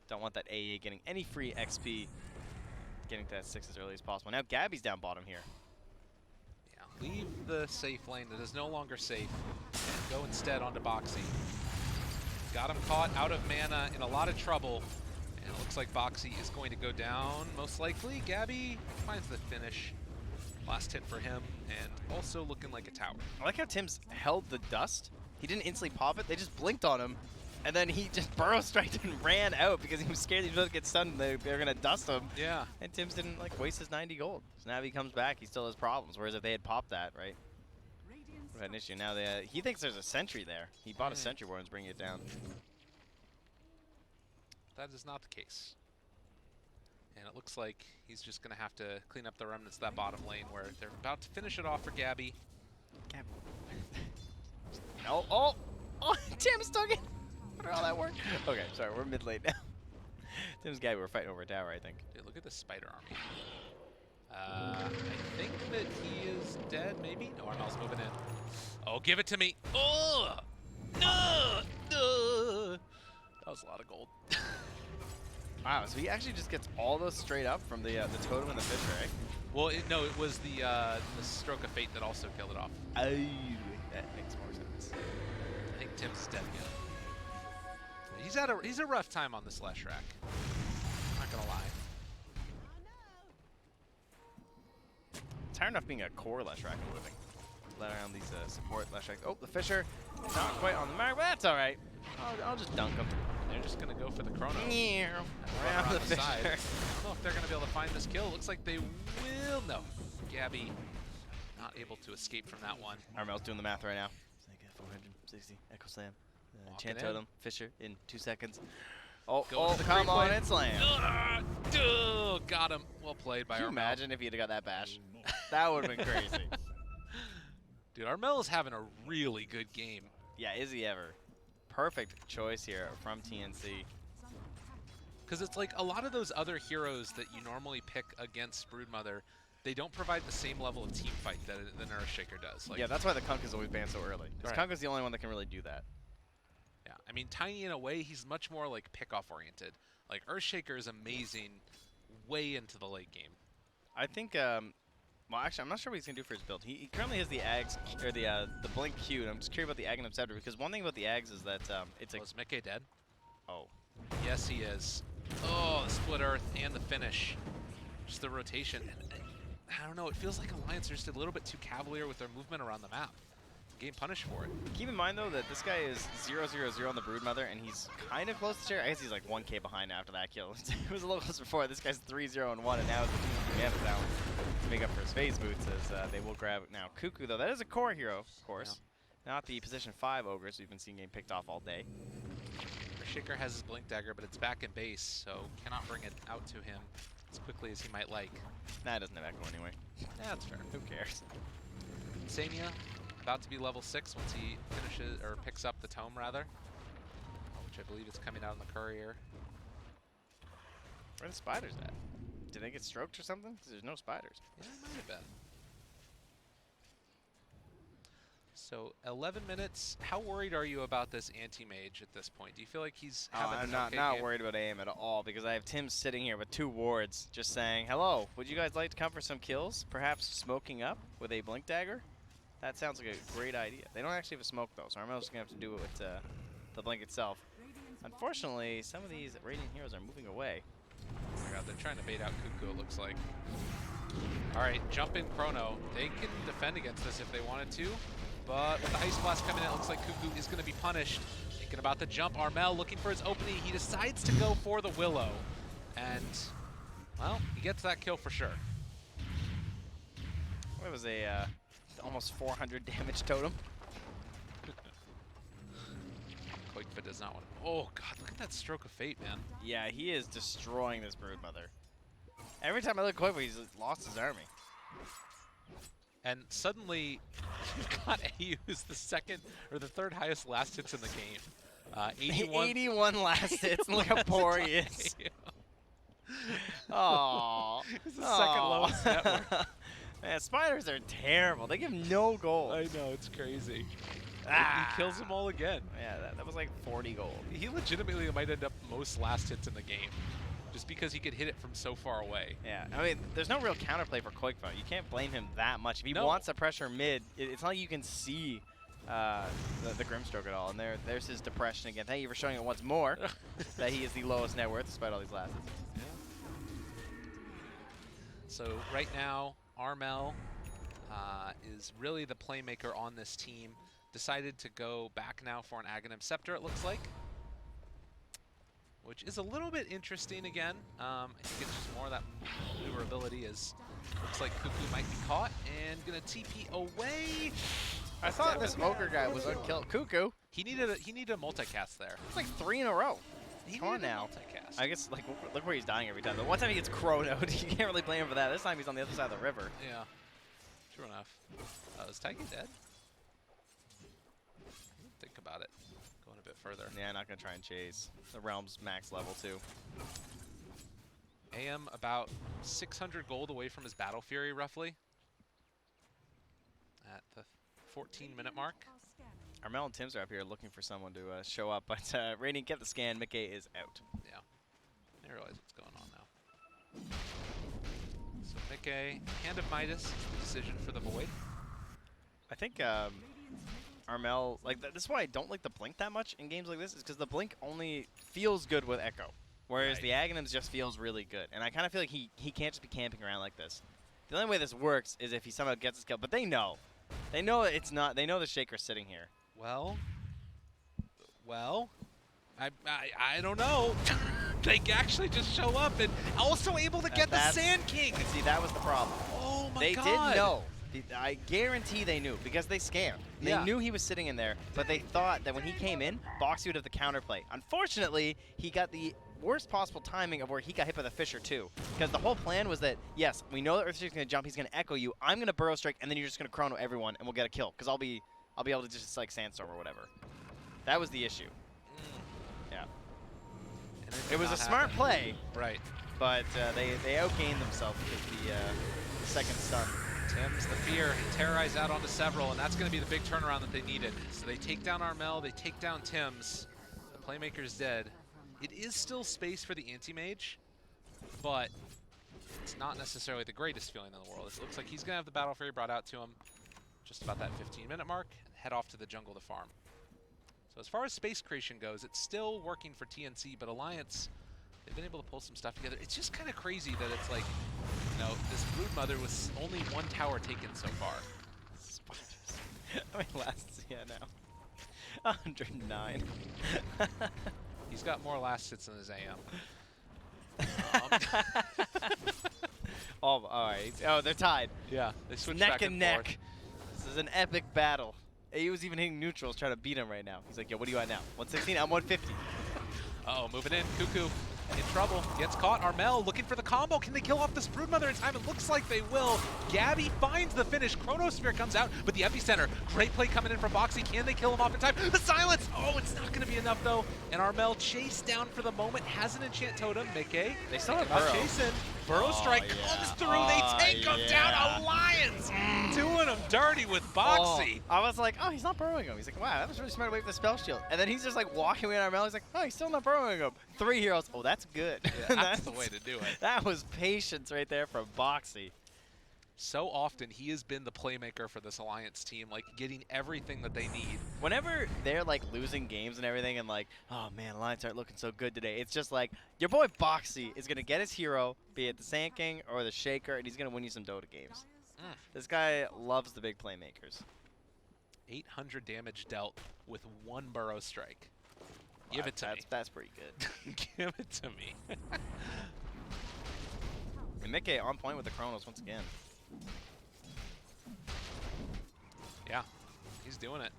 Don't want that AA getting any free XP. Getting to that 6 as early as possible. Now Gabby's down bottom here. Yeah, leave the safe lane that is no longer safe and go instead onto Boxy. Got him caught out of mana, in a lot of trouble, and it looks like Boxy is going to go down, most likely. Gabby finds the finish. Last hit for him, and also looking like a tower. I like how Tim's held the dust. He didn't instantly pop it. They just blinked on him. And then he just burrow striked and ran out because he was scared he was going to get stunned and they were going to dust him. Yeah. And Tim's didn't like waste his 90 gold. So now if he comes back, he still has problems. Whereas if they had popped that, right? We had an issue. Now he thinks there's a sentry there. He bought a sentry ward and is bringing it down. That is not the case. And it looks like he's just going to have to clean up the remnants of that bottom lane where they're about to finish it off for Gabby. No. Oh, Tim's took it. I wonder how that worked. Okay, sorry, we're mid lane now. Tim's guy, we're fighting over a tower, I think. Dude, look at this spider army. I think that he is dead, maybe? No, Armel's moving in. Oh, give it to me. Oh! No! No! That was a lot of gold. Wow, so he actually just gets all those straight up from the totem and the fisher, eh? Well, no, it was the stroke of fate that also killed it off. Oh, that makes more sense. I think Tim's dead again. He's a rough time on this Leshrac. Not gonna lie. It's hard enough being a core Leshrac and living. Let around these support Leshrac. Oh, the fisher, not quite on the mark, but that's all right. I'll just dunk him. They're just gonna go for the chrono. Right Run on the around the side. fisher. I don't know if they're gonna be able to find this kill. Looks like they will. No, Gabby not able to escape from that one. Armel's doing the math right now. It's like 460 Echo Slam. Walking Chant in. Totem, Fisher in 2 seconds. Oh, Going to the come creep on, wave. and slam. Got him. Well played by Can you Armel. imagine if he'd have got that bash? That would have been crazy. Dude, Armel is having a really good game. Yeah, is he ever? Perfect choice here from TNC. Because it's like a lot of those other heroes that you normally pick against Broodmother, they don't provide the same level of team fight that an Earthshaker does. Like, yeah, that's why the Kunk is always banned so early. Because Right. Kunk is the only one that can really do that. yeah, I mean, Tiny in a way, he's much more like pick-off oriented. Like Earthshaker is amazing way into the late game. I think, well, actually, I'm not sure what he's going to do for his build. He currently has the Ags, or the Blink Q, and I'm just curious about the Aghanim Scepter, because one thing about the Ags is that it's a... Was Mickey dead? Oh. Yes, he is. Oh, the Split Earth and the finish. Just the rotation. And, I don't know, it feels like Alliance are just a little bit too cavalier with their movement around the map. Getting punished for it. Keep in mind, though, that this guy is 0-0-0 on the Broodmother, and he's kind of close to share. I guess he's like 1k behind after that kill. It was a little close before. This guy's 3-0-1, and now it's the 2 mana down to make up for his phase boots, as they will grab now. Cuckoo, though, that is a core hero, of course. Yeah. Not the position 5 ogres we've been seeing getting picked off all day. Shaker has his Blink Dagger, but it's back in base, so cannot bring it out to him as quickly as he might like. Nah, it doesn't have echo anyway. Yeah, that's fair. Who cares? Samia, about to be level 6 once he finishes, or picks up the tome, rather. Which I believe is coming out in the courier. Where are the spiders at? Did they get stroked or something? Because there's no spiders. Yeah, it might have been. So 11 minutes. How worried are you about this anti-mage at this point? Do you feel like he's having I'm an not okay not game? worried about aim at all, because I have Tim sitting here with 2 wards just saying, hello, would you guys like to come for some kills? Perhaps smoking up with a Blink Dagger? That sounds like a great idea. They don't actually have a smoke, though, so I'm also going to have to do it with the Blink itself. Unfortunately, some of these Radiant heroes are moving away. Oh my god, they're trying to bait out Cuckoo, it looks like. Alright, jump in Chrono. They can defend against this if they wanted to, but with the Ice Blast coming in, it looks like Cuckoo is going to be punished. Thinking about the jump, Armel looking for his opening. He decides to go for the Willow. And, well, he gets that kill for sure. What was a almost 400 damage totem? Quakefit does not want to. Oh god, look at that stroke of fate, man. Yeah, he is destroying this Broodmother. Every time I look at Quakefit, he's lost his army. And suddenly, you've got AU who's the second or the third highest last hits in the game. 81, 81 last hits. Look how poor he is. Aww. He's the second lowest net worth. Man, spiders are terrible. They give no gold. I know, it's crazy. Ah. He kills them all again. Yeah, that was like 40 gold. He legitimately might end up most last hits in the game, just because he could hit it from so far away. Yeah, I mean, there's no real counterplay for Quakefit. You can't blame him that much. If he No. wants to pressure mid, it's not like you can see the Grimstroke at all. And there's his depression again. Thank you for showing it once more that he is the lowest net worth despite all these last hits. Yeah. So right now, Armel is really the playmaker on this team. Decided to go back now for an Aghanim Scepter, it looks like. Which is a little bit interesting again. I think it's just more of that maneuverability as looks like Cuckoo might be caught and gonna TP away. I thought this Ogre guy was unkilled. Cuckoo. He needed a multicast there. It's like 3 in a row. He Come on needed a now. multicast. I guess, like, look where he's dying every time. The one time he gets chronoed, you can't really blame him for that. This time he's on the other side of the river. Yeah, true enough. Is Tiger dead? Think about it. Going a bit further. Yeah, not going to try and chase. The Realm's max level, too. AM about 600 gold away from his Battle Fury, roughly. At the 14-minute mark. Armel and Tims are up here looking for someone to show up, but Radiant get the scan. Mickey is out. Yeah. I realize what's going on now. So Mickey, Hand of Midas is the decision for the Void. I think Armel, like, this is why I don't like the Blink that much in games like this, is because the Blink only feels good with Echo, whereas Right. the Aghanims just feels really good. And I kind of feel like he can't just be camping around like this. The only way this works is if he somehow gets his kill, but they know. They know it's not, they know the Shaker's sitting here. Well, I don't know. They actually just show up and also able to get the That's- Sand King. See, that was the problem. Oh my They god. did know. I guarantee they knew, because they scanned. They Yeah. knew he was sitting in there, but they thought that when he came in, Boxy would have the counterplay. Unfortunately, he got the worst possible timing of where he got hit by the Fisher too. Because the whole plan was that, yes, we know that Earthshaker's going to jump, he's going to echo you, I'm going to Burrow Strike, and then you're just going to chrono everyone, and we'll get a kill. Because I'll be able to just, like, Sandstorm or whatever. That was the issue. Yeah. And it It did was a not smart happen. play, Right. but they outgained themselves with the second stun. Tim's the fear, and terrorize out onto several, and that's going to be the big turnaround that they needed. So they take down Armel, they take down Tim's. The playmaker's dead. It is still space for the anti-mage, but it's not necessarily the greatest feeling in the world. It looks like he's going to have the Battle Fury brought out to him just about that 15-minute mark and head off to the jungle to farm. So as far as space creation goes, it's still working for TNC, but Alliance, they've been able to pull some stuff together. It's just kind of crazy that it's like, you know, this Brood Mother was only 1 tower taken so far. Spiders. I mean, last, yeah, now. 109. He's got more last hits than his AM. Oh, all right. Oh, they're tied. Yeah, they switched Neck back and and neck. forth. This is an epic battle. He was even hitting neutrals trying to beat him right now. He's like, yo, what are you at now? 116? I'm 150. Uh-oh, moving in. Cuckoo in trouble. Gets caught. Armel looking for the combo. Can they kill off this Broodmother in time? It looks like they will. Gabby finds the finish. Chronosphere comes out, but the epicenter. Great play coming in from Boxy. Can they kill him off in time? The silence! Oh, it's not going to be enough, though. And Armel chased down for the moment. Has an enchant totem. Mickey. They still have Not Burrow. chasing. Burrow strike comes through. They take him down. Alliance doing him dirty with Boxy. Oh, I was like, oh, he's not burrowing him. He's like, wow, that was really smart to wait for the spell shield. And then he's just like walking away on Armel. He's like, oh, he's still not burrowing him. 3 heroes. Oh, that's good. Yeah, that's the way to do it. That was patience right there from Boxy. So often he has been the playmaker for this Alliance team, like getting everything that they need. Whenever they're like losing games and everything and like, oh man, Alliance aren't looking so good today, it's just like, your boy Boxy is going to get his hero, be it the Sand King or the Shaker, and he's going to win you some Dota games. This guy loves the big playmakers. 800 damage dealt with 1 Burrow strike. Give it to me. That's pretty good. Give it to me. And Mickey on point with the Chronos once again. Yeah, he's doing it.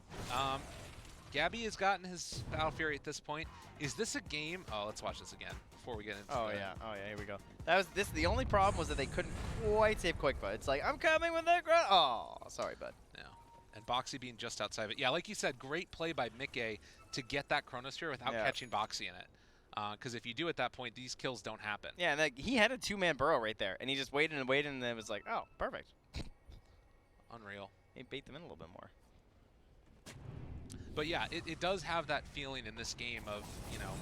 Gabby has gotten his Battle Fury at this point. Is this a game? Oh, let's watch this again before we get into Oh yeah, here we go. The only problem was that they couldn't quite save Quickfoot. It's like, I'm coming with that ground. Oh, sorry, bud. No. And Boxy being just outside of it. Yeah, like you said, great play by Mickey to get that Chronosphere without catching Boxy in it. Because if you do at that point, these kills don't happen. Yeah, and he had a 2-man burrow right there, and he just waited and waited, and then it was like, oh, perfect. Unreal. He bait them in a little bit more. But yeah, it does have that feeling in this game of, you know,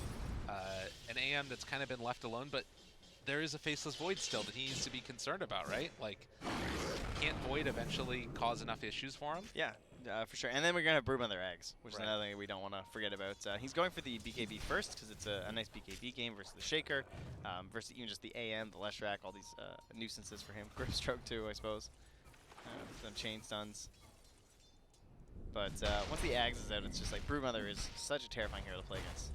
an AM that's kind of been left alone, but there is a Faceless Void still that he needs to be concerned about, right? Like, can't Void eventually cause enough issues for him? Yeah, for sure. And then we're going to have Broodmother Eggs, which is another thing we don't want to forget about. He's going for the BKB first because it's a nice BKB game versus the Shaker, versus even just the AM, the Leshrac, all these nuisances for him. Grimstroke too, I suppose. Some chain stuns. But once the Ags is out, it's just like Broodmother is such a terrifying hero to play against.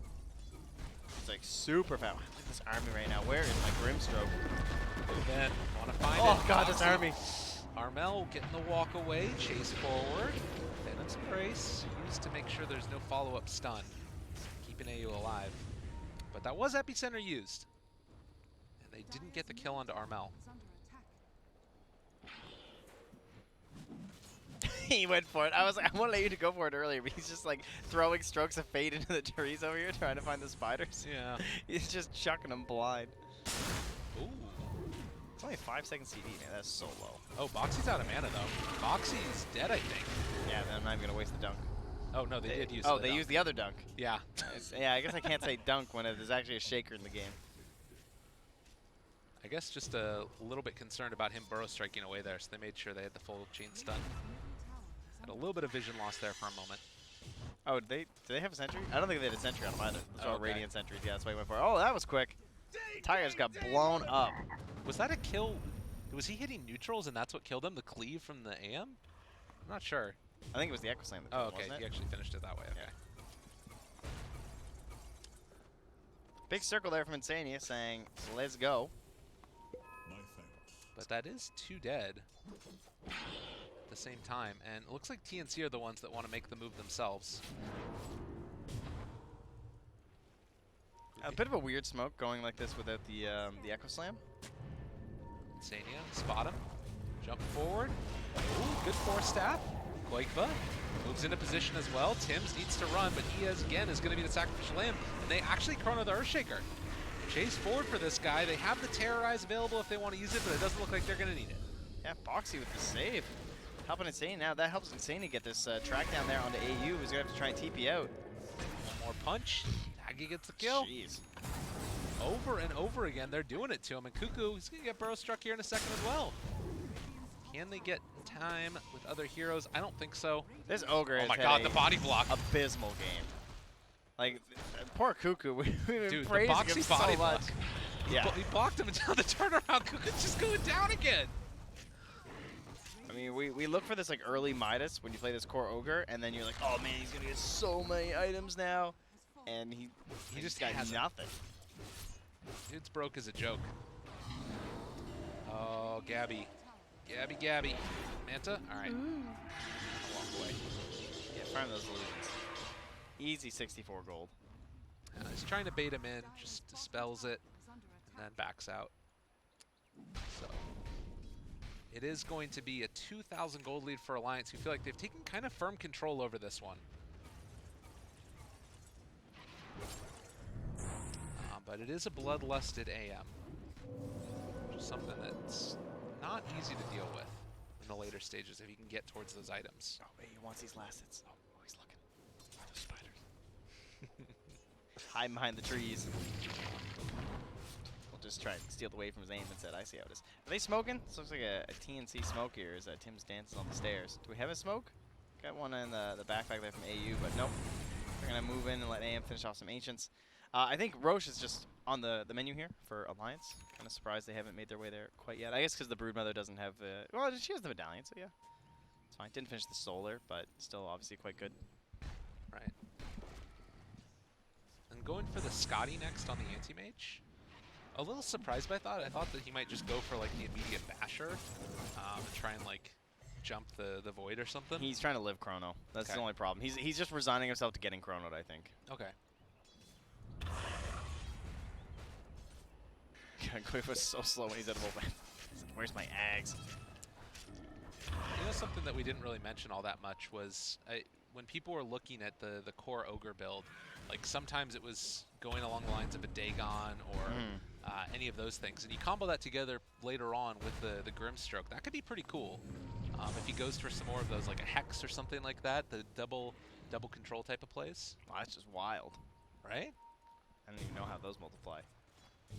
It's like super fast. Look at this army right now. Where is my Grimstroke? Then want to find it. Oh god, this Boxy. army. Armel getting the walk away, chase forward. Venom's Embrace used to make sure there's no follow-up stun, keeping AU alive. But that was Epicenter used, and they didn't get the kill onto Armel. He went for it. I was like, I want to let you to go for it earlier, but he's just like throwing strokes of fade into the trees over here, trying to find the spiders. Yeah. He's just chucking them blind. Ooh. It's only a 5-second CD, man. That's so low. Oh, Boxy's out of mana though. Boxy's dead, I think. Yeah, then I'm not even gonna waste the dunk. Oh no, they did use. Oh, the they dunk. used the other dunk. Yeah. Yeah, I guess I can't say dunk when there's actually a Shaker in the game. I guess just a little bit concerned about him burrow striking away there, so they made sure they had the full chain stun. Had a little bit of vision loss there for a moment. Oh, do they have a sentry? I don't think they had a sentry on them either. Those are all Okay. Radiant sentries. Yeah, that's why he went for it. Oh, that was quick. Tigers got blown up. Was that a kill? Was he hitting neutrals and that's what killed him? The cleave from the AM? I'm not sure. I think it was the Echo Slam that Oh, killed him, okay. wasn't He it? actually finished it that way. Okay. Big circle there from Insania saying, let's go. But that is 2 dead at the same time. And it looks like TNC are the ones that want to make the move themselves. A bit of a weird smoke going like this without the Echo Slam. Insania, spot him. Jump forward. Ooh, good force staff. Koikva moves into position as well. Tims needs to run, but he again is going to be the sacrificial lamb. And they actually chrono the Earthshaker. Chase forward for this guy. They have the Terrorize available if they want to use it, but it doesn't look like they're going to need it. Yeah, Boxy with the save. Helping Insane now. That helps Insane to get this track down there onto AU, who's going to have to try and TP out. One more punch. Aggie gets the kill. Jeez. Over and over again, they're doing it to him. And Cuckoo, he's going to get burrow struck here in a second as well. Can they get time with other heroes? I don't think so. This Ogre Oh has my had god, a the body block. abysmal game. Like, poor Cuckoo. We've been Dude, the praising him boxy so body much. block. Yeah. He blocked him until the turnaround. Cuckoo's just going down again. I mean, we look for this like early Midas when you play this core Ogre, and then you're like, oh man, he's gonna get so many items now, and he just got hasn't. nothing. Dude's broke as a joke. Oh, Gabby. Gabby. Manta? All right. Walk away. Yeah, farm those illusions. Easy 64 gold. He's trying to bait him in, just dispels it, and then backs out. So it is going to be a 2,000 gold lead for Alliance, who feel like they've taken kind of firm control over this one. But it is a bloodlusted AM, which is something that's not easy to deal with in the later stages if you can get towards those items. Oh, wait, he wants these last hits. Oh, he's looking. Where are those spiders? Hide behind the trees. We'll just try and steal away from his aim instead. I see how it is. Are they smoking? This looks like a TNC smoke here. Is Tim's dancing on the stairs? Do we have a smoke? Got one in the back there from AU, but nope. We're going to move in and let AM finish off some Ancients. I think Roche is just on the menu here for Alliance. Kind of surprised they haven't made their way there quite yet. I guess because the Broodmother doesn't have well, she has the Medallion, so yeah. It's fine. Didn't finish the Solar, but still obviously quite good. Right. And going for the Scotty next on the Anti-Mage. A little surprised by that. I thought that he might just go for like the immediate basher and try and like jump the void or something. He's trying to live Chrono. That's the only problem. He's just resigning himself to getting Chronoed, I think. Okay. Quick was so slow when he's at a bullpen. Where's my Ags? You know, something that we didn't really mention all that much was when people were looking at the core Ogre build, like sometimes it was going along the lines of a Dagon or any of those things. And you combo that together later on with the Grimstroke. That could be pretty cool. If he goes for some more of those, like a Hex or something like that, the double control type of plays. Wow, that's just wild. Right? I don't even know how those multiply.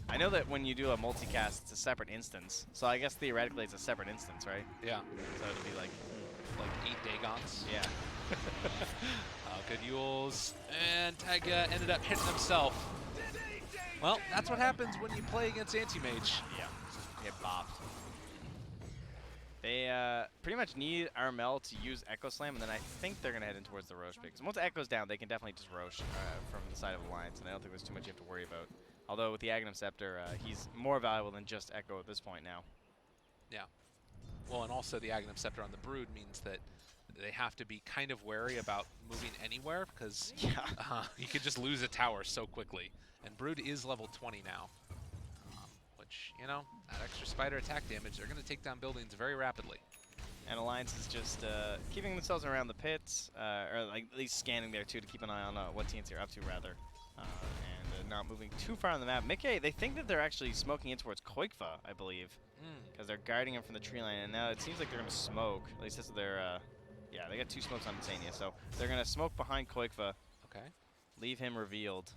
I know that when you do a multicast, it's a separate instance. So I guess theoretically it's a separate instance, right? Yeah. So it'll be like 8 Dagons. Yeah. Good Yules. And Taiga ended up hitting himself. Well, that's what happens when you play against Anti-Mage. Yeah. Get bopped. They pretty much need Armel to use Echo Slam, and then I think they're going to head in towards the Roche pick. Because once Echo's down, they can definitely just Roche from the side of Alliance, and I don't think there's too much you have to worry about. Although with the Aghanim Scepter, he's more valuable than just Echo at this point now. Yeah. Well, and also the Aghanim Scepter on the Brood means that they have to be kind of wary about moving anywhere because you could just lose a tower so quickly. And Brood is level 20 now, which, you know, that extra spider attack damage, they're going to take down buildings very rapidly. And Alliance is just keeping themselves around the pits, or like at least scanning there too to keep an eye on what TNC are up to rather. And not moving too far on the map. Mickey, they think that they're actually smoking in towards Koikva, I believe, because they're guarding him from the tree line. And now it seems like they're going to smoke. At least this is their, yeah, they got 2 smokes on Insania. So they're going to smoke behind Koikva. Okay. Leave him revealed.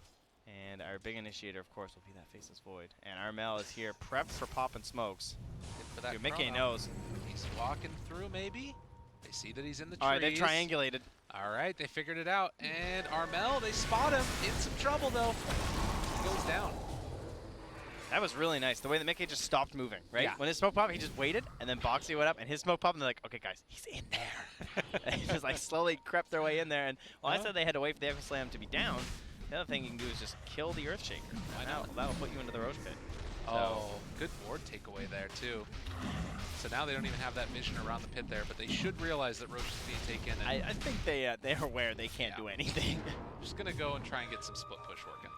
And our big initiator, of course, will be that Faceless Void. And Armel is here, prepped for popping smokes. For that Dude, Mickey chrono. knows. He's walking through, maybe. They see that he's in the trees. All right, they triangulated. All right, they figured it out. And Armel, they spot him. In some trouble, though. He goes down. That was really nice. The way that Mickey just stopped moving, right? Yeah. When his smoke popped, he just waited, and then Boxy went up, and his smoke popped, and they're like, okay, guys, he's in there. And he just like slowly crept their way in there. And while I said they had to wait for the Echo Slam to be down, the other thing you can do is just kill the Earthshaker. That'll put you into the Roche pit. Oh, good ward takeaway there, too. So now they don't even have that vision around the pit there, but they should realize that Roche is being taken. And I think they're aware they can't do anything. Just going to go and try and get some split push working.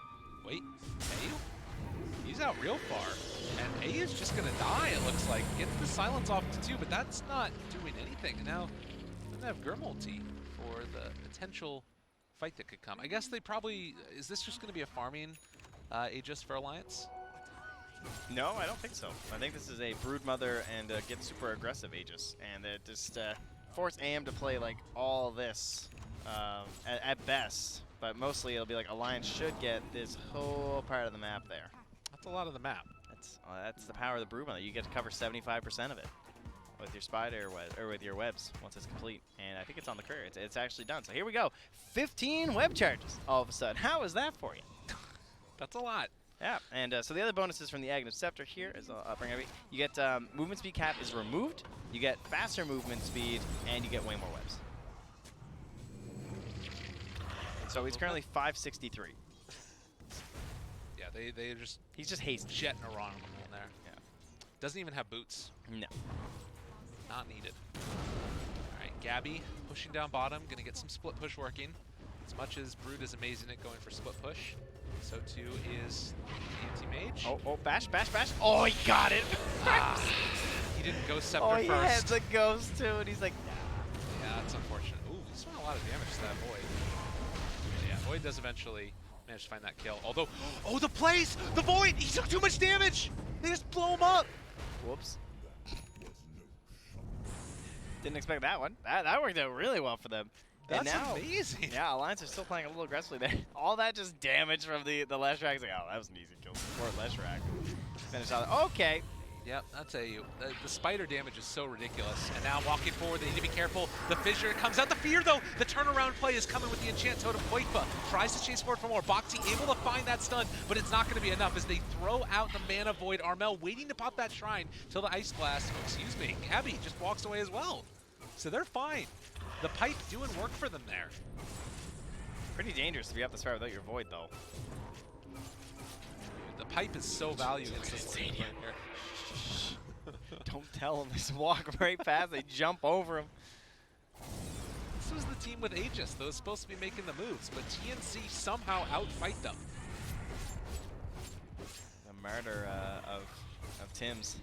Wait, AU? He's out real far. And AU's just going to die, it looks like. Gets the silence off to 2, but that's not doing anything. And now they have Gurmulti for the potential fight that could come. I guess they probably... Is this just going to be a farming Aegis for Alliance? No, I don't think so. I think this is a Broodmother and get super aggressive Aegis, and it just force AM to play like all this at best, but mostly it'll be like Alliance should get this whole part of the map there. That's a lot of the map. That's the power of the Broodmother. You get to cover 75% of it with your spider or with your webs once it's complete, and I think it's on the career. It's actually done. So here we go. 15 web charges all of a sudden. How is that for you? That's a lot. Yeah, and so the other bonuses from the Aghanim Scepter here is I'll bring every. You get movement speed cap is removed. You get faster movement speed, and you get way more webs. So he's currently 563. Yeah, they just He's just hasty. jetting around him in there. Yeah. Doesn't even have boots. No. Not needed. All right, Gabby pushing down bottom, gonna get some split push working. As much as Brood is amazing at going for split push, so too is the TNC Mage. Oh, bash, bash, bash. Oh, he got it. He didn't go Scepter Oh, first. he had the ghost too, and he's like, Yeah, that's unfortunate. Ooh, he's doing a lot of damage to that Void. But yeah, Void does eventually manage to find that kill. Although, oh, the plays! The Void! He took too much damage! They just blow him up! whoops. Didn't expect that one. That worked out really well for them. That's and now, amazing. Yeah, Alliance are still playing a little aggressively there. All that just damage from the Leshrac. Like, oh, that was an easy kill. Poor Leshrac. Finish out. Okay. Yep, I'll tell you. The spider damage is so ridiculous. And now walking forward, they need to be careful. The fissure comes out. The fear, though. The turnaround play is coming with the enchant totem. Koifa tries to chase forward for more. Boxy able to find that stun, but it's not going to be enough as they throw out the mana void. Armel waiting to pop that shrine till the ice blast. Oh, excuse me. Gabby just walks away as well. So they're fine. The pipe doing work for them there. Pretty dangerous to be up this far without your void, though. The pipe is so valuable against this lane right here. Don't tell them. Just walk right past. They jump over him. This was the team with Aegis that was supposed to be making the moves, but TNC somehow outfight them. The murder of Tim's.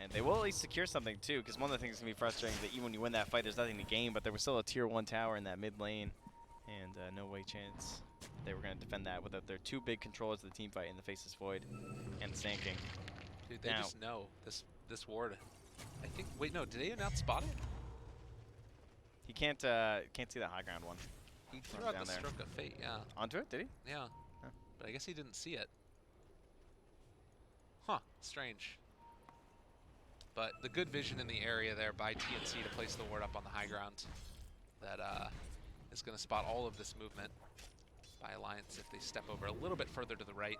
And they will at least secure something, too, because one of the things that's going to be frustrating is that even when you win that fight, there's nothing to gain, but there was still a tier 1 tower in that mid lane, and no way chance they were going to defend that without their two big controllers of the team fight in the Faceless Void and the Sand King. Dude, they just know this ward. I think. Wait, no. Did they announce spotting? He can't see that high ground one. He threw out the stroke of fate. Yeah. Onto it? Did he? Yeah. Huh. But I guess he didn't see it. Huh. Strange. But the good vision in the area there by TNC to place the ward up on the high ground that is going to spot all of this movement by Alliance if they step over a little bit further to the right.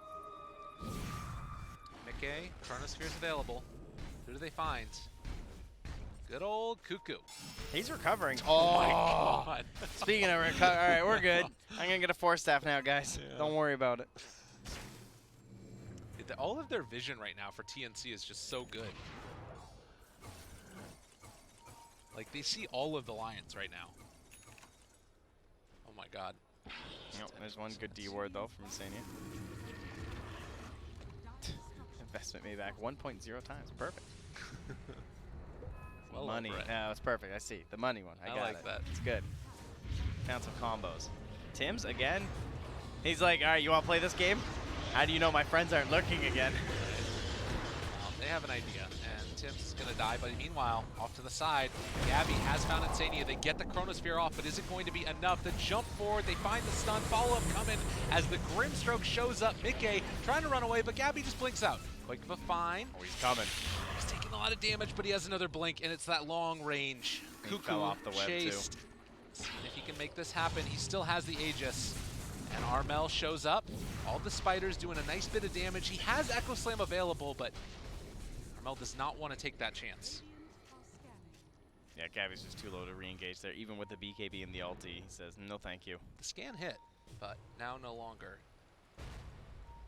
Mickey, Chronosphere's available. Who do they find? Good old Cuckoo. He's recovering. Oh my god. Speaking of recover, all right, we're good. I'm going to get a 4-staff now, guys. Yeah. Don't worry about it. All of their vision right now for TNC is just so good. Like, they see all of the Lions right now. Oh my god. Yep, there's one good D word, though, from Insania. Investment made back 1.0 times. Perfect. Well money. over it. Yeah, it's perfect. I see. The money one. I got like it. that. It's good. Found some combos. Tim's, again. He's like, all right, you want to play this game? How do you know my friends aren't lurking again? They have an idea, and Tim's is going to die, but meanwhile, off to the side, Gabby has found Insania. They get the Chronosphere off, but is it going to be enough? The jump forward, they find the stun, follow-up coming as the Grimstroke shows up. Mickey trying to run away, but Gabby just blinks out. Quick of a fine. Oh, he's coming. He's taking a lot of damage, but he has another blink, and it's that long range. He Cuckoo fell off the web, chased. too. Seeing if he can make this happen. He still has the Aegis. And Armel shows up. All the spiders doing a nice bit of damage. He has Echo Slam available, but Armel does not want to take that chance. Yeah, Gabby's just too low to re-engage there. Even with the BKB and the ulti, he says, no thank you. The scan hit, but now no longer.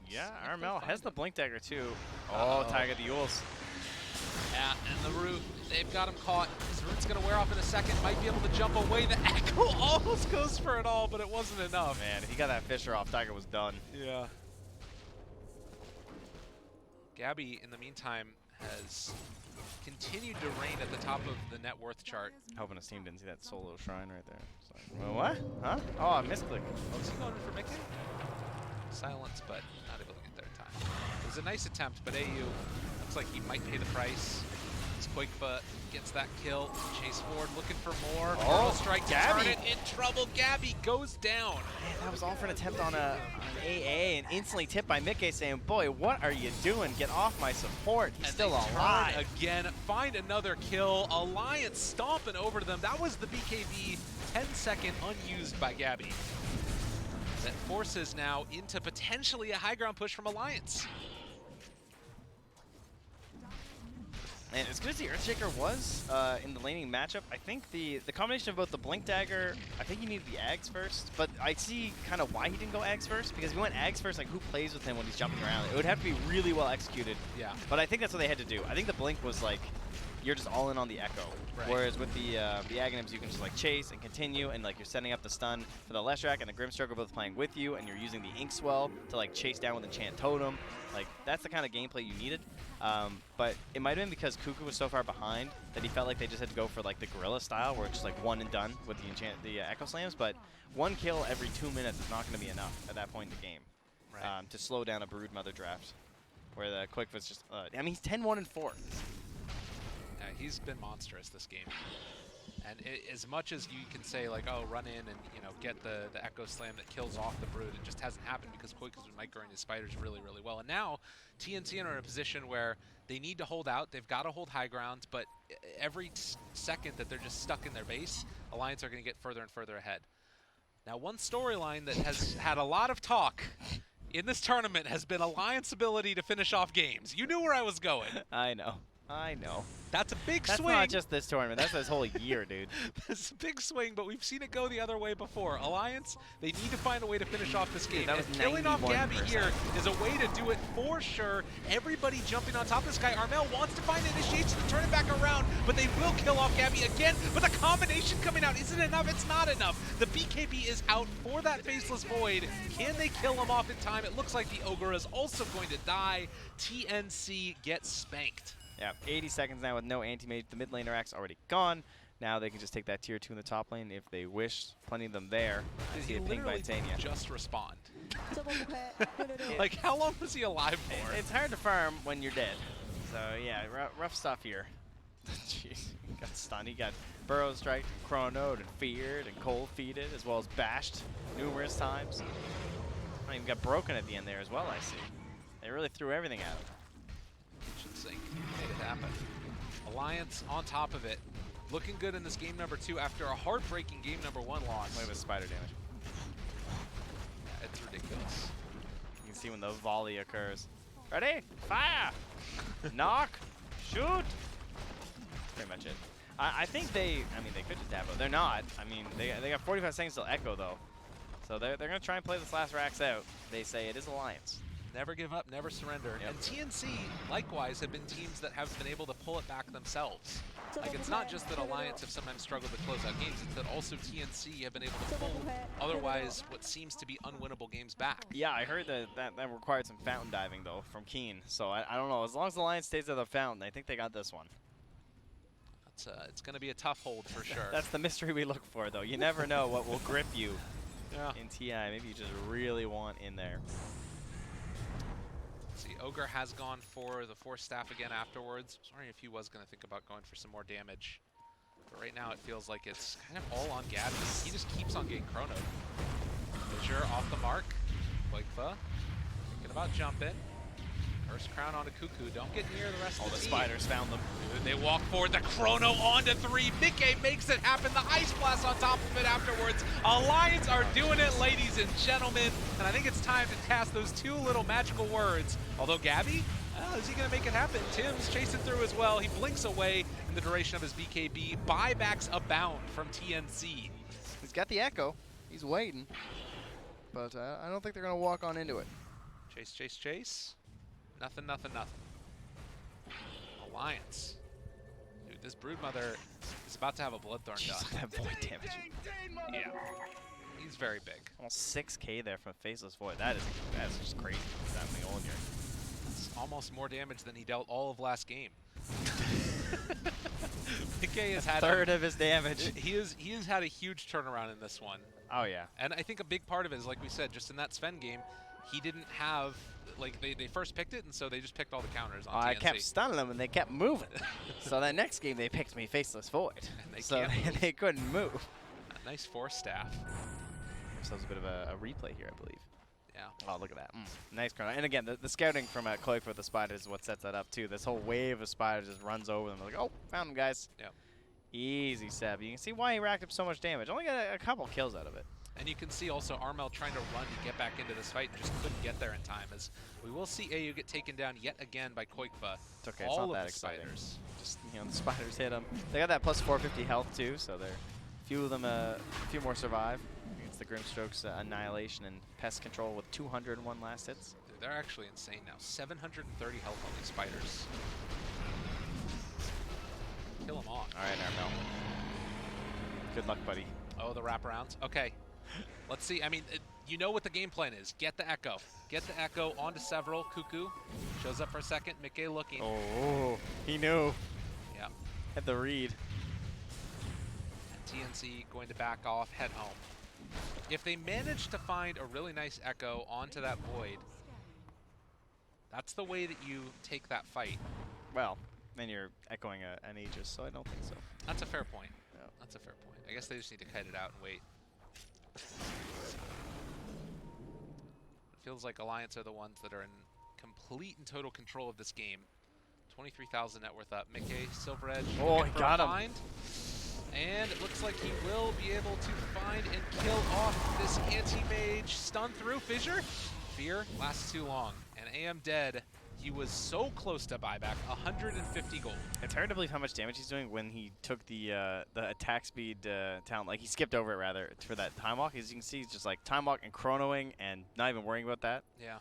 Yeah, See if they Armel find has the him. Blink Dagger too. Uh-oh. Oh, Tiger the Yules. Yeah, and the Root, they've got him caught. His Root's going to wear off in a second. Might be able to jump away. The Echo almost goes for it all, but it wasn't enough. Man, if he got that Fisher off, Tiger was done. Yeah. Gabby, in the meantime, has continued to reign at the top of the net worth chart. Hoping his team didn't see that solo shrine right there. It's like, well, what? Huh? Oh, I misclicked. Oh, is he going for Mickey? silence, but not able to get there in time. It was a nice attempt, but AU looks like he might pay the price. As Quakefa gets that kill, Chase Ford looking for more. Oh, Strike to Gabby. turn it in trouble. Gabby goes down. Man, that was all for an attempt on an AA and instantly tipped by Mickey saying, boy, what are you doing? Get off my support. He's And still they turn alive. again, find another kill. Alliance stomping over to them. That was the BKB 10-second unused by Gabby. That forces now into potentially a high ground push from Alliance. And as good as the Earthshaker was in the laning matchup, I think the combination of both the Blink Dagger, I think you needed the Ags first, but I see kind of why he didn't go Ags first, because if he went Ags first, like who plays with him when he's jumping around? It would have to be really well executed. Yeah. But I think that's what they had to do. I think the Blink was like, you're just all in on the Echo. Right. Whereas with the Aghanims, you can just like chase and continue, and like you're setting up the stun for the Leshrac and the Grimstroke are both playing with you, and you're using the Ink Swell to like chase down with Enchant Totem. Like that's the kind of gameplay you needed. But it might have been because Cuckoo was so far behind that he felt like they just had to go for like the Gorilla style, where it's just like one and done with the Echo Slams. But one kill every 2 minutes is not going to be enough at that point in the game to slow down a Broodmother draft. Where the Quick was just, I mean, he's 10-1-4. Yeah, he's been monstrous this game. And as much as you can say, like, oh, run in and, you know, get the Echo Slam that kills off the Brood, it just hasn't happened because Quake has been microing his spiders really, really well. And now, TNC are in a position where they need to hold out. They've got to hold high ground, but every second that they're just stuck in their base, Alliance are going to get further and further ahead. Now, one storyline that has had a lot of talk in this tournament has been Alliance's ability to finish off games. You knew where I was going. I know. That's a big That's swing. not just this tournament. That's this whole year, dude. It's a big swing, but we've seen it go the other way before. Alliance, they need to find a way to finish off this game. Dude, that was and killing off 91%. Gabby here is a way to do it for sure. Everybody jumping on top of this guy. Armel wants to find initiation to turn it back around, but they will kill off Gabby again. But the combination coming out isn't enough. It's not enough. The BKB is out for that Faceless Void. Can they kill him off in time? It looks like the Ogre is also going to die. TNC gets spanked. Yeah, 80 seconds now with no anti-mage. The mid laner act's already gone. Now they can just take that tier 2 in the top lane if they wish. Plenty of them there. I see a ping by Tanya. Just respond. Like, how long was he alive for? It's hard to farm when you're dead. So yeah, rough stuff here. Jeez, he got stunned. He got Burrow Strike, Chronoed, and Feared, and Cold Feeded, as well as bashed numerous times. I even got broken at the end there as well, I see. They really threw everything at him. Kitchen sink made it happen. Alliance on top of it. Looking good in this game number 2 after a heartbreaking game number 1 loss. Look at the spider damage. Yeah, it's ridiculous. You can see when the volley occurs. Ready? Fire! Knock! Shoot! Pretty much it. I think they could just Dabo. They're not. I mean, they got 45 seconds till Echo, though. So they're going to try and play this last Rax out. They say it is Alliance. Never give up, never surrender. Yep. And TNC, likewise, have been teams that have been able to pull it back themselves. Like, it's not just that Alliance have sometimes struggled to close out games, it's that also TNC have been able to pull otherwise what seems to be unwinnable games back. Yeah, I heard that required some fountain diving, though, from Keen. So I don't know. As long as the Alliance stays at the fountain, I think they got this one. It's going to be a tough hold for sure. That's the mystery we look for, though. You never know what will grip you Yeah. in TI. Maybe you just really want in there. See, Ogre has gone for the Force Staff again afterwards. I was wondering if he was going to think about going for some more damage. But right now it feels like it's kind of all on Gabby. He just keeps on getting chronoed. Fissure off the mark. Quakefa thinking about jumping. First crown onto Cuckoo. Don't get near the rest All of the the team. spiders found them. They walk forward, the chrono onto 3. Mickey makes it happen. The ice blast on top of it afterwards. Alliance are doing it, ladies and gentlemen. And I think it's time to cast those 2 little magical words. Although Gabby, is he going to make it happen? Tim's chasing through as well. He blinks away in the duration of his BKB. Buybacks abound from TNC. He's got the Echo. He's waiting. But I don't think they're going to walk on into it. Chase, chase, chase. Nothing, nothing, nothing. Alliance. Dude, this Broodmother is about to have a Bloodthorn Jeez, done. that void damage. Yeah. He's very big. Almost 6k there from Faceless Void. That's just crazy. What's happening all year. It's almost more damage than he dealt all of last game. Mickey has had Third of his damage. He has had a huge turnaround in this one. Oh yeah. And I think a big part of it is, like we said, just in that Sven game, he didn't have, like, they first picked it, and so they just picked all the counters on I TNC. kept stunning them, and they kept moving. So that next game, they picked me Faceless Void. And they so can't move. they couldn't move. A nice force staff. So it was a bit of a replay here, I believe. Yeah. Oh, look at that. Nice chrono. And again, the scouting from Koik with the spiders is what sets that up, too. This whole wave of spiders just runs over them. They're like, oh, found them, guys. Yep. Easy Seb. You can see why he racked up so much damage. Only got a couple kills out of it. And you can see also Armel trying to run to get back into this fight and just couldn't get there in time, as we will see AU get taken down yet again by Koikva. It's okay. All It's not of that the exciting. spiders. Just, the spiders hit them. They got that plus 450 health, too, so they're a few of them, a few more survive. It's the Grimstrokes Annihilation and Pest Control with 201 last hits. Dude, they're actually insane now. 730 health on these spiders. Kill them all. All right, Armel. Good luck, buddy. Oh, the wraparounds. Okay. Let's see. I mean, you know what the game plan is. Get the Echo. Get the Echo onto several. Cuckoo shows up for a second. Mickey looking. Oh, he knew. Yeah. Had the read. And TNC going to back off, head home. If they manage to find a really nice Echo onto that Void, that's the way that you take that fight. Well, then you're echoing an Aegis, so I don't think so. That's a fair point. Yeah. That's a fair point. I guess they just need to kite it out and wait. It feels like Alliance are the ones that are in complete and total control of this game. 23,000 net worth up. Mickey, Silver Edge. Oh, looking he for a got him. find. And it looks like he will be able to find and kill off this anti-mage. Stun through Fissure. Fear lasts too long. And AM dead. He was so close to buyback. 150 gold. It's hard to believe how much damage he's doing when he took the attack speed talent. Like, he skipped over it, rather, for that time walk. As you can see, he's just, like, time walk and chronoing and not even worrying about that. Yeah.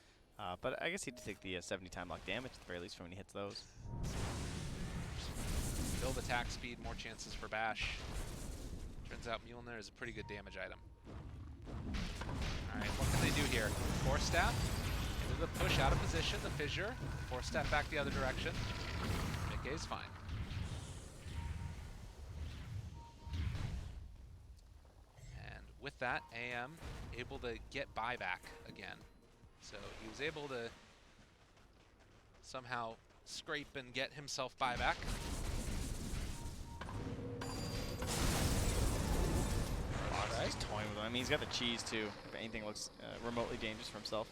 But I guess he did take the 70 time lock damage, at the very least, from when he hits those. Build attack speed, more chances for bash. Turns out Mjolnir is a pretty good damage item. Alright, what can they do here? Force Staff, into the push out of position, the Fissure. Force Staff back the other direction. Mickey's fine. And with that, AM able to get buyback again. So he was able to somehow scrape and get himself buyback. He's toying with him. I mean, he's got the cheese, too, if anything looks remotely dangerous for himself.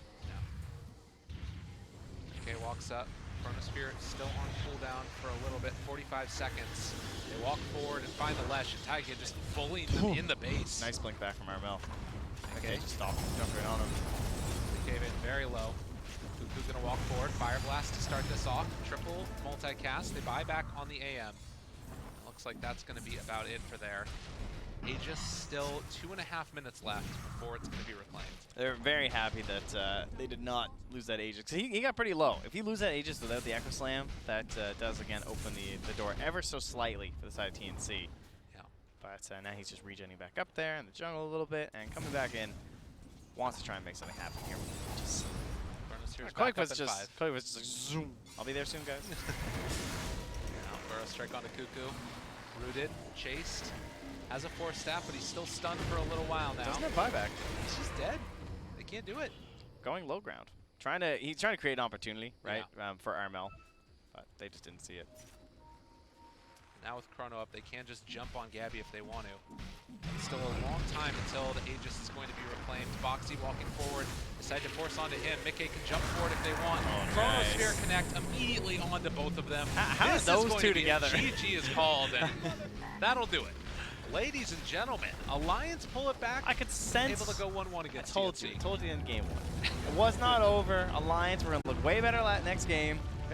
Okay, walks up. Chronosphere still on cooldown for a little bit, 45 seconds. They walk forward and find the Lesh, and Taiga just bullying them in the base. Nice blink back from Armel. Okay, just stopped him, jumped right on him. They cave in very low. Cuckoo's gonna walk forward, Fire Blast to start this off. Triple multicast, they buy back on the AM. Looks like that's gonna be about it for there. Aegis still 2.5 minutes left before it's going to be reclaimed. They're very happy that they did not lose that Aegis. 'Cause he got pretty low. If you lose that Aegis without the Echo Slam, that does, again, open the door ever so slightly for the side of TNC. Yeah. But now he's just regenning back up there in the jungle a little bit and coming back in. Wants to try and make something happen here. Just Koik was just like, zoom. I'll be there soon, guys. Now, Burrow strike onto Cuckoo. Rooted, chased. Has a force staff, but he's still stunned for a little while now. Doesn't have buyback. He's just dead. They can't do it. Going low ground. He's trying to create an opportunity, right, for Armel, but they just didn't see it. Now with Chrono up, they can just jump on Gabby if they want to. It's still a long time until the Aegis is going to be reclaimed. Boxy walking forward, decide to force onto him. Mickey can jump forward if they want. Chronosphere connect immediately onto both of them. How this are those is going two to be together? GG is called, and that'll do it. Ladies and gentlemen, Alliance pull it back. I could sense. Able to go 1-1 against I told TNC. you in game one. It was not over. Alliance, we're going to look way better next game.